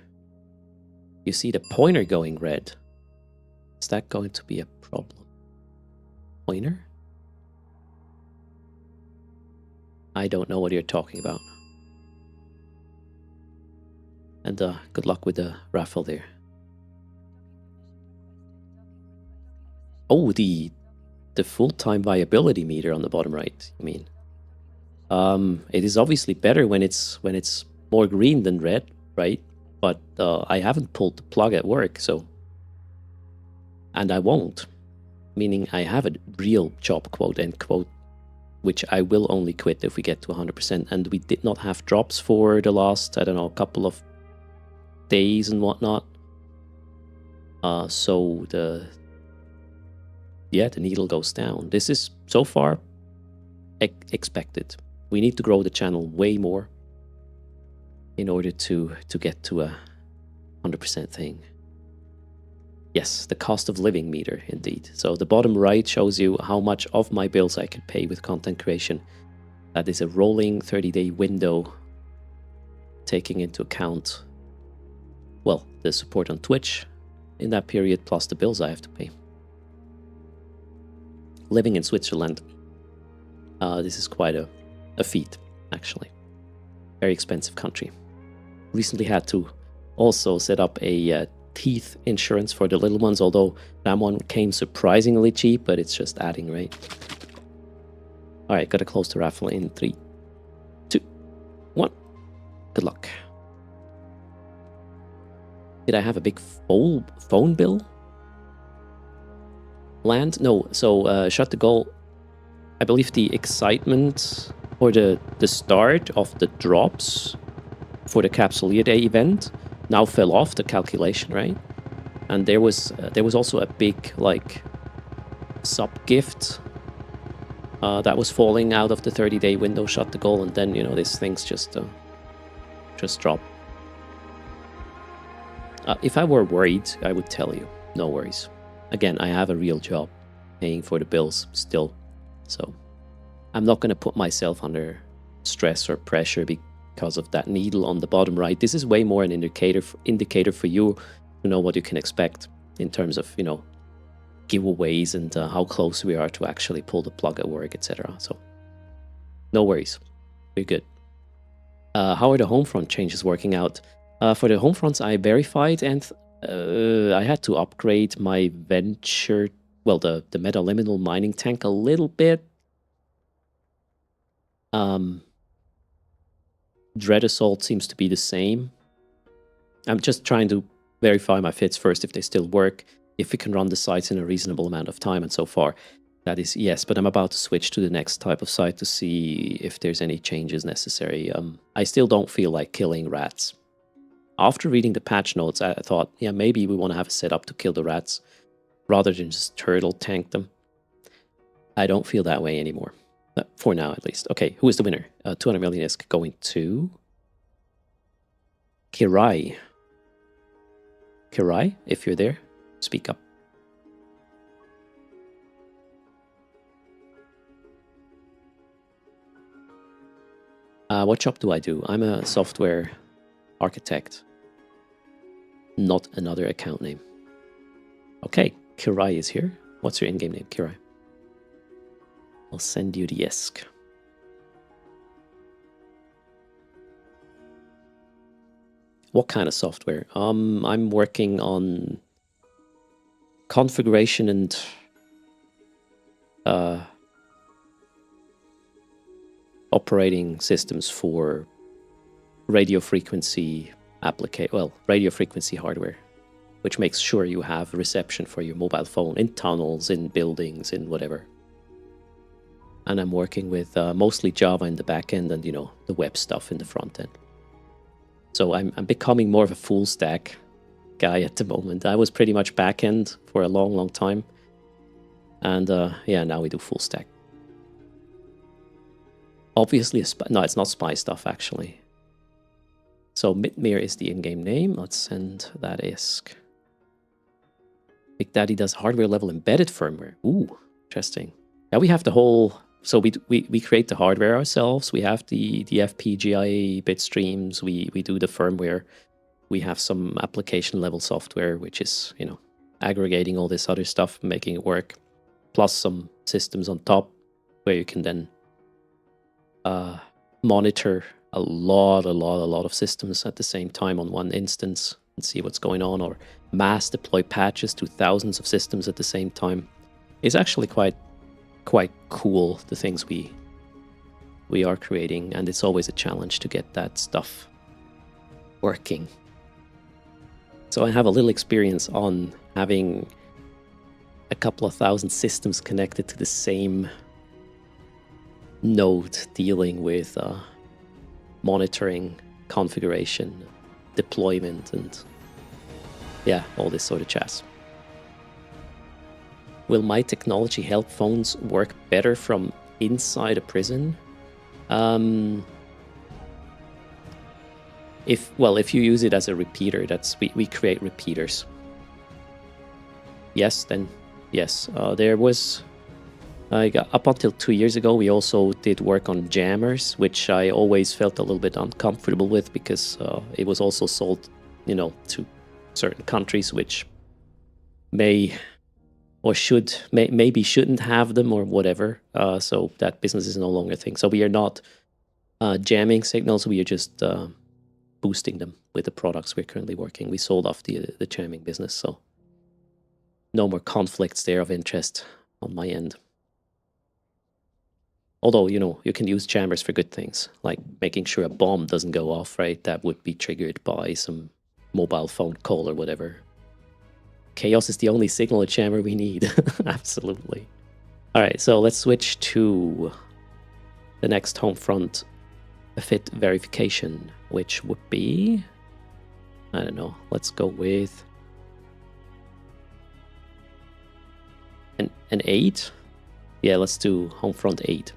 You see the pointer going red. Is that going to be a problem? Pointer? I don't know what you're talking about. And good luck with the raffle there. Oh, the full-time viability meter on the bottom right, you mean? It is obviously better when it's more green than red, right? But I haven't pulled the plug at work, so... And I won't. Meaning I have a real job, quote, end quote, which I will only quit if we get to 100%. And we did not have drops for the last, I don't know, couple of days and whatnot. So the needle goes down. This is so far expected. We need to grow the channel way more in order to get to a 100% thing. Yes, the cost of living meter, indeed. So the bottom right shows you how much of my bills I could pay with content creation. That is a rolling 30-day window, taking into account, well, the support on Twitch in that period, plus the bills I have to pay. Living in Switzerland, this is quite a feat, actually. Very expensive country. Recently had to also set up a teeth insurance for the little ones, although that one came surprisingly cheap, but it's just adding, right? Alright, gotta close the raffle in 3, 2, 1. Good luck. Did I have a big phone bill? Land? No, so shut the goal. I believe the excitement or the start of the drops for the Capsuleer Day event now fell off the calculation, right? And there was also a big like sub gift that was falling out of the 30-day window. Shut the goal, and then these things just drop. If I were worried, I would tell you. No worries. Again, I have a real job, paying for the bills still, so I'm not going to put myself under stress or pressure because of that needle on the bottom right. This is way more an indicator for you to know what you can expect in terms of giveaways and how close we are to actually pull the plug at work, etc. So no worries, we're good. How are the Homefront changes working out? For the Homefronts, I verified and I had to upgrade my venture, well, the metaliminal mining tank a little bit. Dread Assault seems to be the same. I'm just trying to verify my fits first, if they still work, if we can run the sites in a reasonable amount of time, and so far that is yes, but I'm about to switch to the next type of site to see if there's any changes necessary. I still don't feel like killing rats. After reading the patch notes, I thought, yeah, maybe we want to have a setup to kill the rats rather than just turtle tank them. I don't feel that way anymore. For now, at least. Okay, who is the winner? 200 million is going to Kirai. Kirai, if you're there, speak up. What job do I do? I'm a software architect, not another account name. Okay, Kirai is here. What's your in-game name, Kirai? I'll send you the ESC. What kind of software? I'm working on configuration and operating systems for radio frequency radio frequency hardware, which makes sure you have reception for your mobile phone in tunnels, in buildings, in whatever. And I'm working with mostly Java in the back end and, the web stuff in the front end. So I'm becoming more of a full stack guy at the moment. I was pretty much back end for a long, long time. And yeah, now we do full stack. Obviously, no, it's not spy stuff, actually. So Midmere is the in-game name. Let's send that ISK. Big Daddy does hardware level embedded firmware. Ooh, interesting. Now we have the whole. So we create the hardware ourselves. We have the FPGA bit streams. We do the firmware. We have some application level software, which is, you know, aggregating all this other stuff, making it work, plus some systems on top where you can then monitor a lot of systems at the same time on one instance and see what's going on, or mass deploy patches to thousands of systems at the same time. It's actually quite cool, the things we are creating, and it's always a challenge to get that stuff working. So I have a little experience on having a couple of thousand systems connected to the same node, dealing with monitoring, configuration, deployment, and yeah, all this sort of jazz. Will my technology help phones work better from inside a prison? If you use it as a repeater, we create repeaters. Yes, then yes. There was, up until 2 years ago, we also did work on jammers, which I always felt a little bit uncomfortable with because it was also sold, you know, to certain countries which may or should maybe shouldn't have them or whatever. So that business is no longer a thing. So we are not jamming signals. We are just boosting them with the products we're currently working. We sold off the jamming business, so no more conflicts there of interest on my end. Although, you know, you can use jammers for good things, like making sure a bomb doesn't go off, right? That would be triggered by some mobile phone call or whatever. Chaos is the only signal jammer we need. Absolutely. All right, so let's switch to the next Homefront fit verification, which would be, I don't know, let's go with an 8. Yeah, let's do Homefront 8.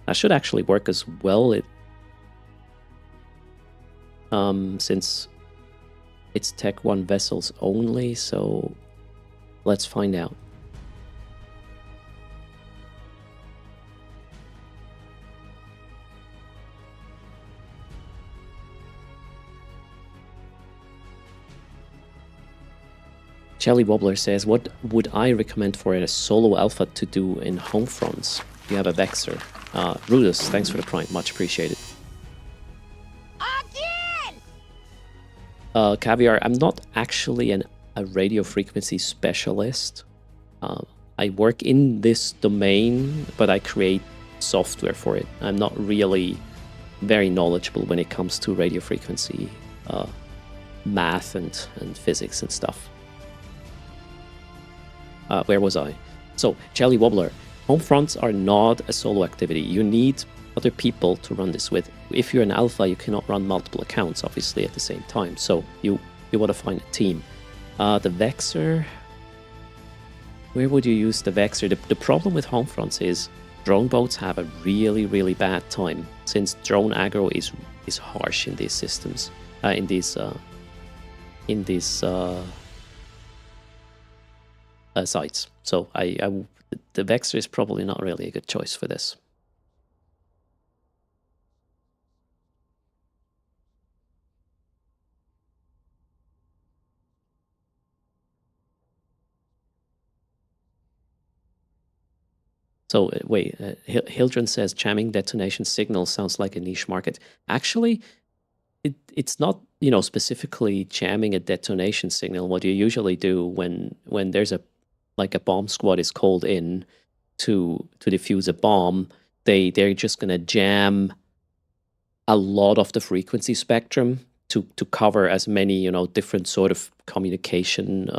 That should actually work as well. Since it's Tech 1 vessels only, so let's find out. Jelly Wobbler says, what would I recommend for a solo alpha to do in Homefronts? You have a Vexer. Rudus, thanks for the prime, much appreciated. Caviar, I'm not actually a radio frequency specialist. I work in this domain, but I create software for it. I'm not really very knowledgeable when it comes to radio frequency math and physics and stuff. Where was I? So, Jelly Wobbler, Homefronts are not a solo activity. You need other people to run this with. If you're an alpha, you cannot run multiple accounts, obviously, at the same time. So, you want to find a team. The Vexer, where would you use the Vexer? The problem with Homefronts is drone boats have a really, really bad time, since drone aggro is harsh in these systems, in these sites. So the Vexer is probably not really a good choice for this. So wait, Hildren says jamming detonation signal sounds like a niche market. Actually, it's not, you know, specifically jamming a detonation signal. What you usually do when there's a bomb squad is called in to defuse a bomb, they're just gonna jam a lot of the frequency spectrum to cover as many, you know, different sort of communication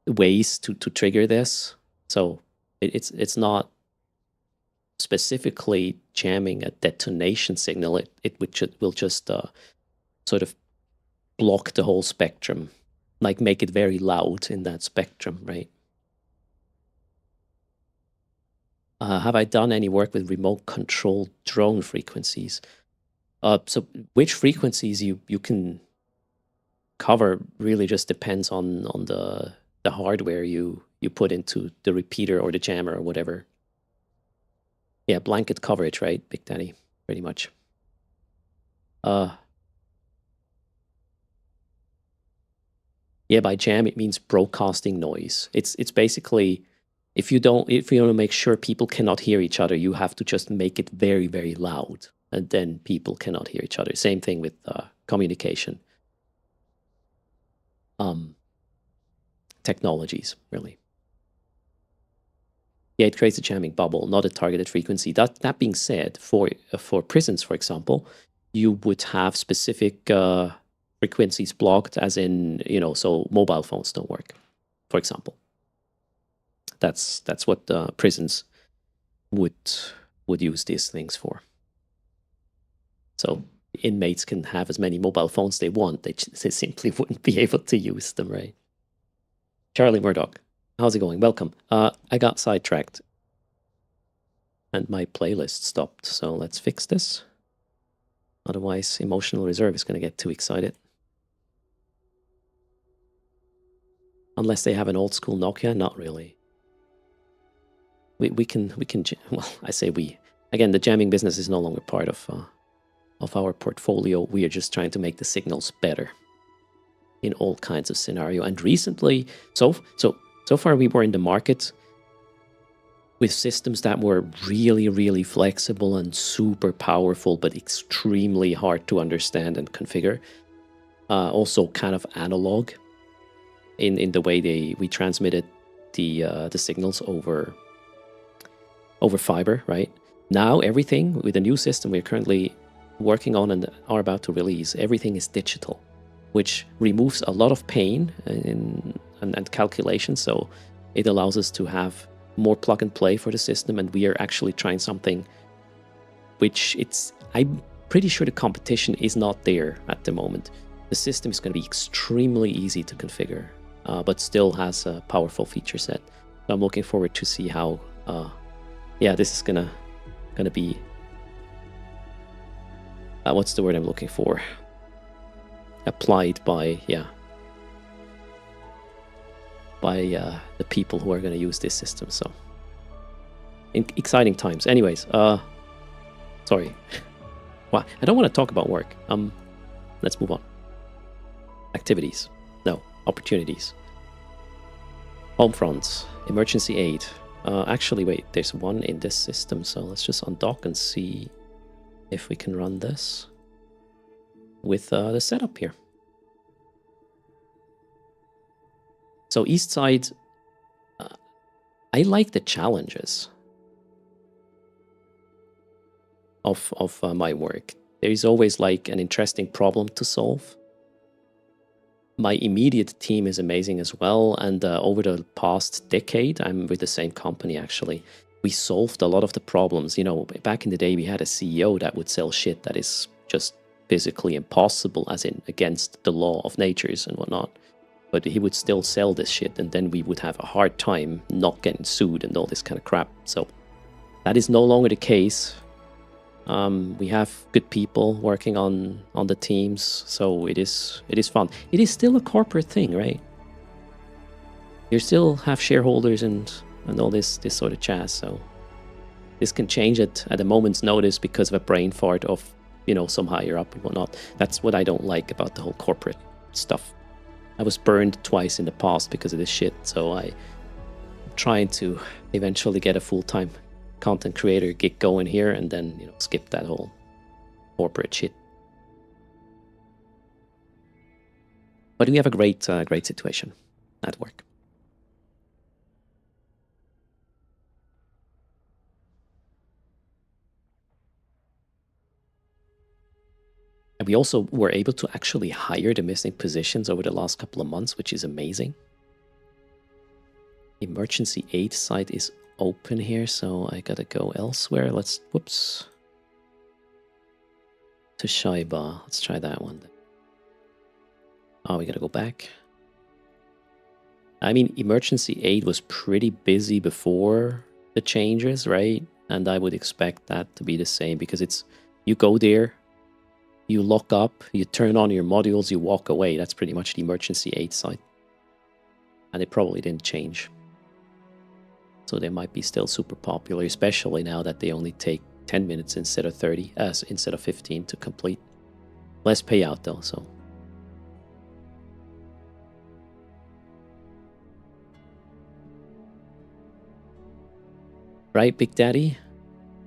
ways to trigger this. So it's not specifically jamming a detonation signal. It will just sort of block the whole spectrum, like make it very loud in that spectrum, right? Have I done any work with remote control drone frequencies? So which frequencies you can cover really just depends on the hardware you put into the repeater or the jammer or whatever. Yeah, blanket coverage, right, Big Daddy? Pretty much. Yeah, by jam it means broadcasting noise. It's basically if you want to make sure people cannot hear each other, you have to just make it very, very loud, and then people cannot hear each other. Same thing with communication technologies, really. Yeah, it creates a jamming bubble, not a targeted frequency. That being said, for prisons, for example, you would have specific frequencies blocked, as in, so mobile phones don't work, for example. That's what prisons would use these things for. So inmates can have as many mobile phones they want. They simply wouldn't be able to use them, right? Charlie Murdoch, how's it going? Welcome. I got sidetracked and my playlist stopped, so let's fix this. Otherwise, Emotional Reserve is going to get too excited. Unless they have an old school Nokia, not really. We can well, I say we. Again, the jamming business is no longer part of our portfolio. We are just trying to make the signals better in all kinds of scenario. And recently, so far we were in the market with systems that were really, really flexible and super powerful, but extremely hard to understand and configure. Also kind of analog in the way we transmitted the signals over fiber, right? Now everything with the new system we're currently working on and are about to release, everything is digital, which removes a lot of pain and calculation. So it allows us to have more plug and play for the system, and we are actually trying something which I'm pretty sure the competition is not there at the moment. The system is going to be extremely easy to configure, but still has a powerful feature set. So I'm looking forward to see how this is gonna be what's the word I'm looking for? Applied by the people who are going to use this system. So exciting times. Anyways, sorry. Well, I don't want to talk about work. Let's move on. Activities. No, opportunities. Homefronts. Emergency aid. Actually, wait, there's one in this system, so let's just undock and see if we can run this with the setup here. So East Side, I like the challenges of my work. There is always like an interesting problem to solve. My immediate team is amazing as well, and over the past decade, I'm with the same company actually. We solved a lot of the problems. Back in the day, we had a CEO that would sell shit that is just physically impossible, as in against the law of natures and whatnot. But he would still sell this shit, and then we would have a hard time not getting sued and all this kind of crap. So that is no longer the case. We have good people working on the teams, so it is fun. It is still a corporate thing, right? You still have shareholders and all this sort of jazz. So this can change it at a moment's notice because of a brain fart of some higher up and whatnot. That's what I don't like about the whole corporate stuff. I was burned twice in the past because of this shit, so I'm trying to eventually get a full-time content creator gig going here, and then skip that whole corporate shit. But we have a great situation at work. And we also were able to actually hire the missing positions over the last couple of months, which is amazing. Emergency aid site is open here, so I gotta go elsewhere. Whoops. To Shaiba. Let's try that one then. Oh, we gotta go back. I mean, emergency aid was pretty busy before the changes, right? And I would expect that to be the same, because it's, you go there, you lock up, you turn on your modules, you walk away. That's pretty much the emergency aid site. And it probably didn't change. So they might be still super popular, especially now that they only take 10 minutes instead of 30, instead of 15 to complete. Less payout though, so. Right, Big Daddy?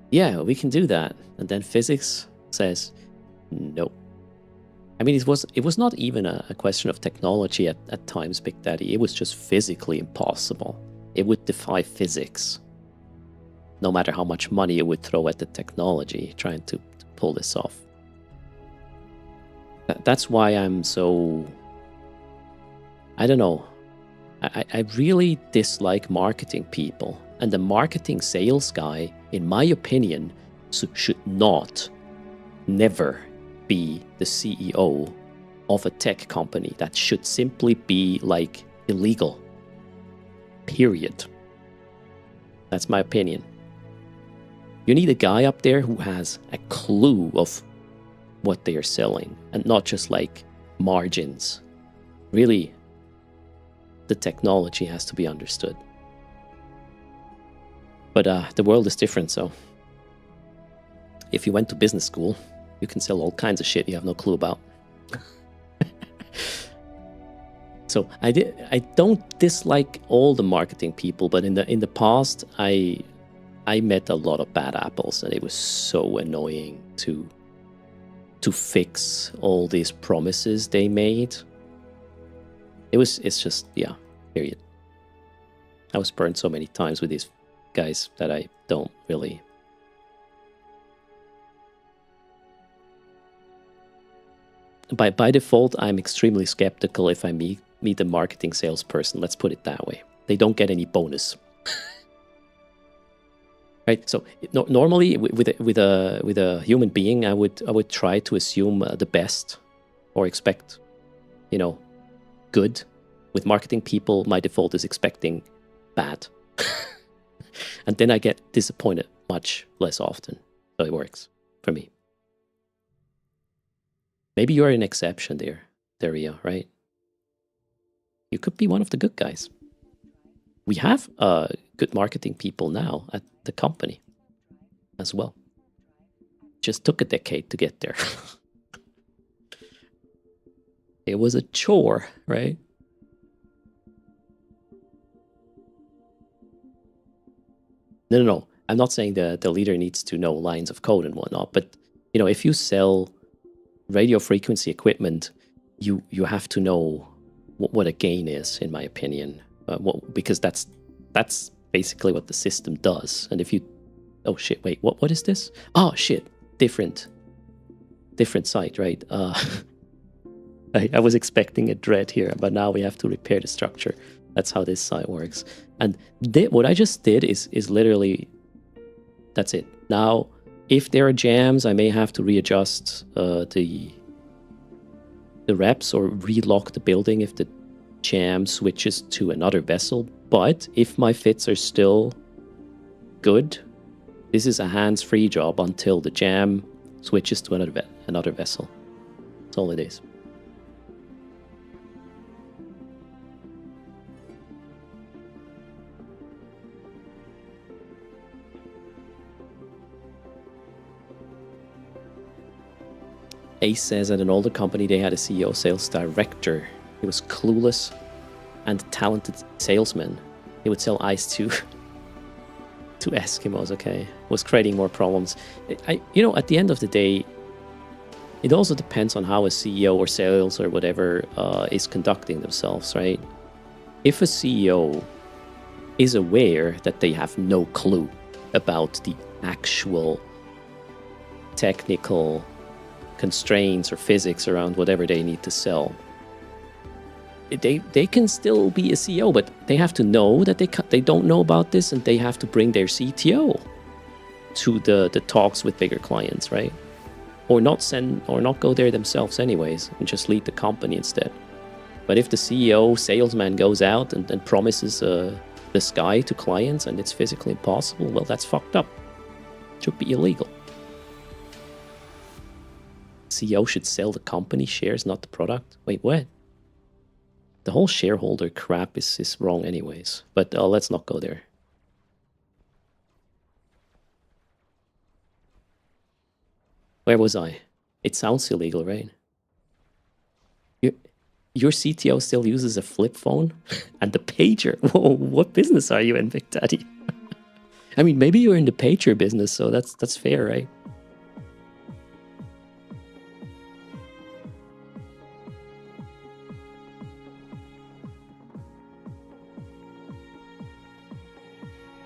Yeah, we can do that. And then physics says, no. I mean, it was not even a question of technology at times, Big Daddy. It was just physically impossible. It would defy physics. No matter how much money it would throw at the technology trying to pull this off. That's why I'm so... I don't know. I really dislike marketing people. And the marketing sales guy, in my opinion, should not, never be the CEO of a tech company. That should simply be, like, illegal. Period. That's my opinion. You need a guy up there who has a clue of what they are selling, and not just, like, margins. Really, the technology has to be understood. But the world is different, so if you went to business school, you can sell all kinds of shit you have no clue about. So I don't dislike all the marketing people, but in the past I met a lot of bad apples, and it was so annoying to fix all these promises they made. It's just, yeah, period. I was burned so many times with these guys that I don't really... By default, I'm extremely skeptical if I meet a marketing salesperson. Let's put it that way. They don't get any bonus. Right? So normally with a human being, I would try to assume the best, or expect, good. With marketing people, my default is expecting bad. And then I get disappointed much less often. So it works for me. Maybe you're an exception there, Rio, right? You could be one of the good guys. We have good marketing people now at the company as well. Just took a decade to get there. It was a chore, right? No. I'm not saying the leader needs to know lines of code and whatnot, but if you sell radio frequency equipment, you have to know what a gain is, in my opinion, because that's basically what the system does. And if you, oh shit, wait, what is this? Oh shit, different site, right? I was expecting a dread here, but now we have to repair the structure. That's how this site works. And what I just did is literally, that's it. Now, if there are jams, I may have to readjust the reps or relock the building if the jam switches to another vessel. But if my fits are still good, this is a hands-free job until the jam switches to another vessel. That's all it is. Ace says at an older company they had a CEO sales director. He was clueless and talented salesman. He would sell ice to Eskimos, okay? Was creating more problems. At the end of the day, it also depends on how a CEO or sales or whatever is conducting themselves, right? If a CEO is aware that they have no clue about the actual technical constraints or physics around whatever they need to sell, they can still be a CEO, but they have to know that they don't know about this, and they have to bring their CTO to the talks with bigger clients, right? Or not go there themselves anyways, and just lead the company instead. But if the CEO salesman goes out and promises the sky to clients and it's physically impossible, well, that's fucked up. Should be illegal. CEO should sell the company shares, not the product. Wait, what? The whole shareholder crap is wrong anyways. But let's not go there. Where was I? It sounds illegal, right? Your CTO still uses a flip phone and the pager. Whoa, what business are you in, Big Daddy? I mean, maybe you're in the pager business, so that's fair, right?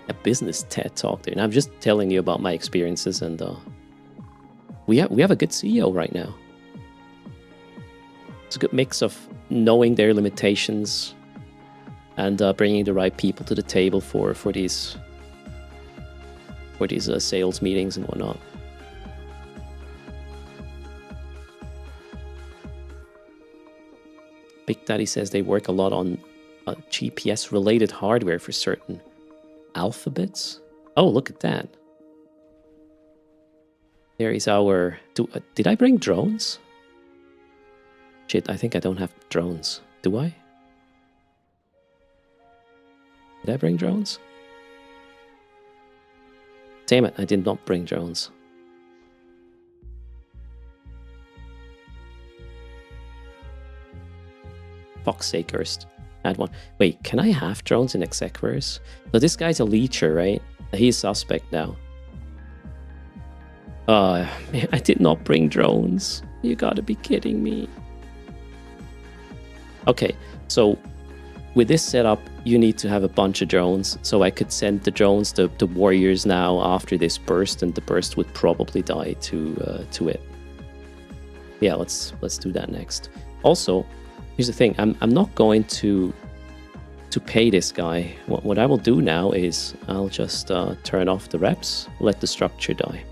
A business TED talk there. And I'm just telling you about my experiences, and we have a good CEO right now. It's a good mix of knowing their limitations and bringing the right people to the table for these sales meetings and whatnot. Big Daddy says they work a lot on GPS-related hardware for certain alphabets. Oh, look at that. There is our... did I bring drones? Shit, I think I don't have drones. Do I? Did I bring drones? Damn it, I did not bring drones. Fuck's sake, Erst. Add one. Wait, can I have drones in Exequers? So this guy's a leecher, right? He's suspect now. Man, I did not bring drones. You gotta be kidding me. Okay, so with this setup, you need to have a bunch of drones. So I could send the drones to warriors now after this burst, and the burst would probably die to it. Yeah, let's do that next. Also, here's the thing. I'm not going to pay this guy. What I will do now is I'll just turn off the reps, let the structure die.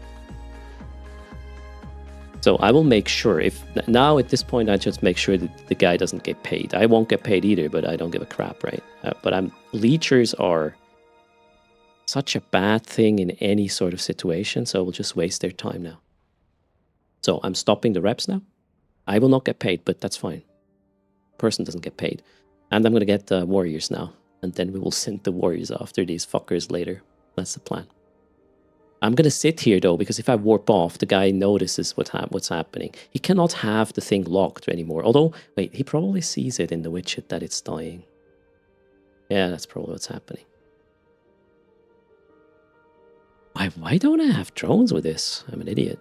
So I will make sure, now at this point I just make sure that the guy doesn't get paid. I won't get paid either, but I don't give a crap, right? But leechers are such a bad thing in any sort of situation, so we'll just waste their time now. So I'm stopping the reps now. I will not get paid, but that's fine. Person doesn't get paid. And I'm going to get the warriors now, and then we will send the warriors after these fuckers later. That's the plan. I'm going to sit here, though, because if I warp off, the guy notices what's happening. He cannot have the thing locked anymore. Although, wait, he probably sees it in the widget that it's dying. Yeah, that's probably what's happening. Why don't I have drones with this? I'm an idiot.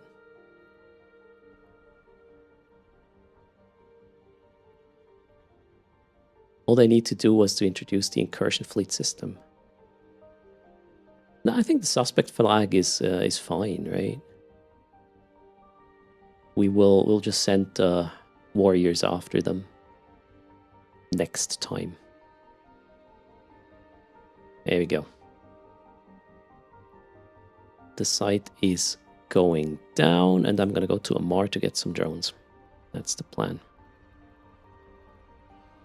All they need to do was to introduce the incursion fleet system. No, I think the suspect flag is fine, right? We'll just send warriors after them next time. There we go. The site is going down, and I'm gonna go to Amar to get some drones. That's the plan.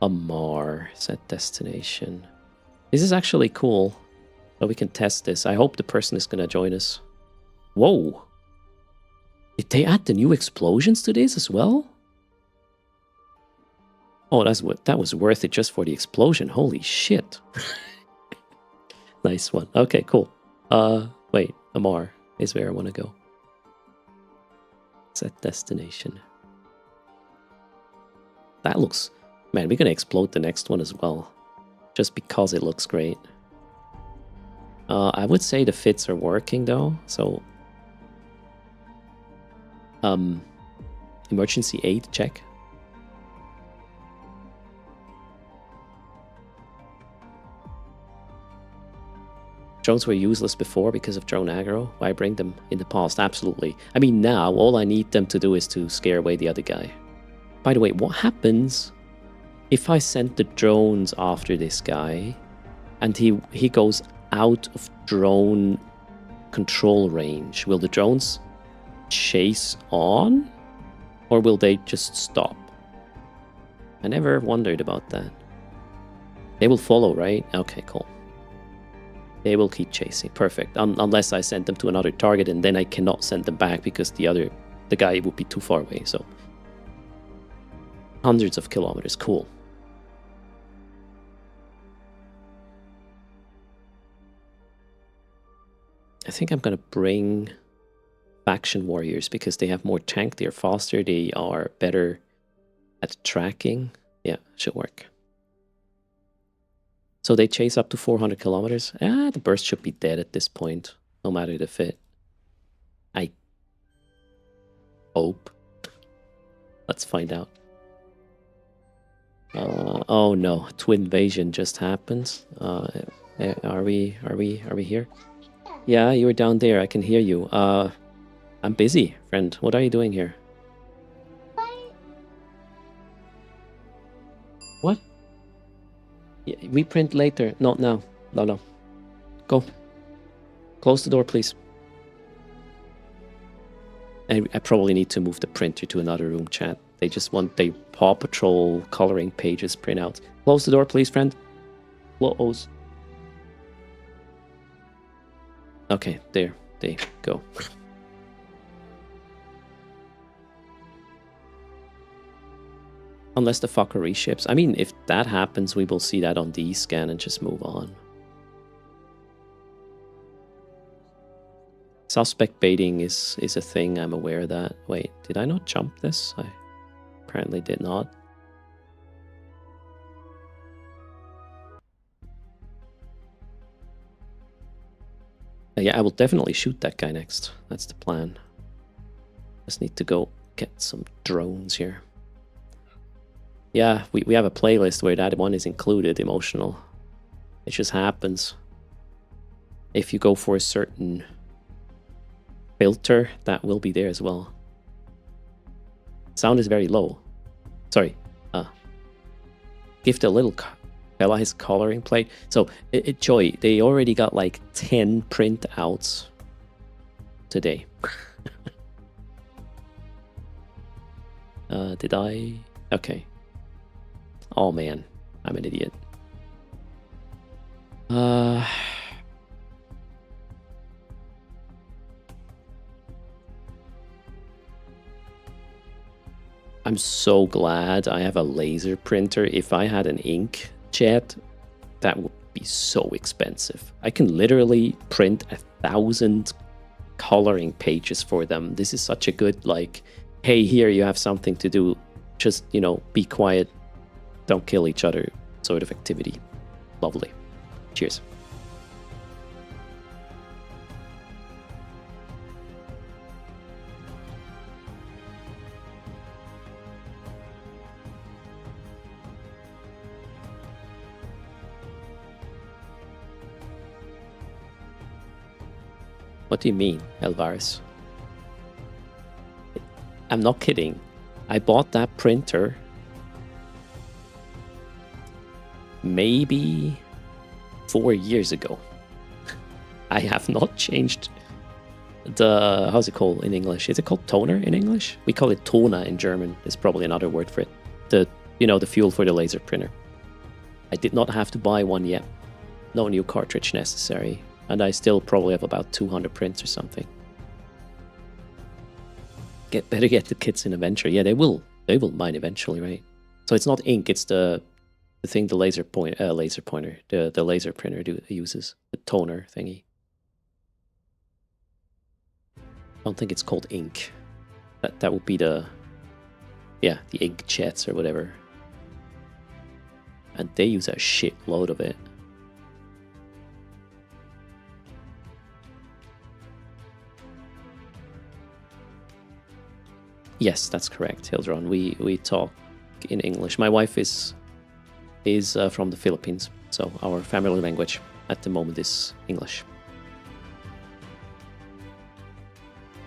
Amar, set destination. This is actually cool. So we can test this. I hope the person is going to join us. Whoa. Did they add the new explosions to this as well? Oh, that was worth it just for the explosion. Holy shit. Nice one. Okay, cool. Wait, Amar is where I want to go. Set destination. That looks... Man, we're going to explode the next one as well. Just because it looks great. I would say the fits are working though, so... emergency aid check. Drones were useless before because of drone aggro. Why bring them in the past? Absolutely. I mean, now all I need them to do is to scare away the other guy. By the way, what happens if I send the drones after this guy and he goes out of drone control range? Will the drones chase on, or will they just stop? I never wondered about that. They will follow, right? Okay, cool. They will keep chasing. Perfect. Unless I send them to another target, and then I cannot send them back because the guy would be too far away. So hundreds of kilometers. Cool. I think I'm gonna bring faction warriors because they have more tank. They're faster. They are better at tracking. Yeah, should work. So they chase up to 400 kilometers. The burst should be dead at this point, no matter the fit. I hope. Let's find out. Oh no, twin invasion just happened. Are we here? Yeah, you were down there. I can hear you. I'm busy, friend. What are you doing here? What? Yeah, we print later. Not now. No. Go. Close the door, please. I probably need to move the printer to another room, chat. They just want the Paw Patrol coloring pages printouts. Close the door, please, friend. Close. Okay, there they go. Unless the fucker reships. I mean, if that happens, we will see that on the scan and just move on. Suspect baiting is a thing, I'm aware of that. Wait, did I not jump this? I apparently did not. Yeah, I will definitely shoot that guy next. That's the plan. Just need to go get some drones here. Yeah, we have a playlist where that one is included, emotional. It just happens. If you go for a certain filter, that will be there as well. Sound is very low. Sorry. Gift a little fella his coloring plate. So, Joy, they already got like 10 printouts today. Did I? Okay. Oh man, I'm an idiot. I'm so glad I have a laser printer. If I had an inkjet, that would be so expensive. I can literally print 1,000 coloring pages for them. This is such a good, like, hey, here you have something to do. Just, you know, be quiet. Don't kill each other sort of activity. Lovely. Cheers. What do you mean, Elvaris? I'm not kidding. I bought that printer maybe 4 years ago. I have not changed the... How's it called in English? Is it called toner in English? We call it Toner in German. There's probably another word for it. The fuel for the laser printer. I did not have to buy one yet. No new cartridge necessary. And I still probably have about 200 prints or something. Better get the kids in eventually. Yeah, they will mine eventually, right? So it's not ink, it's the thing the laser printer, the laser printer uses, the toner thingy. I don't think it's called ink. That would be the ink jets or whatever. And they use a shitload of it. Yes, that's correct, Hildron. We talk in English. My wife is from the Philippines, so our family language at the moment is English.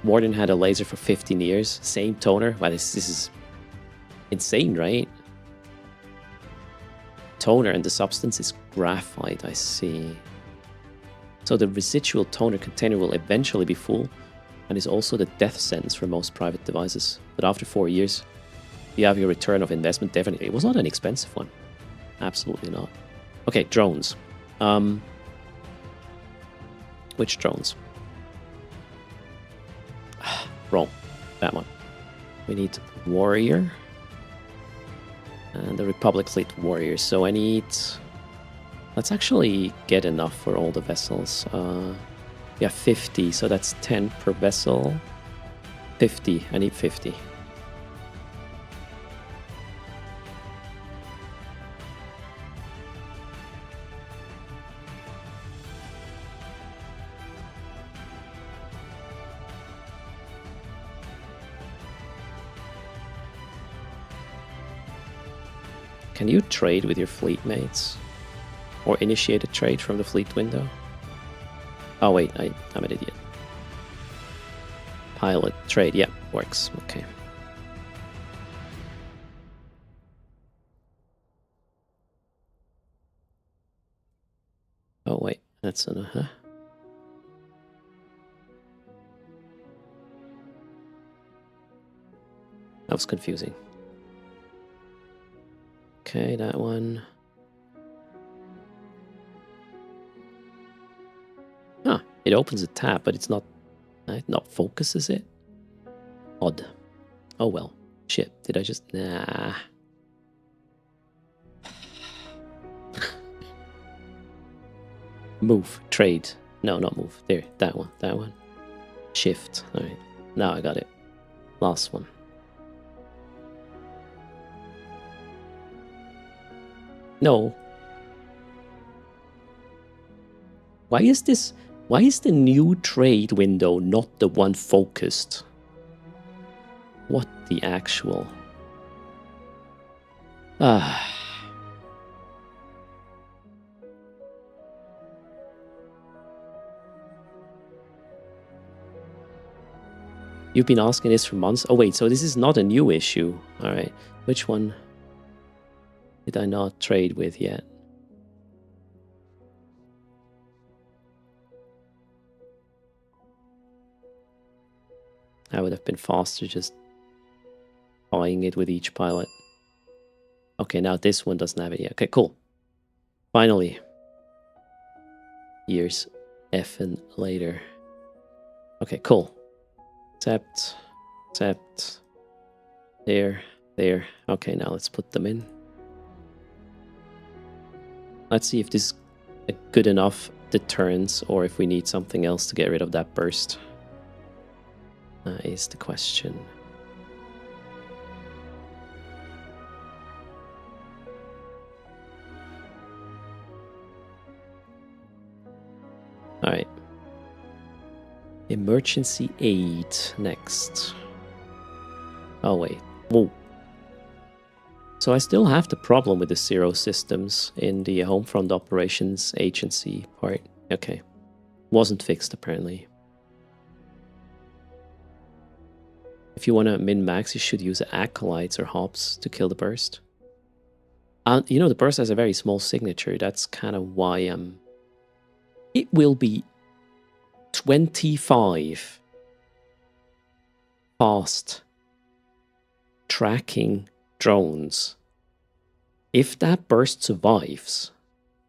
Warden had a laser for 15 years. Same toner. Wow, this is insane, right? Toner and the substance is graphite, I see. So the residual toner container will eventually be full and is also the death sentence for most private devices. But after 4 years, you have your return of investment, definitely. It was not an expensive one. Absolutely not. Okay, drones. Which drones? Wrong. That one. We need warrior. And the Republic fleet warriors. So I need... Let's actually get enough for all the vessels. Yeah, 50. So that's 10 per vessel. 50. I need 50. Can you trade with your fleet mates? Or initiate a trade from the fleet window? Oh wait, I'm an idiot. Pilot, trade, yeah, works, okay. Oh wait, that's an That was confusing. Okay, that one. Huh, it opens a tab, but it's not focuses it? Odd. Oh well. Shit, did I just... Nah. Move, trade. No, not move. There, that one. Shift. Alright, now I got it. Last one. No. Why is the new trade window not the one focused? What the actual? You've been asking this for months? Oh wait, so this is not a new issue. Alright, which one did I not trade with yet? I would have been faster just buying it with each pilot. Okay, now this one doesn't have it yet. Okay, cool. Finally. Years effing later. Okay, cool. Accept. There. Okay, now let's put them in. Let's see if this is a good enough deterrence or if we need something else to get rid of that burst. Is the question. Alright. Emergency aid next. Oh wait. Whoa. So I still have the problem with the zero systems in the Homefront operations agency part. Okay. Wasn't fixed apparently. If you want to min-max, you should use acolytes or hops to kill the burst. You know, the burst has a very small signature. That's kind of why it will be 25 fast tracking drones. If that burst survives,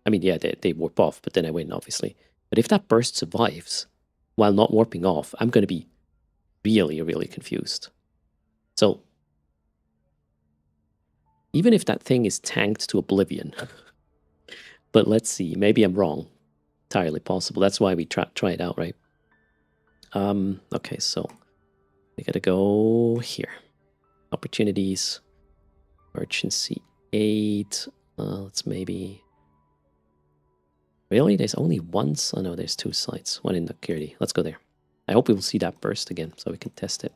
I mean, yeah, they warp off, but then I win, obviously. But if that burst survives while not warping off, I'm going to be really, really confused. So, even if that thing is tanked to oblivion, but let's see, maybe I'm wrong. Entirely possible. That's why we try it out, right? Okay, so we gotta go here. Opportunities, emergency aid. Let's maybe. Really? There's only one. Oh no, there's two sites. One in Nakirti. Let's go there. I hope we will see that burst again so we can test it.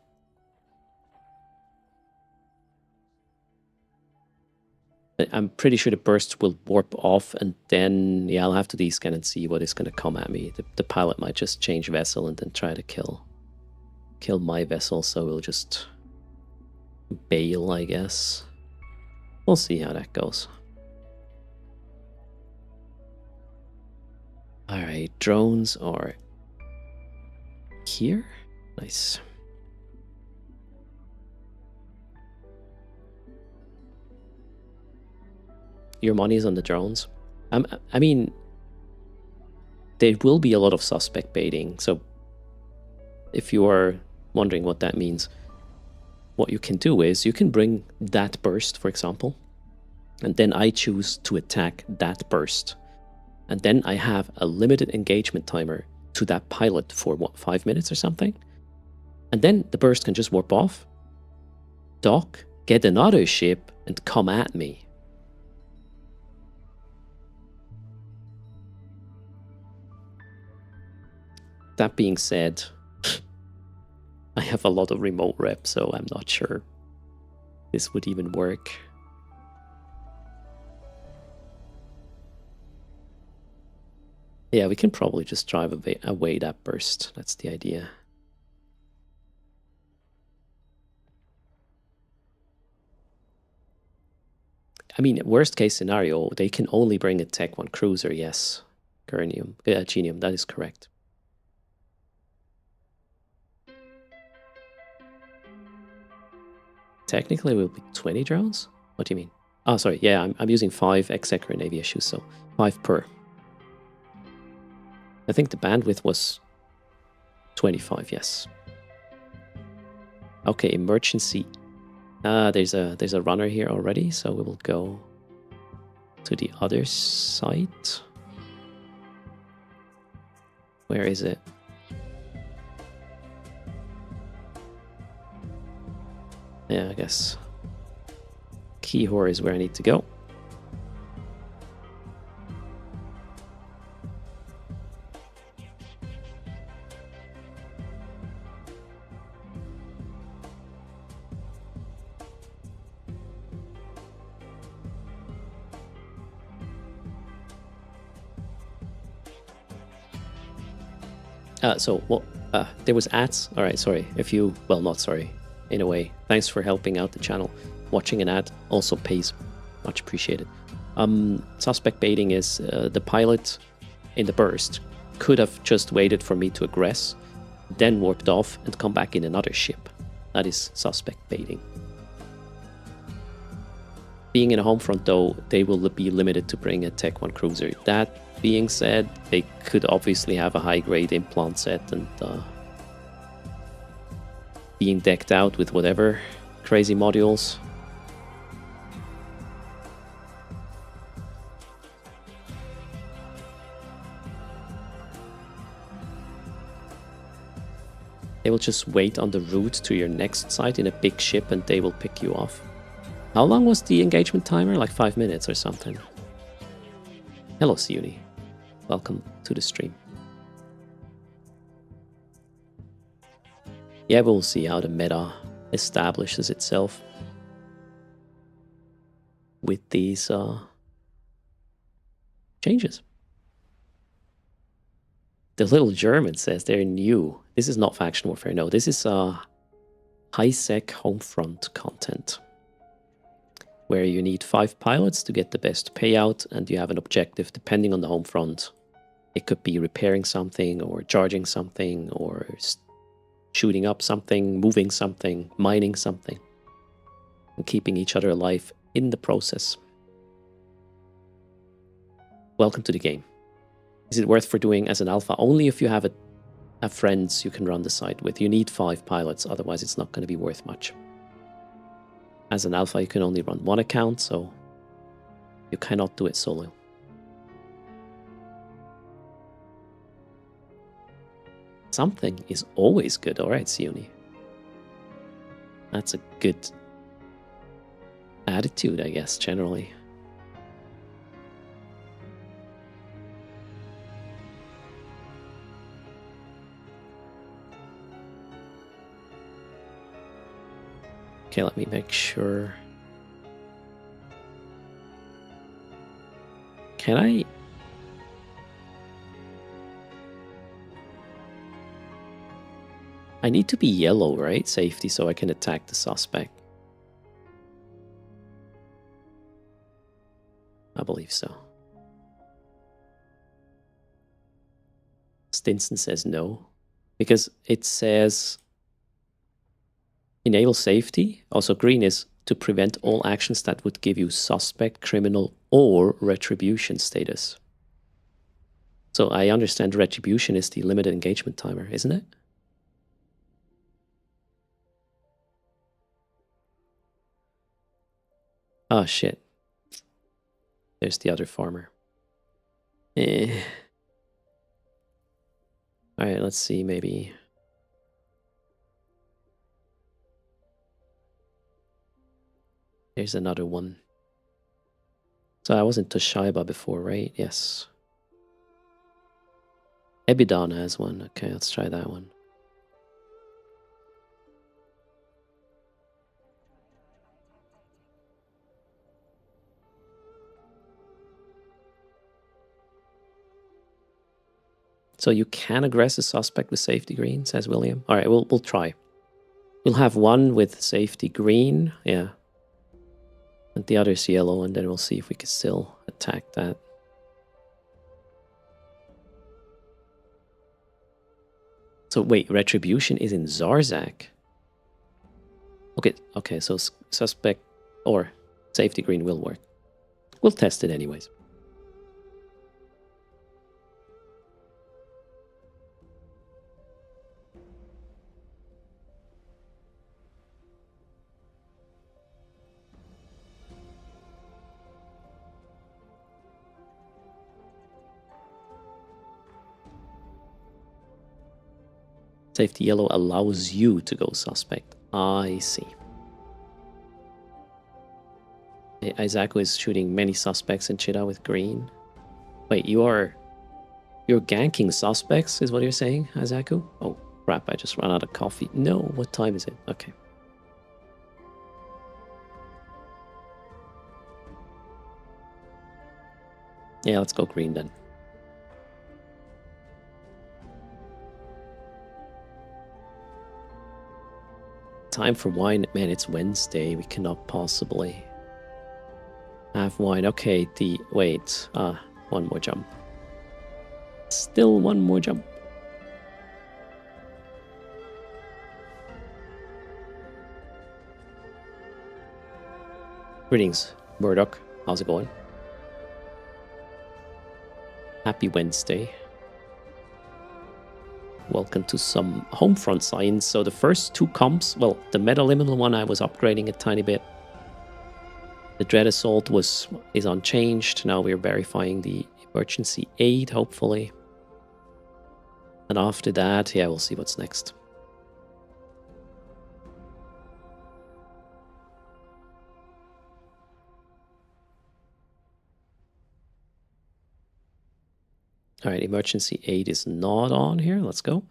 I'm pretty sure the burst will warp off and then, yeah, I'll have to descan and see what is going to come at me. The pilot might just change vessel and then try to kill my vessel, so we'll just bail, I guess. We'll see how that goes. Alright, drones are here. Nice. Your money is on the drones. I mean, there will be a lot of suspect baiting. So if you are wondering what that means, what you can do is you can bring that burst, for example, and then I choose to attack that burst. And then I have a limited engagement timer to that pilot for, what, 5 minutes or something? And then the burst can just warp off, dock, get another ship, and come at me. That being said, I have a lot of remote rep, so I'm not sure this would even work. Yeah, we can probably just drive away that burst. That's the idea. I mean, worst case scenario, they can only bring a Tech 1 cruiser, yes. Genium, that is correct. Technically, it will be 20 drones? What do you mean? Oh, sorry, yeah, I'm using 5 Executor Navy issues, so 5 per. I think the bandwidth was 25, yes. Okay, emergency. There's a runner here already, so we will go to the other site. Where is it? Yeah, I guess Keyhor is where I need to go. There was ads. All right, sorry. Well, not sorry, in a way. Thanks for helping out the channel. Watching an ad also pays. Much appreciated. Suspect baiting is the pilot in the burst could have just waited for me to aggress, then warped off and come back in another ship. That is suspect baiting. Being in a home front, though, they will be limited to bring a Tech 1 cruiser. That being said, they could obviously have a high-grade implant set and being decked out with whatever crazy modules. They will just wait on the route to your next site in a big ship and they will pick you off. How long was the engagement timer? Like 5 minutes or something. Hello, Siuni. Welcome to the stream. Yeah, we'll see how the meta establishes itself with these changes. The little German says they're new. This is not faction warfare. No, this is high-sec Homefront content, where you need 5 pilots to get the best payout, and you have an objective depending on the home front. It could be repairing something, or charging something, or shooting up something, moving something, mining something, and keeping each other alive in the process. Welcome to the game. Is it worth for doing as an alpha? Only if you have friends you can run the site with. You need 5 pilots, otherwise it's not going to be worth much. As an alpha, you can only run 1 account, so you cannot do it solo. Something is always good. All right, Sioni. That's a good attitude, I guess, generally. Okay, let me make sure. Can I? I need to be yellow, right? Safety, so I can attack the suspect. I believe so. Stinson says no, because it says enable safety. Also, green is to prevent all actions that would give you suspect, criminal, or retribution status. So I understand retribution is the limited engagement timer, isn't it? Oh shit. There's the other farmer. Alright, let's see, maybe. There's another one. So I was in Toshiba before, right? Yes. Ebidon has one. Okay, let's try that one. So you can aggress a suspect with safety green, says William. All right, we'll try. We'll have one with safety green, yeah. And the other's yellow, and then we'll see if we can still attack that. So wait, retribution is in Zarzak. Okay, so suspect or safety green will work. We'll test it anyways. Safety yellow allows you to go suspect. I see. Isaac is shooting many suspects in Chida with green. Wait, you're ganking suspects, is what you're saying, Izaku? Oh crap, I just ran out of coffee. No, what time is it? Okay. Yeah, let's go green then. Time for wine. Man, it's Wednesday. We cannot possibly have wine. Okay, wait. One more jump. Still one more jump. Greetings, Murdoch. How's it going? Happy Wednesday. Welcome to some Homefront science. So the first two comps, well, the Metaliminal one I was upgrading a tiny bit. The Dread Assault is unchanged. Now we're verifying the emergency aid, hopefully. And after that, yeah, we'll see what's next. All right, emergency aid is not on here. Let's go.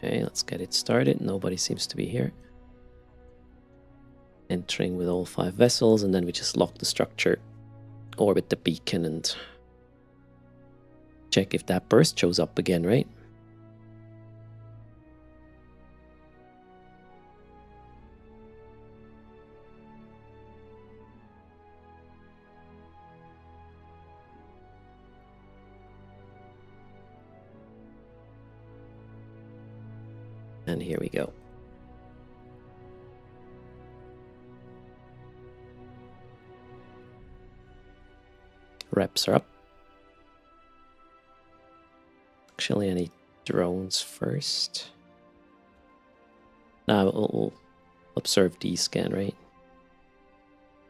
Okay, let's get it started. Nobody seems to be here. Entering with all 5 vessels, and then we just lock the structure, orbit the beacon, and check if that burst shows up again, right? And here we go. Reps are up. Actually, I need drones first. Now we'll observe D-scan, right?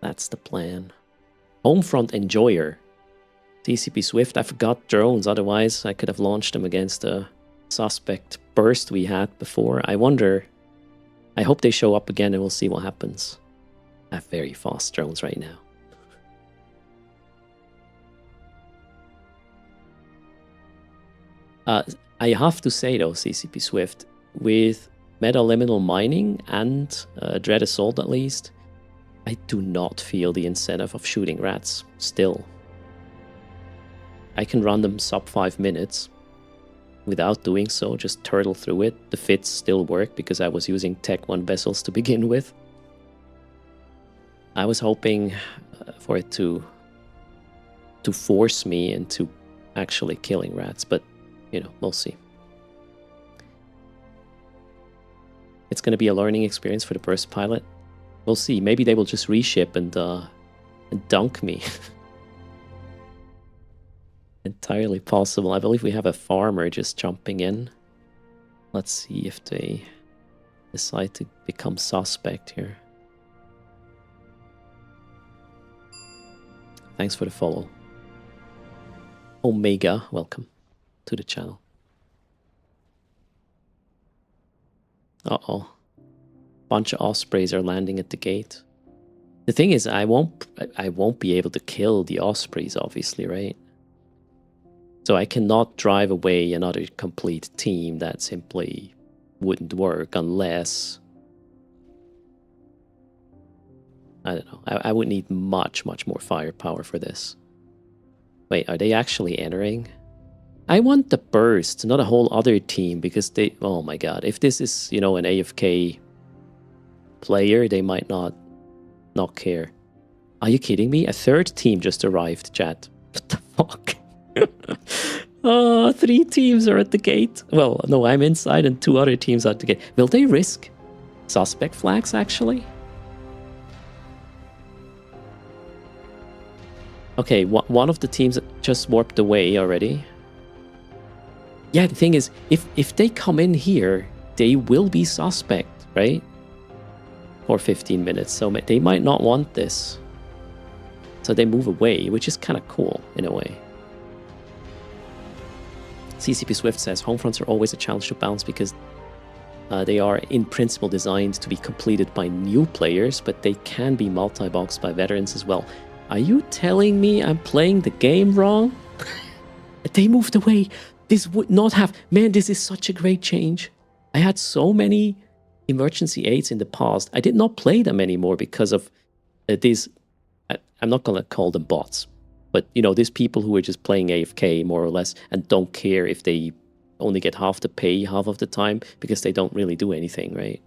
That's the plan. Homefront Enjoyer. TCP Swift. I forgot drones, otherwise I could have launched them against a suspect burst we had before. I wonder. I hope they show up again and we'll see what happens. I have very fast drones right now. I have to say though, CCP Swift, with Metaliminal mining and Dread Assault at least, I do not feel the incentive of shooting rats still. I can run them sub 5 minutes without doing so, just turtle through it. The fits still work because I was using Tech 1 vessels to begin with. I was hoping for it to force me into actually killing rats, but you know, we'll see. It's going to be a learning experience for the burst pilot. We'll see. Maybe they will just reship and dunk me. Entirely possible. I believe we have a farmer just jumping in. Let's see if they decide to become suspect here. Thanks for the follow. Omega, welcome to the channel. Uh-oh. Bunch of ospreys are landing at the gate. The thing is, I won't be able to kill the ospreys, obviously, right? So I cannot drive away another complete team. That simply wouldn't work unless... I don't know. I would need much more firepower for this. Wait, are they actually entering? I want the burst, not a whole other team, because they... Oh my god. If this is, you know, an AFK player, they might not care. Are you kidding me? A third team just arrived, chat. What the fuck? 3 teams are at the gate. Well, no, I'm inside and 2 other teams are at the gate. Will they risk suspect flags, actually? Okay, one of the teams just warped away already. Yeah, the thing is, if they come in here, they will be suspect, right? For 15 minutes, so they might not want this. So they move away, which is kind of cool, in a way. CCP Swift says, Homefronts are always a challenge to balance because they are in principle designed to be completed by new players, but they can be multi-boxed by veterans as well. Are you telling me I'm playing the game wrong? They moved away. This would not have... Man, this is such a great change. I had so many emergency aids in the past. I did not play them anymore because of these... I'm not going to call them bots. But, you know, these people who are just playing AFK, more or less, and don't care if they only get half the pay half of the time because they don't really do anything, right?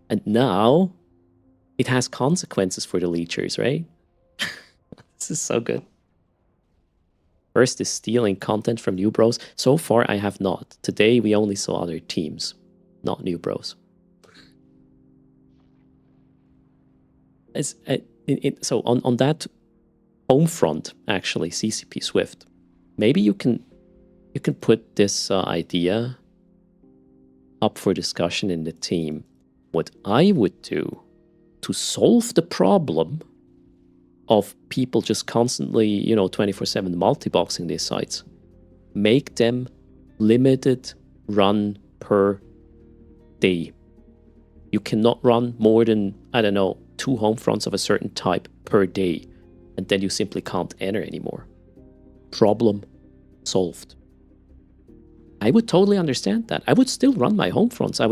And now, it has consequences for the leechers, right? This is so good. First is stealing content from new bros. So far, I have not. Today, we only saw other teams, not new bros. So on that Homefront, actually, CCP Swift, maybe you can put this idea up for discussion in the team. What I would do to solve the problem of people just constantly, you know, 24/7 multi-boxing these sites, make them limited run per day. You cannot run more than, I don't know, 2 Homefronts of a certain type per day, and then you simply can't enter anymore. Problem solved. I would totally understand that. I would still run my Homefronts. I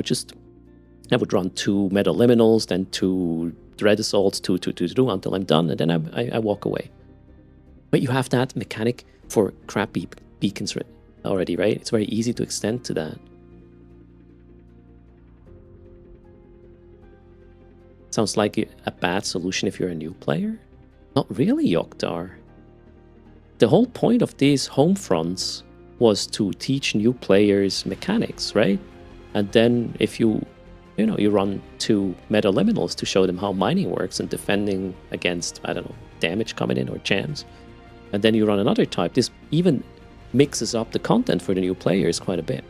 would run 2 Metal Liminals, then 2 Dread Assaults, 2 until I'm done, and then I walk away. But you have that mechanic for crap beacons already, right? It's very easy to extend to that. Sounds like a bad solution if you're a new player? Not really, Yoktar. The whole point of these Homefronts was to teach new players mechanics, right? And then if you run 2 Meta Liminals to show them how mining works and defending against, I don't know, damage coming in or jams. And then you run another type. This even mixes up the content for the new players quite a bit.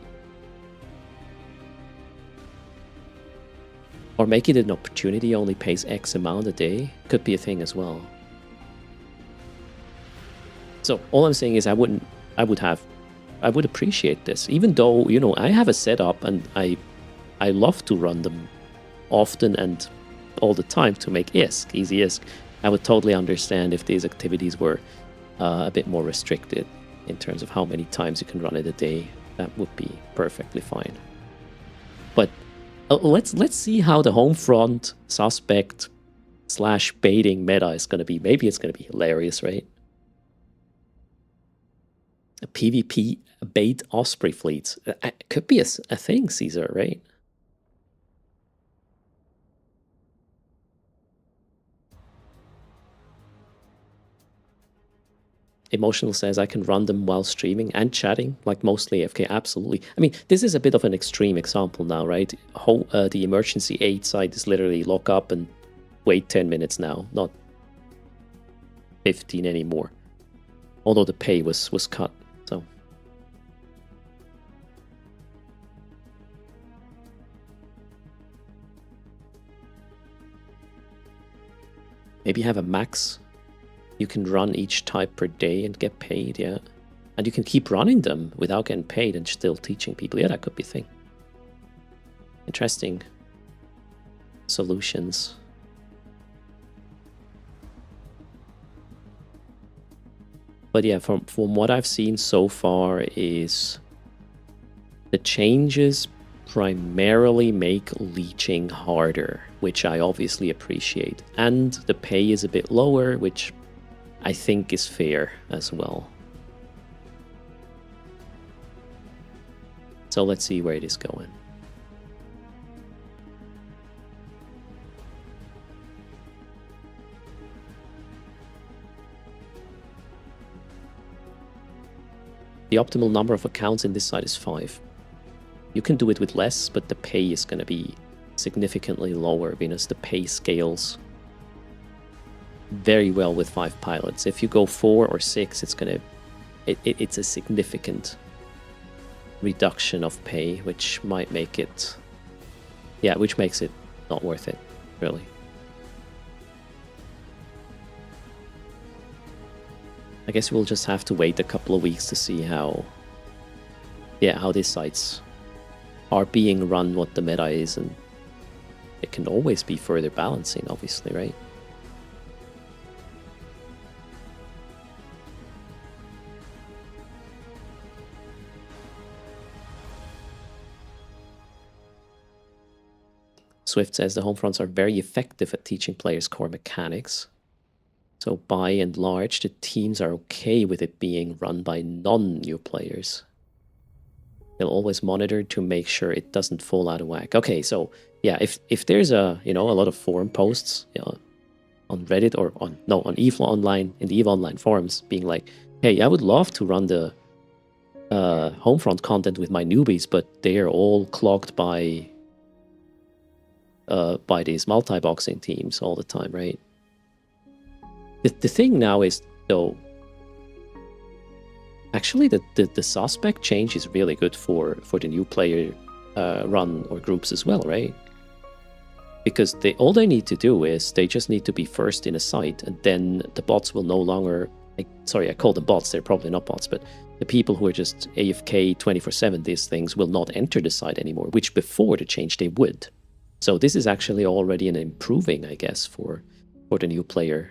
Or make it an opportunity only pays X amount a day. Could be a thing as well. So all I'm saying is I would appreciate this. Even though, you know, I have a setup and I love to run them often and all the time to make ISK, easy ISK. I would totally understand if these activities were a bit more restricted in terms of how many times you can run it a day. That would be perfectly fine. But let's see how the Homefront suspect slash baiting meta is going to be, maybe it's going to be hilarious, right? A PvP bait Osprey fleets. It could be a thing, Caesar, right? Emotional says I can run them while streaming and chatting, like mostly AFK. Absolutely. I mean, this is a bit of an extreme example now, right? The emergency aid side is literally lock up and wait 10 minutes now, not 15 anymore. Although the pay was cut, so. Maybe have a max. You can run each type per day and get paid, yeah. And you can keep running them without getting paid and still teaching people. Yeah, that could be a thing. Interesting solutions. But yeah, from what I've seen so far is the changes primarily make leeching harder, which I obviously appreciate. And the pay is a bit lower, which I think is fair as well. So let's see where it is going. The optimal number of accounts in this site is 5. You can do it with less, but the pay is going to be significantly lower because the pay scales very well with 5 pilots. If you go 4 or 6, it's gonna it's a significant reduction of pay, which might make it, yeah, which makes it not worth it, really. I guess we'll just have to wait a couple of weeks to see how these sites are being run, what the meta is, and it can always be further balancing, obviously, right? Swift says the Homefronts are very effective at teaching players core mechanics. So by and large, the teams are okay with it being run by non-new players. They'll always monitor to make sure it doesn't fall out of whack. Okay, so yeah, if there's a lot of forum posts, on Reddit or on EVE Online, in the EVE Online forums, being like, hey, I would love to run the Homefront content with my newbies, but they are all clogged by these multi-boxing teams all the time, right? The thing now is, though, actually the suspect change is really good for the new player run or groups as well, right? Because all they need to do is they just need to be first in a site, and then the bots will no longer, sorry, I call them bots, they're probably not bots, but the people who are just AFK 24/7 these things will not enter the site anymore, which before the change they would. So this is actually already an improving, I guess, for the new player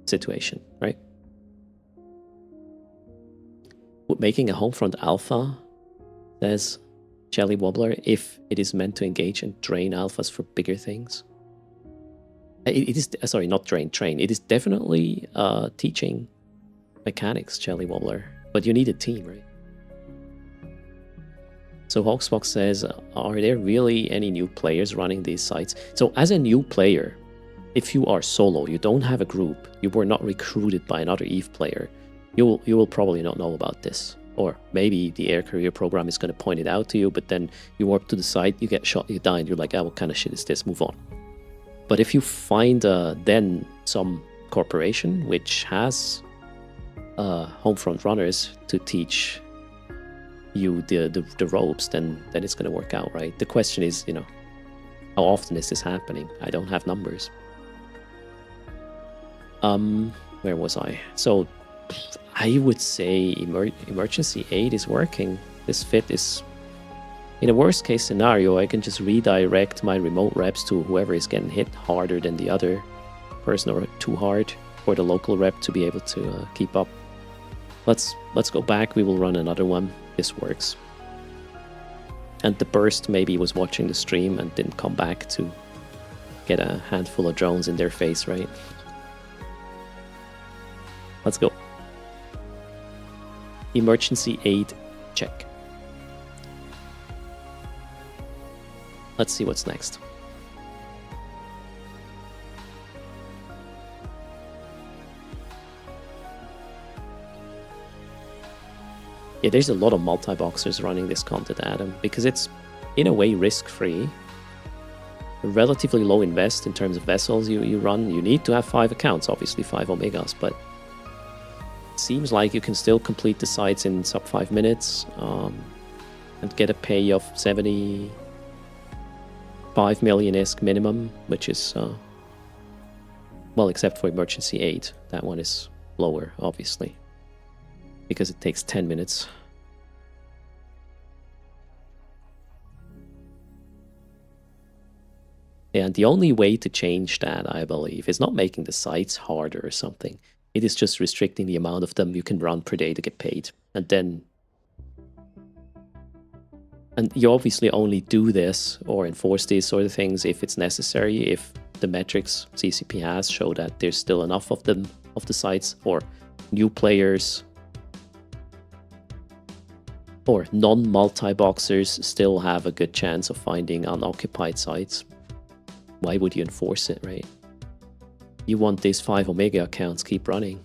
situation, right? Making a Homefront alpha, says Jelly Wobbler, if it is meant to engage and drain alphas for bigger things. It is, sorry, not drain, train. It is definitely teaching mechanics, Jelly Wobbler, but you need a team, right? So Hawksbox says, are there really any new players running these sites? So as a new player, if you are solo, you don't have a group, you were not recruited by another EVE player, you will probably not know about this. Or maybe the air career program is going to point it out to you, but then you warp to the site, you get shot, you die, and you're like, what kind of shit is this? Move on. But if you find then some corporation which has Homefront runners to teach you the ropes, then it's going to work out, right? The question is, how often is this happening? I don't have numbers. Where was I? So I would say emergency aid is working. This fit is, in a worst case scenario, I can just redirect my remote reps to whoever is getting hit harder than the other person, or too hard for the local rep to be able to keep up. Let's go back. We will run another one. This works. And the burst maybe was watching the stream and didn't come back to get a handful of drones in their face, right? Let's go. Emergency aid check. Let's see what's next. Yeah, there's a lot of multi-boxers running this content, Adam, because it's, in a way, risk-free. Relatively low invest in terms of vessels you run. You need to have 5 accounts, obviously 5 Omegas, but it seems like you can still complete the sites in sub 5 minutes and get a pay of 75 million-isk minimum, which is, well, except for emergency aid. That one is lower, obviously, because it takes 10 minutes. Yeah, and the only way to change that, I believe, is not making the sites harder or something. It is just restricting the amount of them you can run per day to get paid. And you obviously only do this or enforce these sort of things if it's necessary, if the metrics CCP has show that there's still enough of them, of the sites, or new players or non-multi-boxers still have a good chance of finding unoccupied sites. Why would you enforce it, right? You want these 5 Omega accounts keep running.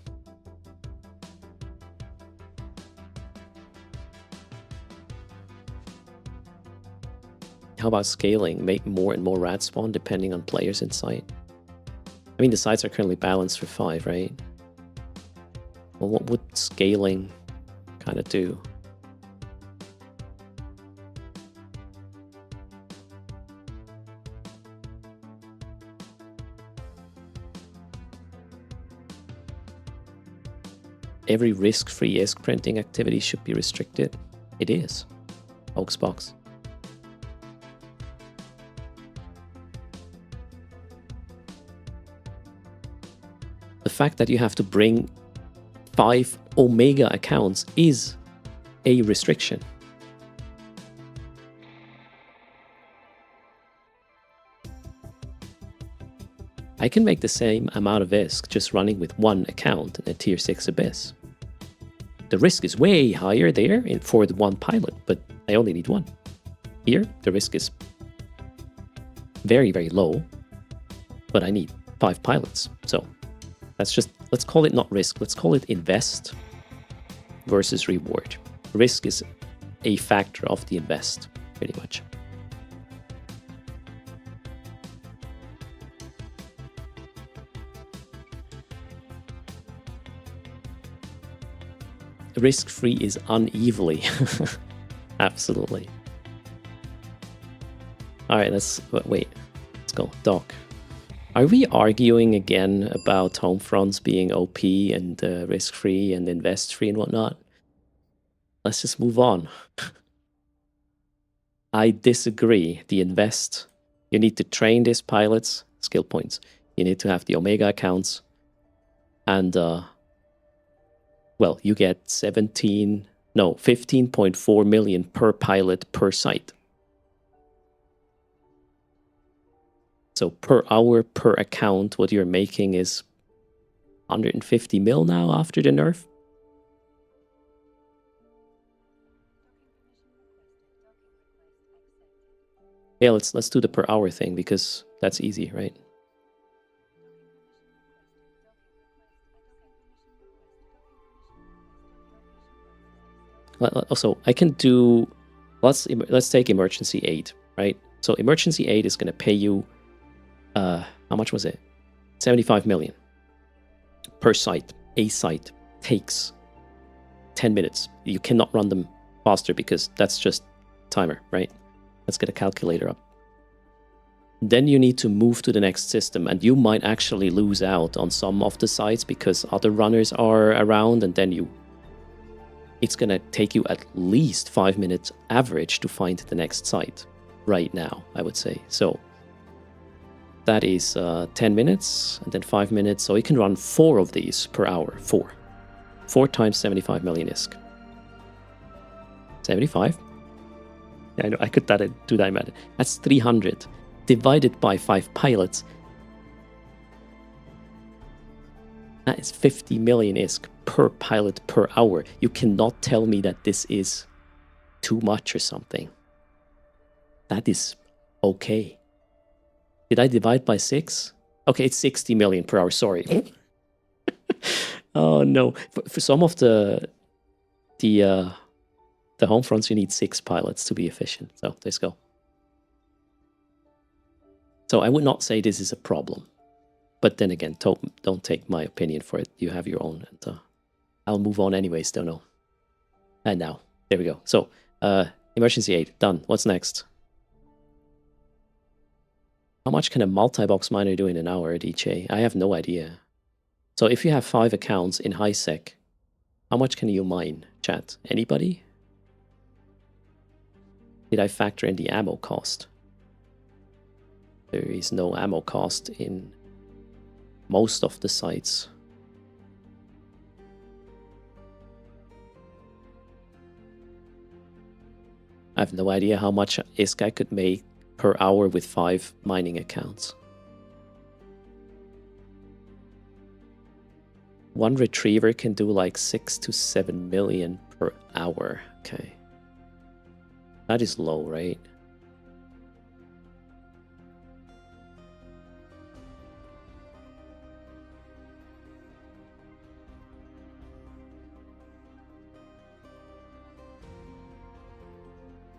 How about scaling? Make more and more rat spawn depending on players in sight. I mean, the sites are currently balanced for 5, right? Well, what would scaling kind of do? Every risk-free ISK printing activity should be restricted. It is. Hoaxbox. The fact that you have to bring 5 Omega accounts is a restriction. I can make the same amount of ISK just running with 1 account in a tier 6 Abyss. The risk is way higher there for the 1 pilot, but I only need 1. Here, the risk is very, very low, but I need 5 pilots. So let's call it not risk, let's call it invest versus reward. Risk is a factor of the invest, pretty much. Risk-free is unevenly. Absolutely. Alright, let's go. Doc. Are we arguing again about Homefronts being OP and risk-free and invest-free and whatnot? Let's just move on. I disagree. The invest, you need to train these pilots, skill points. You need to have the Omega accounts. And, well, you get 15.4 million per pilot per site. So per hour, per account, what you're making is 150 mil now after the nerf. Yeah, let's do the per hour thing because that's easy, right? Also, I can do, let's take emergency aid, right? So emergency aid is going to pay you, how much was it? 75 million per site. A site takes 10 minutes. You cannot run them faster because that's just timer, right? Let's get a calculator up. Then you need to move to the next system, and you might actually lose out on some of the sites because other runners are around, and then it's going to take you at least 5 minutes average to find the next site right now, I would say. So that is 10 minutes and then 5 minutes. So you can run 4 of these per hour. 4 times 75 million ISK. 75? Yeah, I know, I could do that math. That's 300. divided by 5 pilots. That is 50 million ISK per pilot per hour. You cannot tell me that this is too much or something. That is okay. Did I divide by 6? Okay, it's 60 million per hour, sorry. Oh no. For some of the Homefronts, you need 6 pilots to be efficient. So let's go. So I would not say this is a problem. But then again, don't take my opinion for it. You have your own. And I'll move on anyways, don't know. And now, there we go. So, emergency aid, done. What's next? How much can a multi-box miner do in an hour, DJ? I have no idea. So if you have 5 accounts in HiSec, how much can you mine, chat? Anybody? Did I factor in the ammo cost? There is no ammo cost in most of the sites. I have no idea how much ISK I could make per hour with 5 mining accounts. One retriever can do like 6 to 7 million per hour. Okay. That is low, right?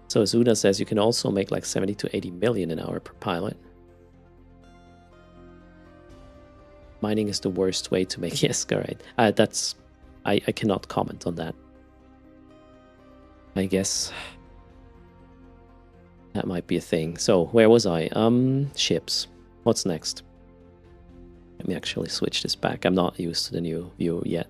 So Azuna says you can also make like 70 to 80 million an hour per pilot. Mining is the worst way to make ISK, right? That's I cannot comment on that. I guess that might be a thing. So where was I? Ships. What's next? Let me actually switch this back. I'm not used to the new view yet.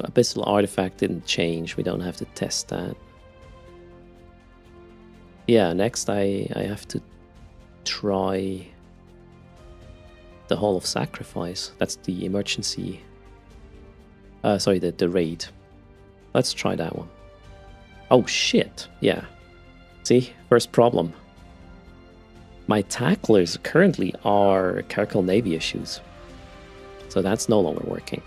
Abyssal artifact didn't change. We don't have to test that. Yeah, next I have to try the Hall of Sacrifice. That's the emergency. Sorry, the raid. Let's try that one. Oh shit! Yeah. See, first problem. My tacklers currently are Caracal Navy issues, so that's no longer working.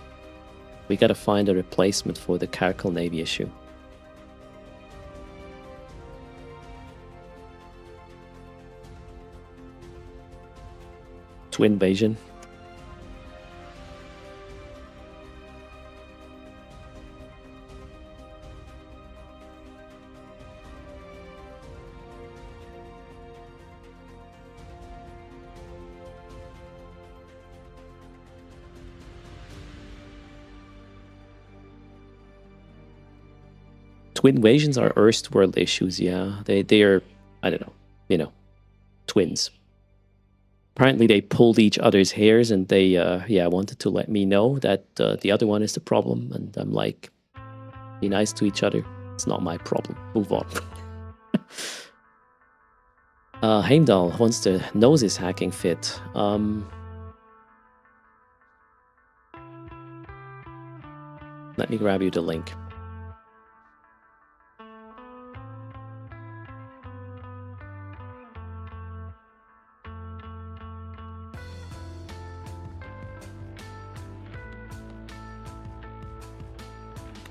We gotta find a replacement for the Caracal Navy issue. Twin invasion. Twin invasions are Erstworld issues, yeah. They are, I don't know, twins. Apparently they pulled each other's hairs and they, wanted to let me know that the other one is the problem. And I'm like, be nice to each other. It's not my problem. Move on. Heimdall wants to know his hacking fit. Let me grab you the link.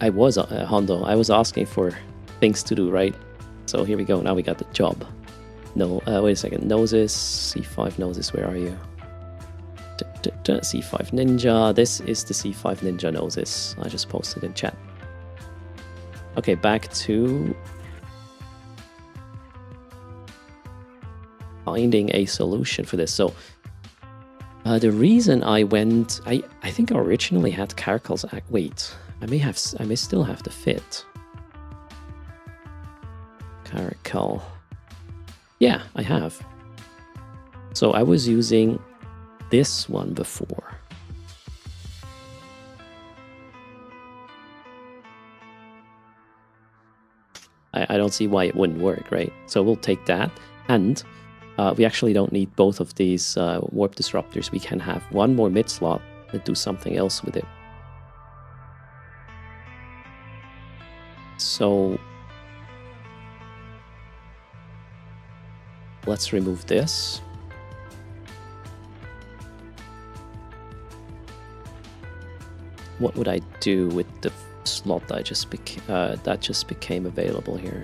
I was, Hondo, I was asking for things to do, right? So here we go, now we got the job. No, wait a second, Noses, C5 Noses, where are you? C5 Ninja, this is the C5 Ninja Noses. I just posted in chat. Okay, back to finding a solution for this. So, the reason I went, I think I originally had Caracal's, wait. I may still have the fit. Caracal. Yeah, I have. So I was using this one before. I don't see why it wouldn't work, right? So we'll take that. And we actually don't need both of these warp disruptors. We can have one more mid slot and do something else with it. So let's remove this. What would I do with the slot that just became available here?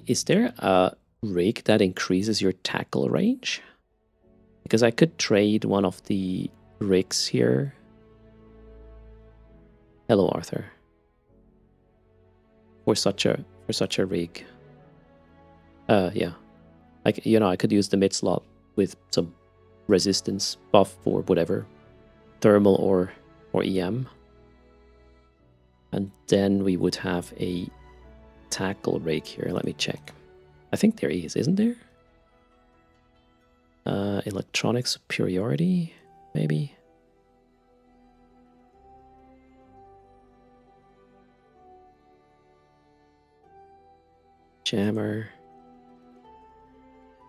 Is there a rig that increases your tackle range? Because I could trade one of the rigs here. Hello, Arthur. For such a rig. Yeah. I could use the mid slot with some resistance buff or whatever, thermal or EM, and then we would have a tackle rig here. Let me check. I think there is, isn't there? Electronic superiority, maybe. Jammer.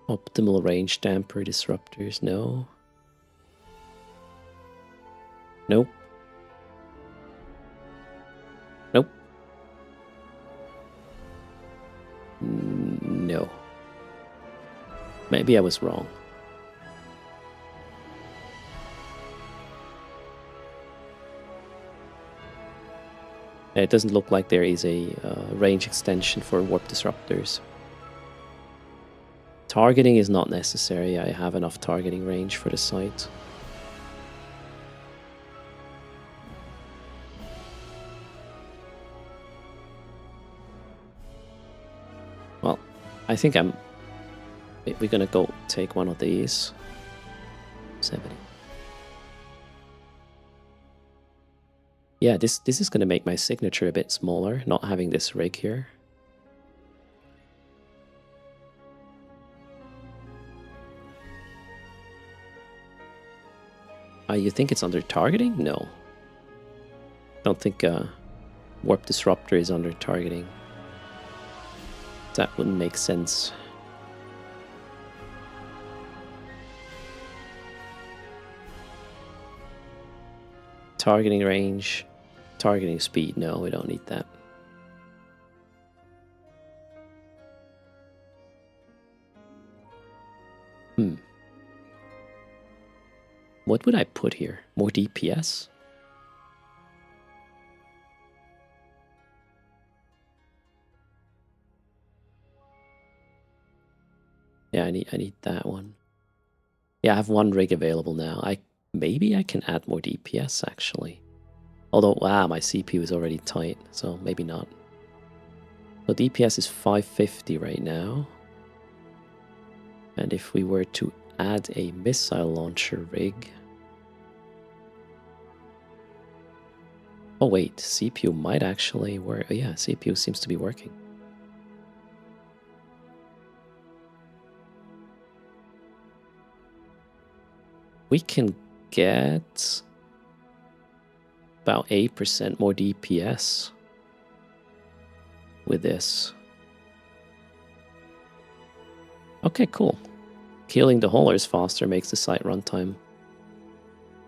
Optimal range damper disruptors, no. Nope. Nope. No. Maybe I was wrong. It doesn't look like there is a range extension for warp disruptors. Targeting is not necessary. I have enough targeting range for the site. Well, I think we're gonna go take one of these. 70. Yeah, this is gonna make my signature a bit smaller, not having this rig here. You think it's under targeting? No. Don't think Warp Disruptor is under targeting. That wouldn't make sense. Targeting range, targeting speed. No, we don't need that. What would I put here? More DPS? Yeah, I need that one. Yeah, I have one rig available now. Maybe I can add more DPS actually. Although, wow, my CPU is already tight, so maybe not. So DPS is 550 right now. And if we were to add a missile launcher rig... Oh wait, CPU might actually work. Oh, yeah, CPU seems to be working. We can get about 8% more DPS with this. Okay, cool. Killing the haulers faster makes the site runtime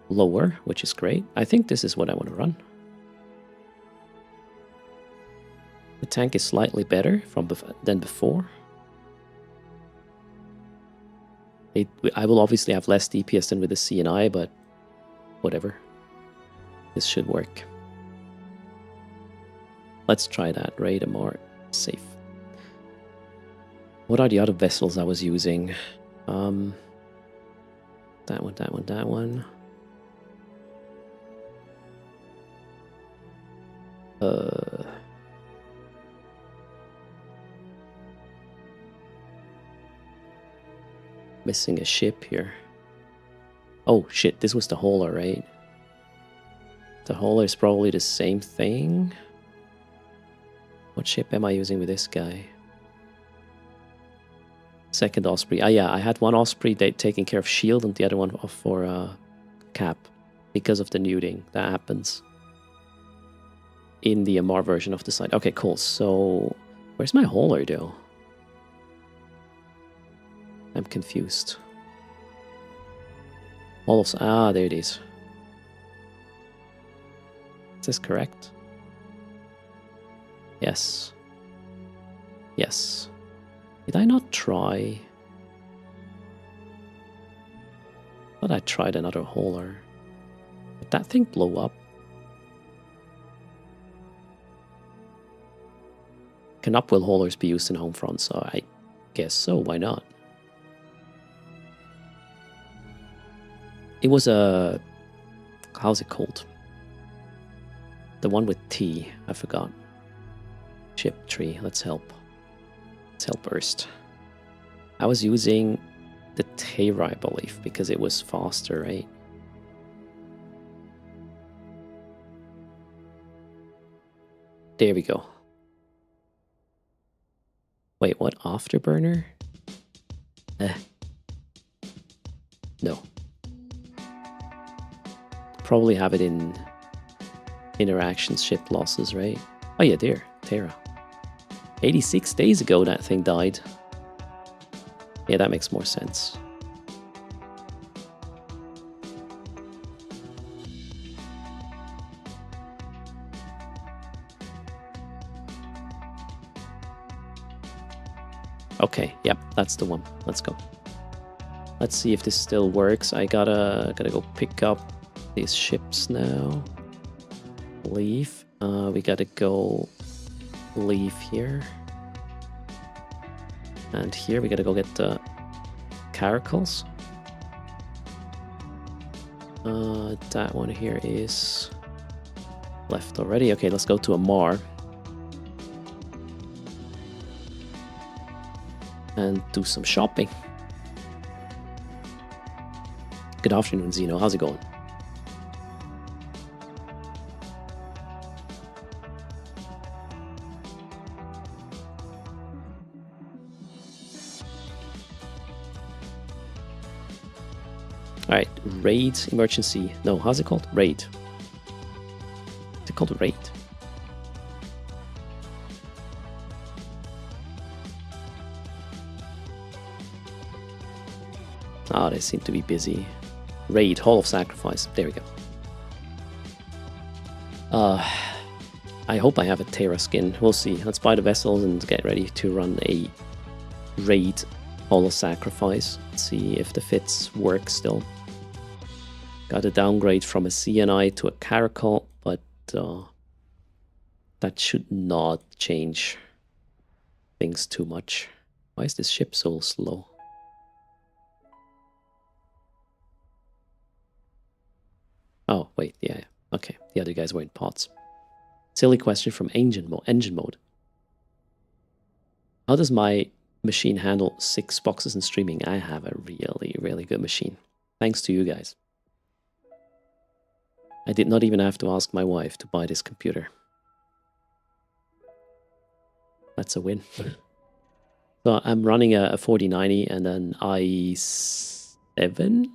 lower, which is great. I think this is what I want to run. The tank is slightly better than before. I will obviously have less DPS than with the CNI, but whatever. This should work. Let's try that. Raid more safe. What are the other vessels I was using? That one. Missing a ship here. Oh shit, this was the hauler, right? The hauler is probably the same thing. What ship am I using with this guy? Second Osprey. Yeah, I had one Osprey taking care of shield and the other one for cap because of the nuding that happens. in the MR version of the site. Okay, cool. So where's my hauler though? I'm confused. There it is. Is this correct? Yes. Yes. Did I not try? I thought I tried another hauler. Did that thing blow up? Can upwell haulers be used in Homefront? So I guess so, why not? It was a... how's it called? The one with T, I forgot. Ship tree, let's help. Let's help first. I was using the Terra, I believe, because it was faster, right? There we go. Wait, what? Afterburner? No. Probably have it in interactions, ship losses, right? Oh yeah, there, Terra. 86 days ago that thing died. Yeah, that makes more sense. Okay, yep, that's the one. Let's go. Let's see if this still works. I gotta go pick up these ships now. Leave. We gotta go leave here. And here we gotta go get the caracals. That one here is left already. Okay, let's go to Amar. And do some shopping. Good afternoon, Zeno. How's it going? Alright, raid, emergency. No, how's it called? Raid. Is it called raid? Ah, they seem to be busy. Raid, Hall of Sacrifice. There we go. I hope I have a Terra skin. We'll see. Let's buy the vessels and get ready to run a raid Hall of Sacrifice. Let's see if the fits work still. Got a downgrade from a CNI to a Caracal, but that should not change things too much. Why is this ship so slow? Oh, wait, yeah, okay. The other guys were in pods. Silly question from engine mode. How does my machine handle 6 boxes and streaming? I have a really, really good machine. Thanks to you guys. I did not even have to ask my wife to buy this computer. That's a win. So I'm running a 4090 and an i7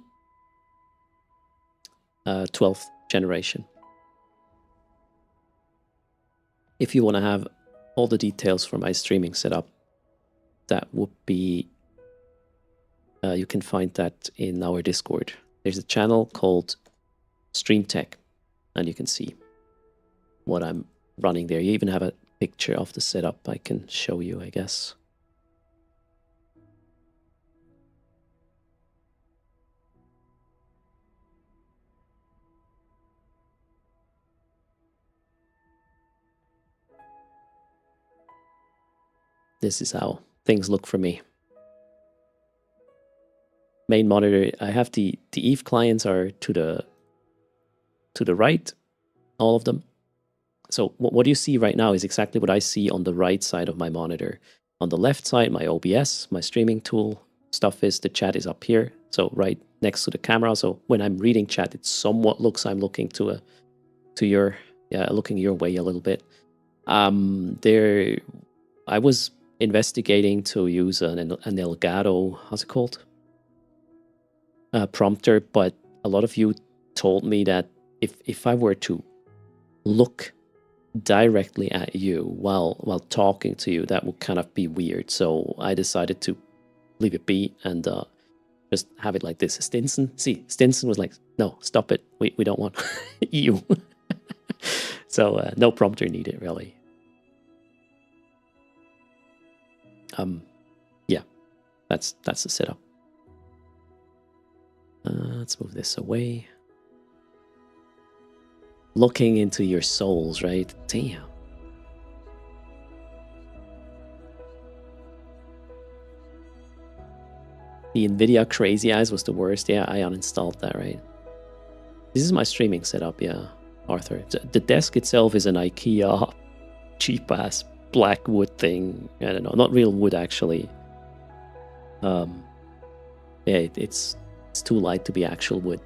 12th generation. If you want to have all the details for my streaming setup, that would be you can find that in our Discord. There's a channel called Stream Tech, and you can see what I'm running there. You even have a picture of the setup I can show you, I guess. This is how things look for me. Main monitor, I have the Eve clients are to the right, all of them. So what you see right now is exactly what I see on the right side of my monitor. On the left side, my OBS, my streaming tool stuff is, the chat is up here. So right next to the camera. So when I'm reading chat, it somewhat looks I'm looking looking your way a little bit. I was investigating to use an Elgato, how's it called? Prompter, but a lot of you told me that if I were to look directly at you while talking to you, that would kind of be weird. So I decided to leave it be and just have it like this. Stinson was like, no, stop it. We don't want you. So no prompter needed, really. Yeah, that's the setup. Let's move this away. Looking into your souls, right? Damn. The NVIDIA Crazy Eyes was the worst. Yeah, I uninstalled that, right? This is my streaming setup, yeah, Arthur. The desk itself is an IKEA cheap-ass black wood thing. I don't know, not real wood, actually. Yeah, it's too light to be actual wood.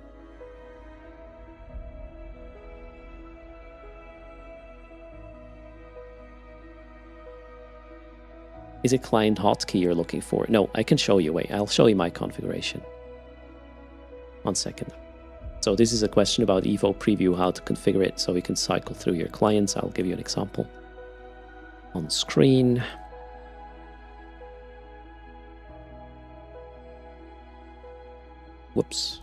Is it client hotkey you're looking for? No, I can show you. Wait, I'll show you my configuration. 1 second. So this is a question about Evo Preview, how to configure it so we can cycle through your clients. I'll give you an example on screen. Whoops.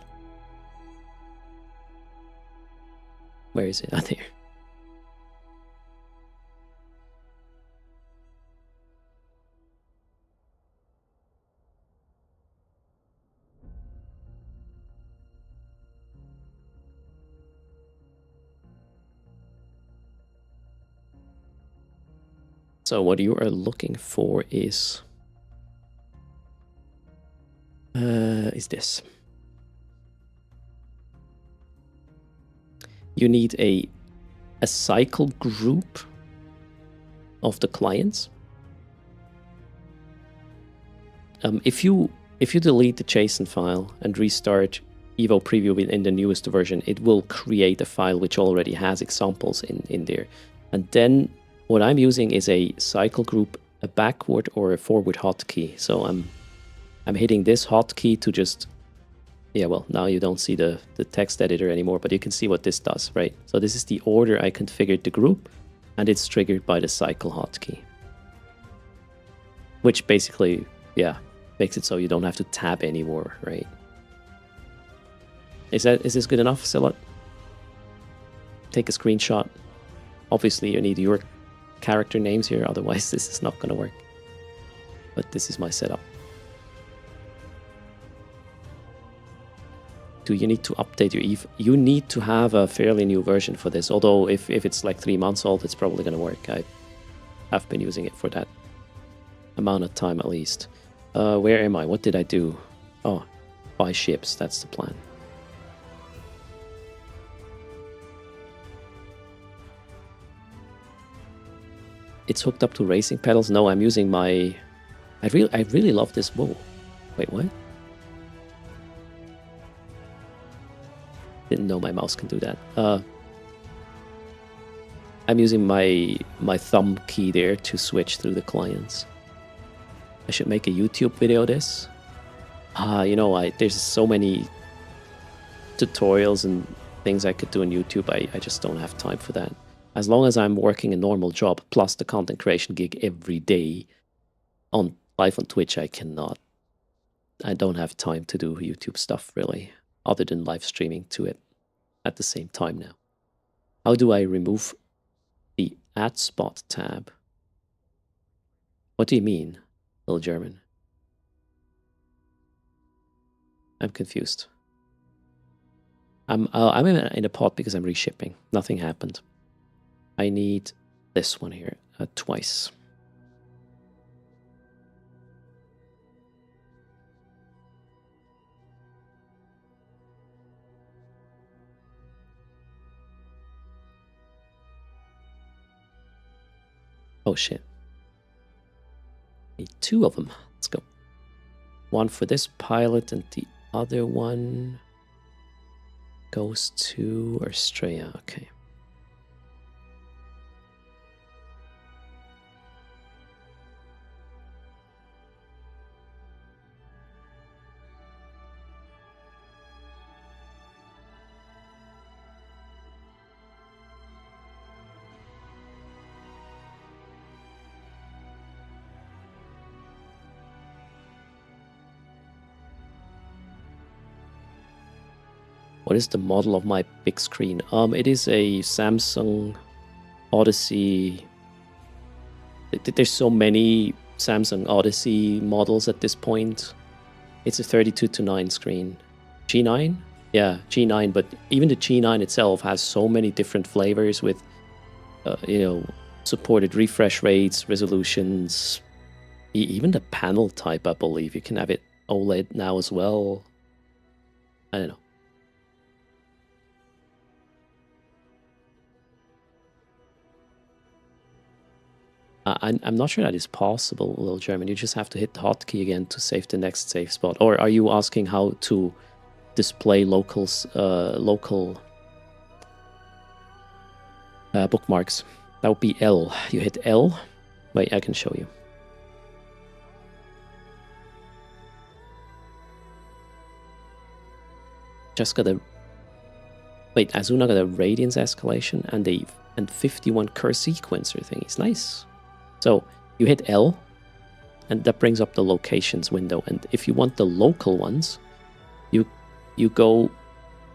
Where is it? Ah, there. So what you are looking for is this. You need a cycle group of the clients. If you delete the JSON file and restart Evo Preview in the newest version, it will create a file which already has examples in there. And then what I'm using is a cycle group, a backward or a forward hotkey. So I'm hitting this hotkey to just, yeah, well, now you don't see the text editor anymore, but you can see what this does, right? So this is the order I configured the group, and it's triggered by the cycle hotkey. Which basically, yeah, makes it so you don't have to tab anymore, right? Is this good enough, Silot? Take a screenshot. Obviously, you need your character names here, otherwise this is not going to work. But this is my setup. Do you need to update your Eve? You need to have a fairly new version for this, although if it's like 3 months old, it's probably going to work. I have been using it for that amount of time at least. Where am I? What did I do? Oh, buy ships. That's the plan. It's hooked up to racing pedals. No, I'm using my... I really love this bow. Wait, what? Didn't know my mouse can do that. I'm using my thumb key there to switch through the clients. I should make a YouTube video of this. You know, there's so many tutorials and things I could do on YouTube. I just don't have time for that. As long as I'm working a normal job plus the content creation gig every day live on Twitch, I cannot. I don't have time to do YouTube stuff really, other than live streaming to it at the same time now. How do I remove the Add Spot tab? What do you mean, little German? I'm confused. I'm in a pod because I'm reshipping. Nothing happened. I need this one here twice. Oh shit. Need 2 of them. Let's go. One for this pilot and the other one goes to Australia. Okay. What is the model of my big screen? It is a Samsung Odyssey. There's so many Samsung Odyssey models at this point. It's a 32:9 screen. G9? Yeah, G9, but even the G9 itself has so many different flavors with, supported refresh rates, resolutions, even the panel type, I believe. You can have it OLED now as well. I don't know. I'm not sure that is possible, Little German. You just have to hit the hotkey again to save the next save spot. Or are you asking how to display local bookmarks? That would be L. You hit L. Wait, I can show you. Just got a... Wait, Azuna got a radiance escalation and 51 curse sequencer thing. It's nice. So you hit L, and that brings up the locations window. And if you want the local ones, you go,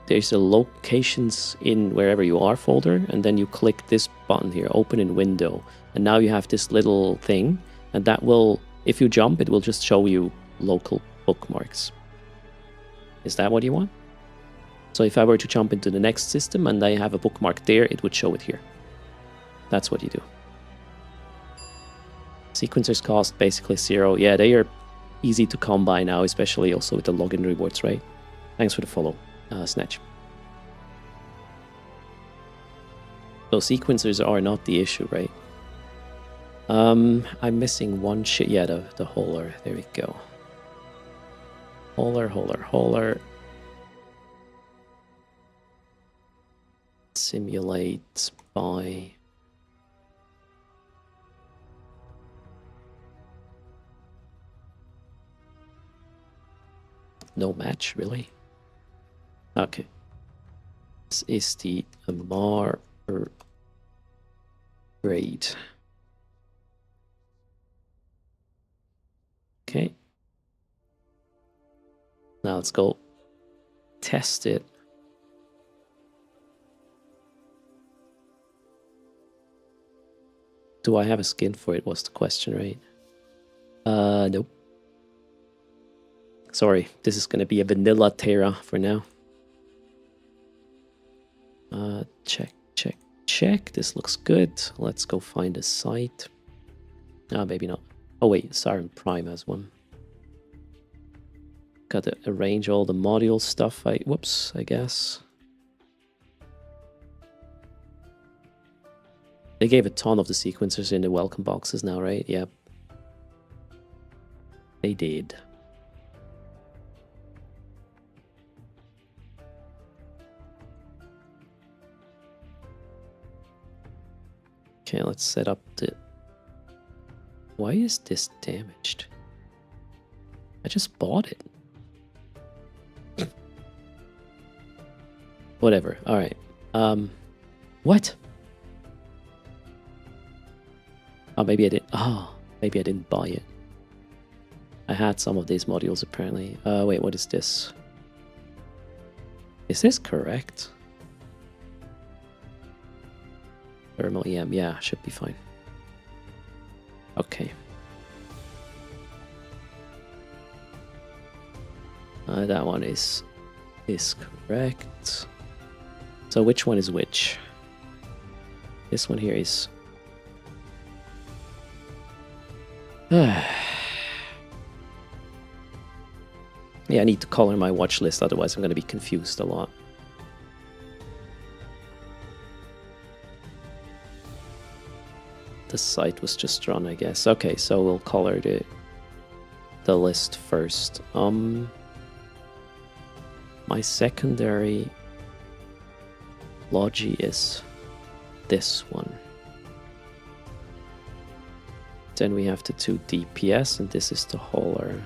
there's a locations in wherever you are folder, and then you click this button here, open in window. And now you have this little thing, and that will, if you jump, it will just show you local bookmarks. Is that what you want? So if I were to jump into the next system and I have a bookmark there, it would show it here. That's what you do. Sequencers cost basically 0. Yeah, they are easy to come by now, especially also with the login rewards, right? Thanks for the follow, Snatch. So sequencers are not the issue, right? I'm missing one shit. Yeah, the holer. There we go. Holer. Simulate by... No match, really? Okay. This is the Amar grade. Okay. Now let's go test it. Do I have a skin for it? Was the question, right? Nope. Sorry, this is gonna be a vanilla Terra for now. Check. This looks good. Let's go find a site. Maybe not. Oh wait, Siren Prime has one. Got to arrange all the module stuff. Whoops, I guess. They gave a ton of the sequencers in the welcome boxes now, right? Yep. They did. Okay, let's set up the... Why is this damaged? I just bought it. Whatever. All right. What? Oh, maybe I didn't. Oh, maybe I didn't buy it. I had some of these modules apparently. Wait, what is this? Is this correct? Thermal EM, yeah, should be fine. Okay. That one is correct. So which one is which? This one here is... Yeah, I need to color my watch list, otherwise I'm going to be confused a lot. The site was just run, I guess. Okay, so we'll color the list first. My secondary Logi is this one. Then we have the 2 DPS, and this is the hauler.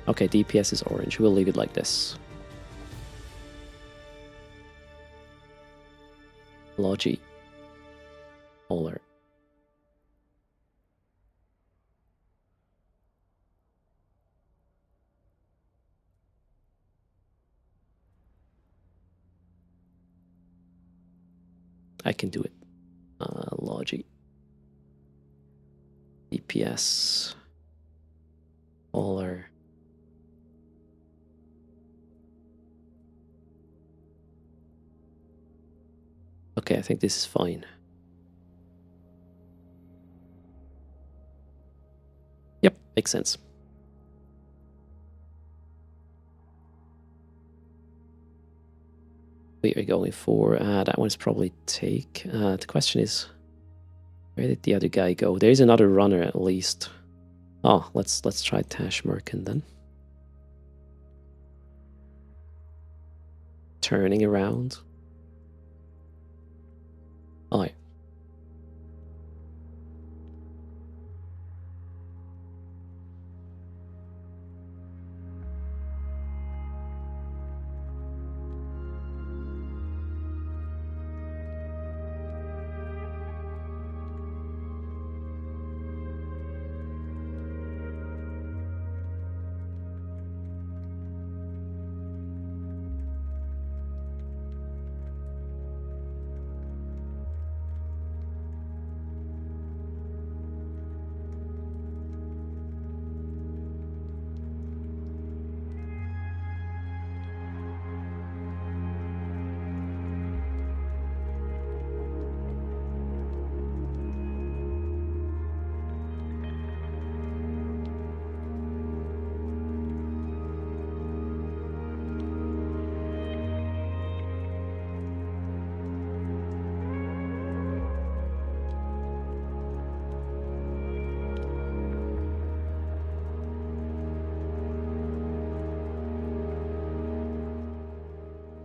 Okay, DPS is orange. We'll leave it like this. Logi. Hauler. I can do it. Logi. DPS. Caller. Okay, I think this is fine. Yep, makes sense. We are going for that one's probably take. The question is, where did the other guy go? There is another runner at least. Oh, let's try Tash Merkin then. Turning around. Oh, yeah.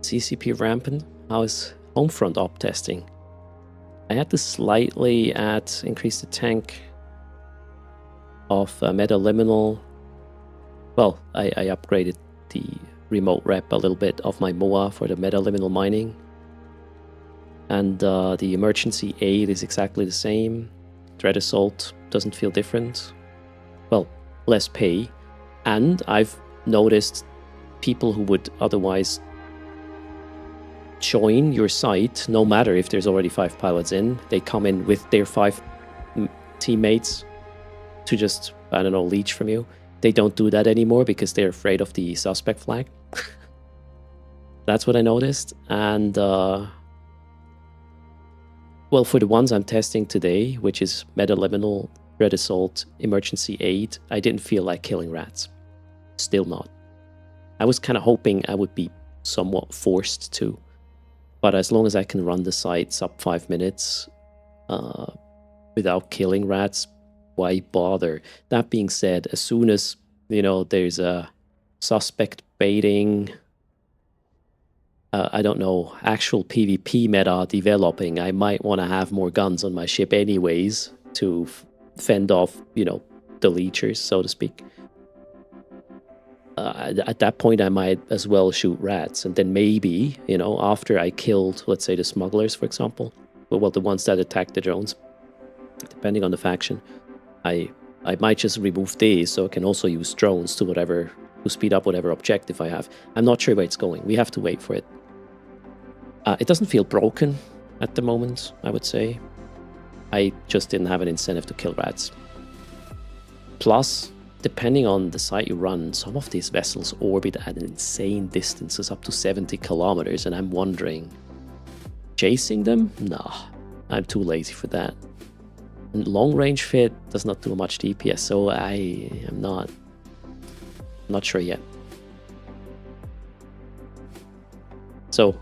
CCP rampant. How is Homefront op testing? I had to slightly increase the tank of Metaliminal. Well, I upgraded the remote rep a little bit of my MOA for the Metaliminal mining. And the emergency aid is exactly the same. Dread Assault doesn't feel different. Well, less pay. And I've noticed people who would otherwise join your site, no matter if there's already 5 pilots in, they come in with their 5 teammates to just, I don't know, leech from you. They don't do that anymore because they're afraid of the suspect flag. That's what I noticed. And well, for the ones I'm testing today, which is Metaliminal, Red Assault, Emergency Aid, I didn't feel like killing rats. Still not. I was kind of hoping I would be somewhat forced to. But as long as I can run the site sub 5 minutes without killing rats, why bother? That being said, as soon as, you know, there's a suspect baiting, I don't know, actual PvP meta developing, I might want to have more guns on my ship anyways to fend off, you know, the leechers, so to speak. At that point, I might as well shoot rats. And then maybe, you know, after I killed, let's say, the smugglers, for example, well, the ones that attacked the drones, depending on the faction, I might just remove these so I can also use drones to speed up whatever objective I have. I'm not sure where it's going. We have to wait for it. It doesn't feel broken at the moment, I would say. I just didn't have an incentive to kill rats. Plus, depending on the site you run, some of these vessels orbit at insane distances, up to 70 kilometers, and I'm wondering, chasing them? Nah, I'm too lazy for that. And long range fit does not do much DPS, so I am not sure yet. So,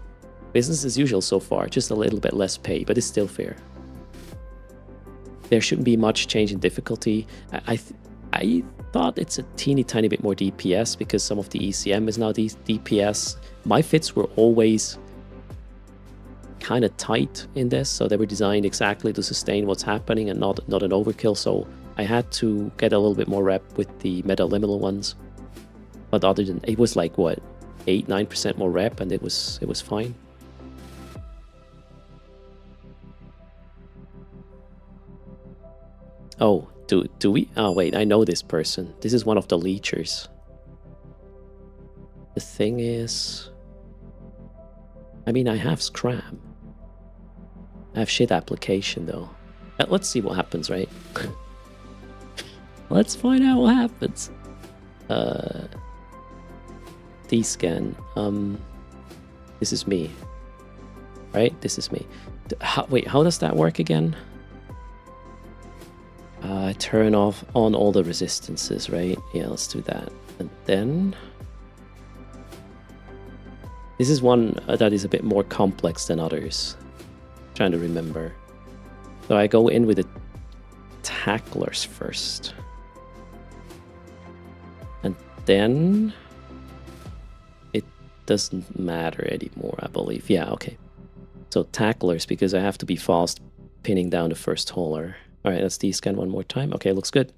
business as usual so far, just a little bit less pay, but it's still fair. There shouldn't be much change in difficulty. I thought it's a teeny tiny bit more DPS because some of the ECM is now DPS. My fits were always kind of tight in this, so they were designed exactly to sustain what's happening and not an overkill, so I had to get a little bit more rep with the Metaliminal ones. But other than, it was like, what, 8-9% more rep, and it was fine. Oh, do we? Oh, wait, I know this person. This is one of the leechers. The thing is, I mean, I have Scram. I have shit application though. Let's see what happens, right? Let's find out what happens. D-scan. This is me. Right? This is me. Wait, how does that work again? Turn off on all the resistances, right? Yeah, let's do that. And then... This is one that is a bit more complex than others. I'm trying to remember. So I go in with the tacklers first. And then... It doesn't matter anymore, I believe. Yeah, okay. So tacklers, because I have to be fast pinning down the first hauler. Alright, let's D-scan one more time. Okay, looks good.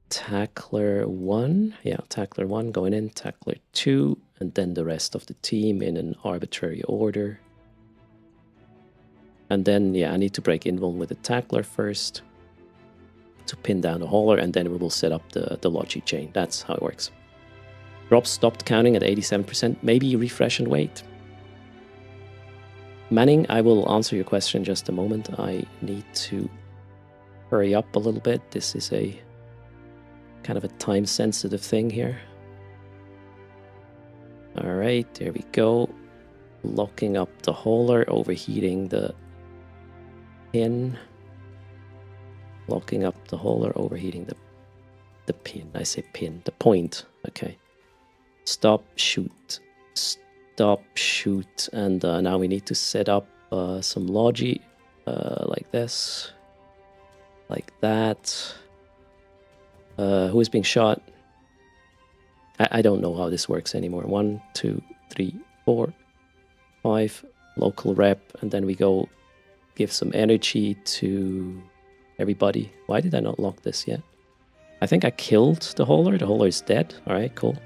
Tackler 1. Yeah, Tackler 1 going in. Tackler 2. And then the rest of the team in an arbitrary order. And then, yeah, I need to break invuln with the Tackler first. To pin down the hauler. And then we will set up the logic chain. That's how it works. Drops stopped counting at 87%. Maybe refresh and wait. Manning, I will answer your question in just a moment. I need to hurry up a little bit. This is a kind of a time-sensitive thing here. Alright, there we go. Locking up the hauler, overheating the pin. Locking up the hauler, overheating the pin. I say pin, the point. Okay. Stop, shoot. Stop, shoot, and now we need to set up some logi like this, like that. Who is being shot? I don't know how this works anymore. 1, 2, 3, 4, 5, local rep, and then we go give some energy to everybody. Why did I not lock this yet? I think I killed the hauler. The hauler is dead. All right, cool.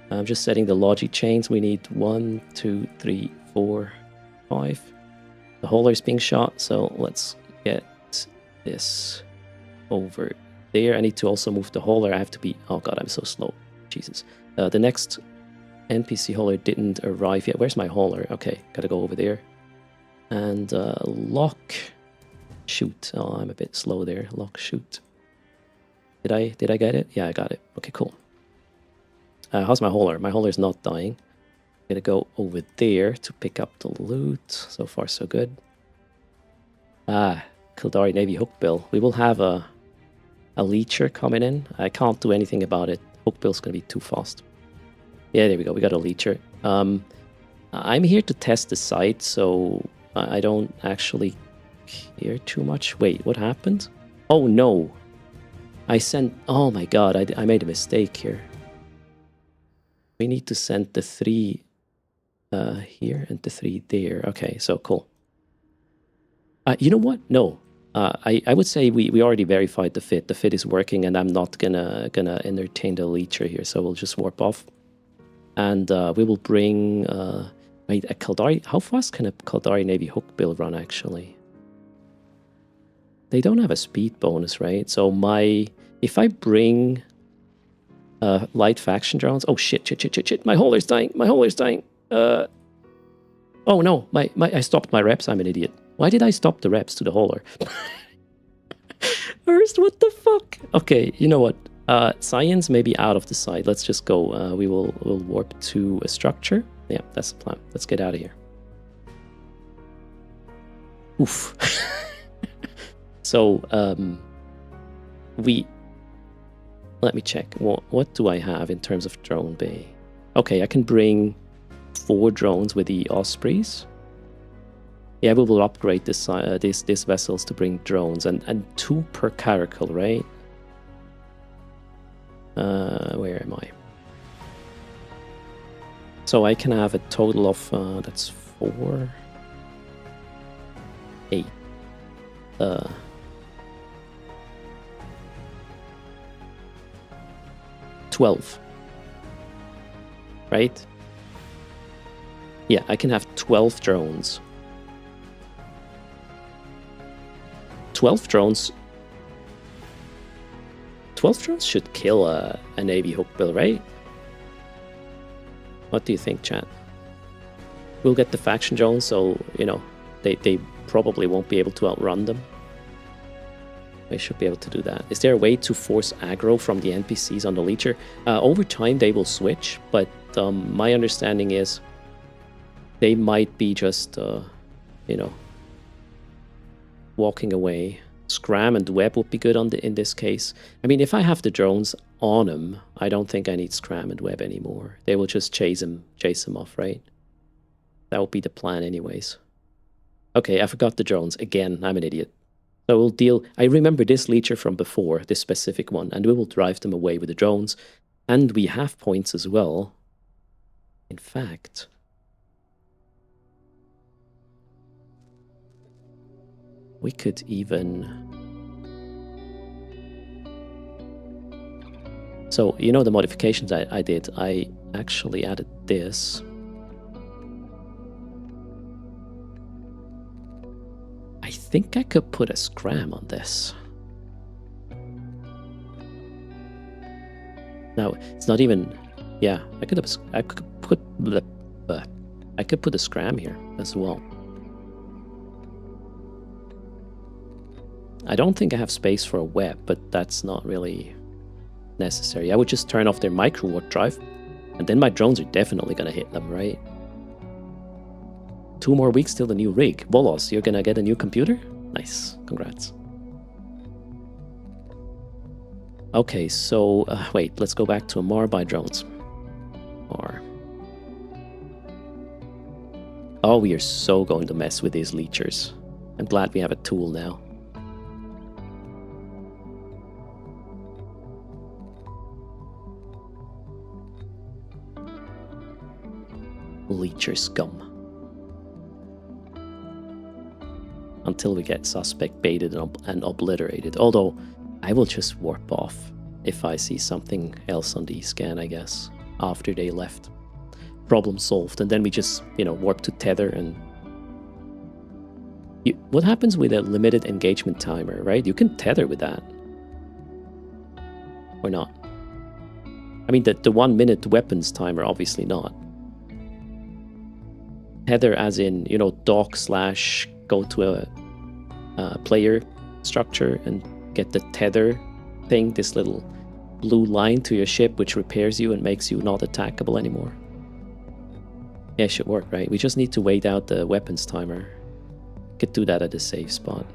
I'm just setting the logic chains. We need 1, 2, 3, 4, 5. The hauler is being shot, so let's get this over there. I need to also move the hauler. I have to be... Oh god, I'm so slow. Jesus. The next NPC hauler didn't arrive yet. Where's my hauler? Okay, gotta go over there. And lock... Shoot. Oh, I'm a bit slow there. Lock, shoot. Did I get it? Yeah, I got it. Okay, cool. How's my hauler? My hauler is not dying. I'm gonna go over there to pick up the loot. So far, so good. Kildari Navy Hookbill. We will have a leecher coming in. I can't do anything about it. Hookbill's gonna be too fast. Yeah, there we go. We got a leecher. I'm here to test the site, so I don't actually care too much. Wait, what happened? Oh no! I sent... Oh my god, I made a mistake here. We need to send the 3 here and the 3 there. Okay, so cool. You know what? No. I would say we already verified the fit. The fit is working, and I'm not gonna entertain the leecher here, so we'll just warp off. And we will bring... wait, a Kildari... How fast can a Kildari Navy Hookbill run, actually? They don't have a speed bonus, right? So if I bring... light faction drones. Oh shit! My hauler's dying. My hauler's dying. Oh no! I stopped my reps. I'm an idiot. Why did I stop the reps to the hauler? First, what the fuck? Okay, you know what? Science may be out of the site. Let's just go. We'll warp to a structure. Yeah, that's the plan. Let's get out of here. Oof. So let me check. What do I have in terms of drone bay? Okay, I can bring 4 drones with the Ospreys. Yeah, we will upgrade this vessels to bring drones and 2 per caracal, right? Where am I? So I can have a total of that's 4, 8. 12. Right? Yeah, I can have 12 drones. 12 drones. 12 drones should kill a Navy Hookbill, right? What do you think, chat? We'll get the faction drones, so, you know, They probably won't be able to outrun them. They should be able to do that. Is there a way to force aggro from the NPCs on the Leecher? Over time, they will switch, but my understanding is they might be just, you know, walking away. Scram and web would be good in this case. I mean, if I have the drones on them, I don't think I need scram and web anymore. They will just chase them off, right? That would be the plan anyways. Okay, I forgot the drones. Again, I'm an idiot. So we'll deal... I remember this Leecher from before, this specific one, and we will drive them away with the drones. And we have points as well. In fact... we could even... So, you know the modifications I did? I actually added this. I think I could put a scram on this. Now, it's not even... Yeah, I could put a scram here as well. I don't think I have space for a web, but that's not really necessary. I would just turn off their micro warp drive, and then my drones are definitely gonna hit them, right? 2 more weeks till the new rig. Volos, you're gonna get a new computer? Nice, congrats. Okay, so, wait, let's go back to Amar by drones. Or... oh, we are so going to mess with these leechers. I'm glad we have a tool now. Leecher scum. Until we get suspect baited and obliterated. Although, I will just warp off if I see something else on the scan, I guess, after they left. Problem solved. And then we just, you know, warp to tether and... what happens with a limited engagement timer, right? You can tether with that. Or not. I mean, the 1 minute weapons timer, obviously not. Tether as in, you know, dock / go to a player structure and get the tether thing, this little blue line to your ship which repairs you and makes you not attackable anymore. Yeah, it should work, right? We just need to wait out the weapons timer. Could do that at a safe spot.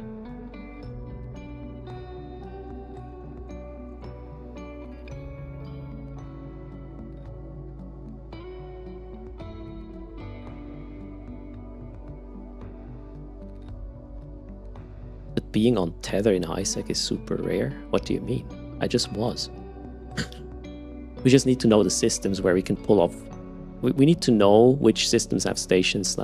But being on tether in HiSec is super rare? What do you mean? I just was. We just need to know the systems where we can pull off. We need to know which systems have stations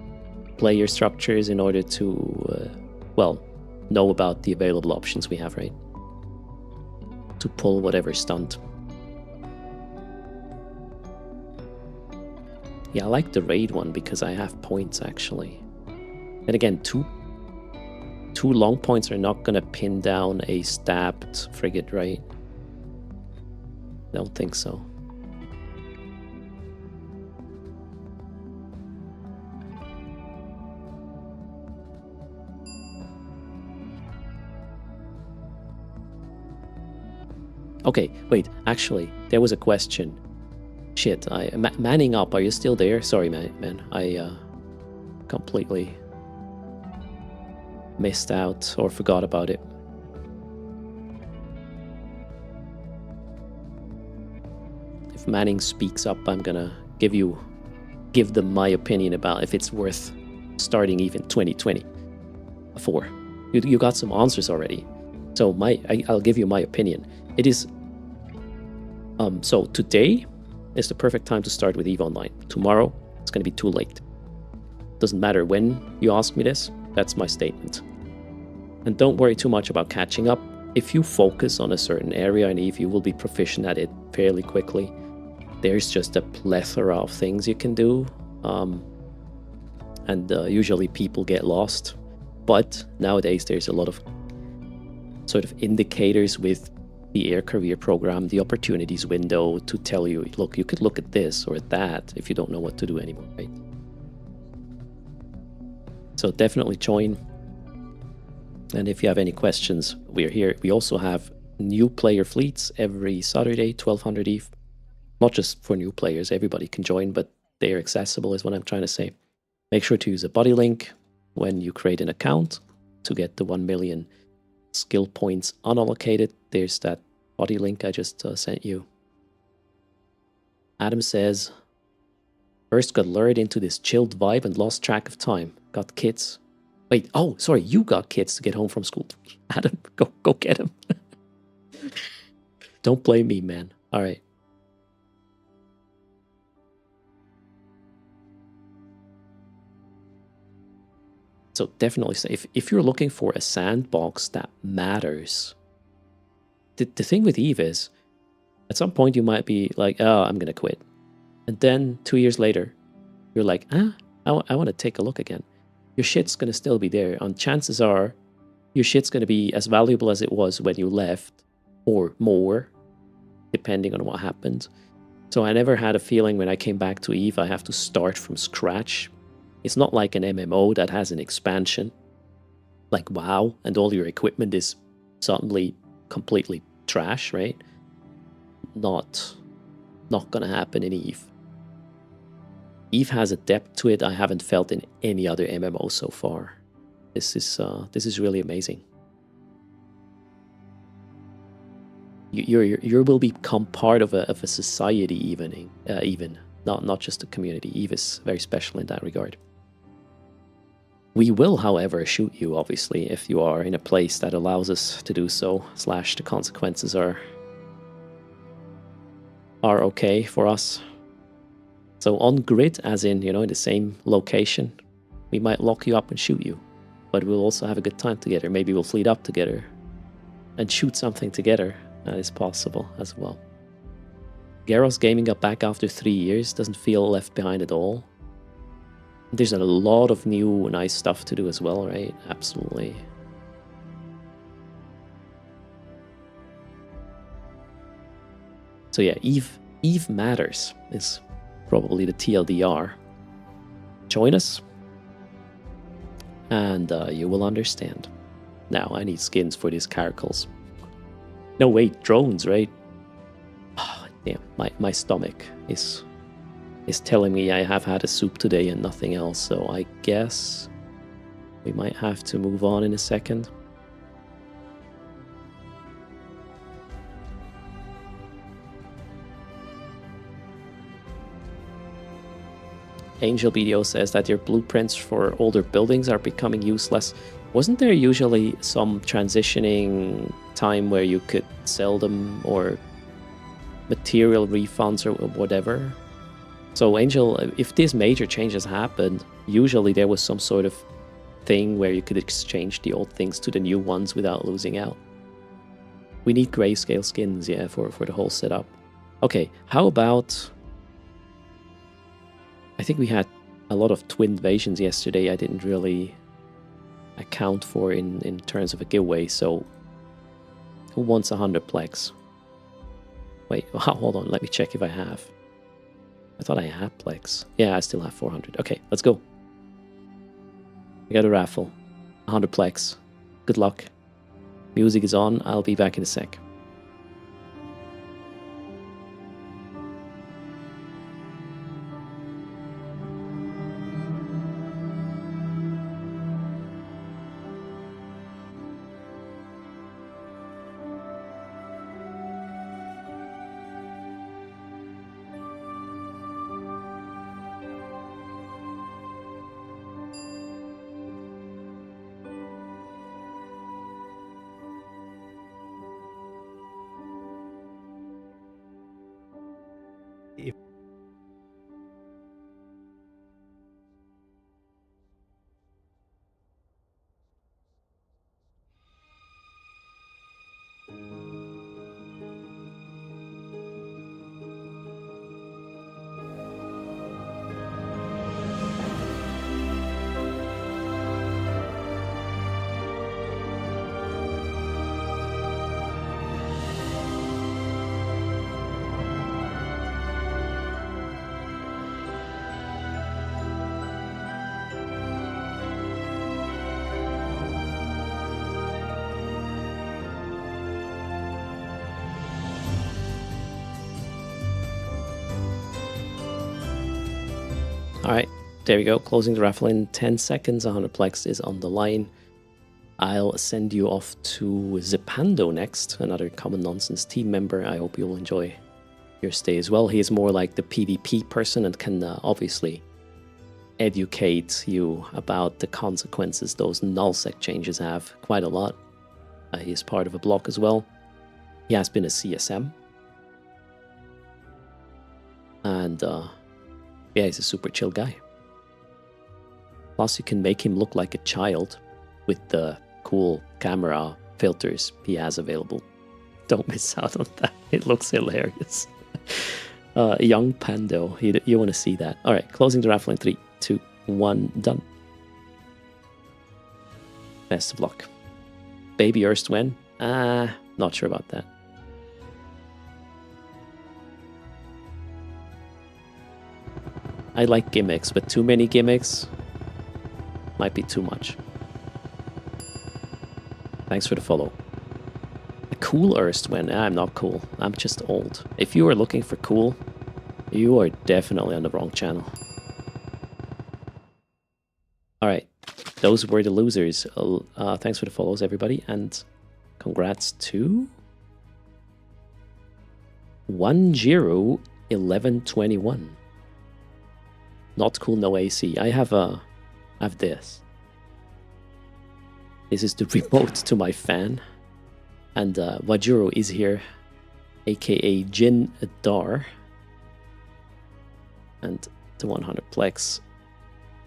/ player structures in order to, well, know about the available options we have, right? To pull whatever stunt. Yeah, I like the raid one because I have points actually. And again, two long points are not gonna pin down a stabbed frigate, right? Don't think so. Okay, wait, actually, there was a question. Shit, Manning Up, are you still there? Sorry, man. I completely missed out or forgot about it. If Manning speaks up, I'm gonna give them my opinion about if it's worth starting even 2024. You got some answers already, so I'll give you my opinion. It is so today is the perfect time to start with EVE Online. Tomorrow it's gonna be too late. Doesn't matter when you ask me this. That's my statement. And don't worry too much about catching up. If you focus on a certain area in EVE, you will be proficient at it fairly quickly. There's just a plethora of things you can do. And usually people get lost. But nowadays there's a lot of sort of indicators with the Air Career program, the opportunities window to tell you, look, you could look at this or at that if you don't know what to do anymore, right? So definitely join. And if you have any questions, we're here. We also have new player fleets every Saturday, 1200 ETH. Not just for new players, everybody can join, but they're accessible is what I'm trying to say. Make sure to use a buddy link when you create an account to get the 1 million skill points unallocated. There's that buddy link I just sent you. Adam says, first got lured into this chilled vibe and lost track of time. Got kids. Wait, oh, sorry, you got kids to get home from school. Adam, go get them. Don't blame me, man. All right. So definitely say, if you're looking for a sandbox that matters, the thing with Eve is, at some point you might be like, oh, I'm going to quit. And then 2 years later, you're like, I want to take a look again. Your shit's going to still be there. And chances are, your shit's going to be as valuable as it was when you left, or more, depending on what happened. So I never had a feeling when I came back to Eve, I have to start from scratch. It's not like an MMO that has an expansion, like WoW, and all your equipment is suddenly completely trash, right? Not gonna happen in Eve. Eve has a depth to it I haven't felt in any other MMO so far. This is really amazing. You will become part of a society, even not just a community. Eve is very special in that regard. We will, however, shoot you, obviously, if you are in a place that allows us to do so, / the consequences are okay for us. So on grid, as in, in the same location, we might lock you up and shoot you. But we'll also have a good time together. Maybe we'll fleet up together and shoot something together. That is possible as well. Garros Gaming got back after 3 years. Doesn't feel left behind at all. There's a lot of new nice stuff to do as well, right? Absolutely. So yeah, Eve matters is probably the TLDR. Join us, and you will understand. Now I need skins for these caracals. No, wait, drones, right? Oh, damn, my stomach is telling me I have had a soup today and nothing else, so I guess we might have to move on in a second. Angel BDO says that your blueprints for older buildings are becoming useless. Wasn't there usually some transitioning time where you could sell them, or material refunds or whatever? So Angel, if these major changes happened, usually there was some sort of thing where you could exchange the old things to the new ones without losing out. We need grayscale skins, yeah, for the whole setup. Okay, how about... I think we had a lot of twin invasions yesterday I didn't really account for in terms of a giveaway, so who wants 100 plex? Wait, hold on, let me check if I have. I thought I had plex. Yeah, I still have 400. Okay, let's go. We got a raffle. 100 plex. Good luck. Music is on. I'll be back in a sec. All right, there we go. Closing the raffle in 10 seconds. 100 Plex is on the line. I'll send you off to Zipando next, another Common Nonsense team member. I hope you'll enjoy your stay as well. He is more like the PvP person and can obviously educate you about the consequences those nullsec changes have quite a lot. He is part of a block as well. He has been a CSM. And yeah, he's a super chill guy. Plus you can make him look like a child with the cool camera filters he has available. Don't miss out on that. It looks hilarious. Young Pando. You want to see that. All right, closing the raffle in 3, 2, 1, done. Best of luck. Baby Erstwen? Not sure about that. I like gimmicks, but too many gimmicks might be too much. Thanks for the follow. A cool Erstwen? I'm not cool. I'm just old. If you are looking for cool, you are definitely on the wrong channel. Alright, those were the losers. Thanks for the follows, everybody, and congrats to 101121. Not cool, no AC. I have this. This is the remote to my fan. And Wajuro is here, aka Jin Dar. And the 100 Plex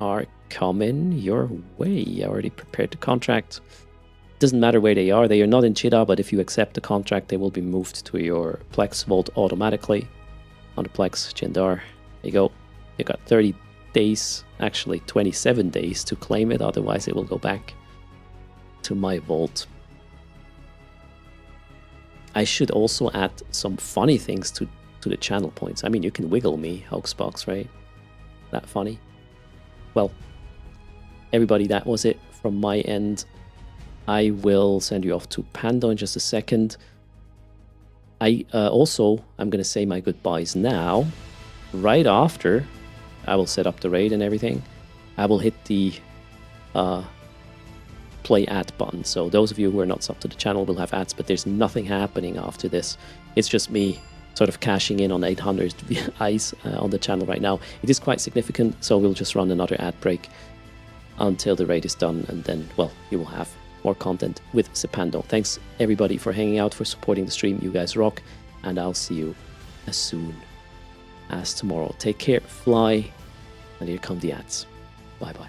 are coming your way. I already prepared the contract. Doesn't matter where they are not in Chida, but if you accept the contract, they will be moved to your Plex vault automatically. 100 Plex, Jindar. There you go. You got 30 days, actually 27 days to claim it, otherwise it will go back to my vault. I should also add some funny things to the channel points. I mean, you can wiggle me, Hoaxbox, right? That funny? Well, everybody, that was it from my end. I will send you off to Pando in just a second. I'm going to say my goodbyes now. Right after I will set up the raid and everything, I will hit the play ad button. So those of you who are not subbed to the channel will have ads, but there's nothing happening after this. It's just me sort of cashing in on 800 eyes on the channel right now. It is quite significant, so we'll just run another ad break until the raid is done, and then, well, you will have more content with Zipando. Thanks everybody for hanging out, for supporting the stream. You guys rock, and I'll see you as soon as tomorrow. Take care, fly, and here come the ads. Bye bye.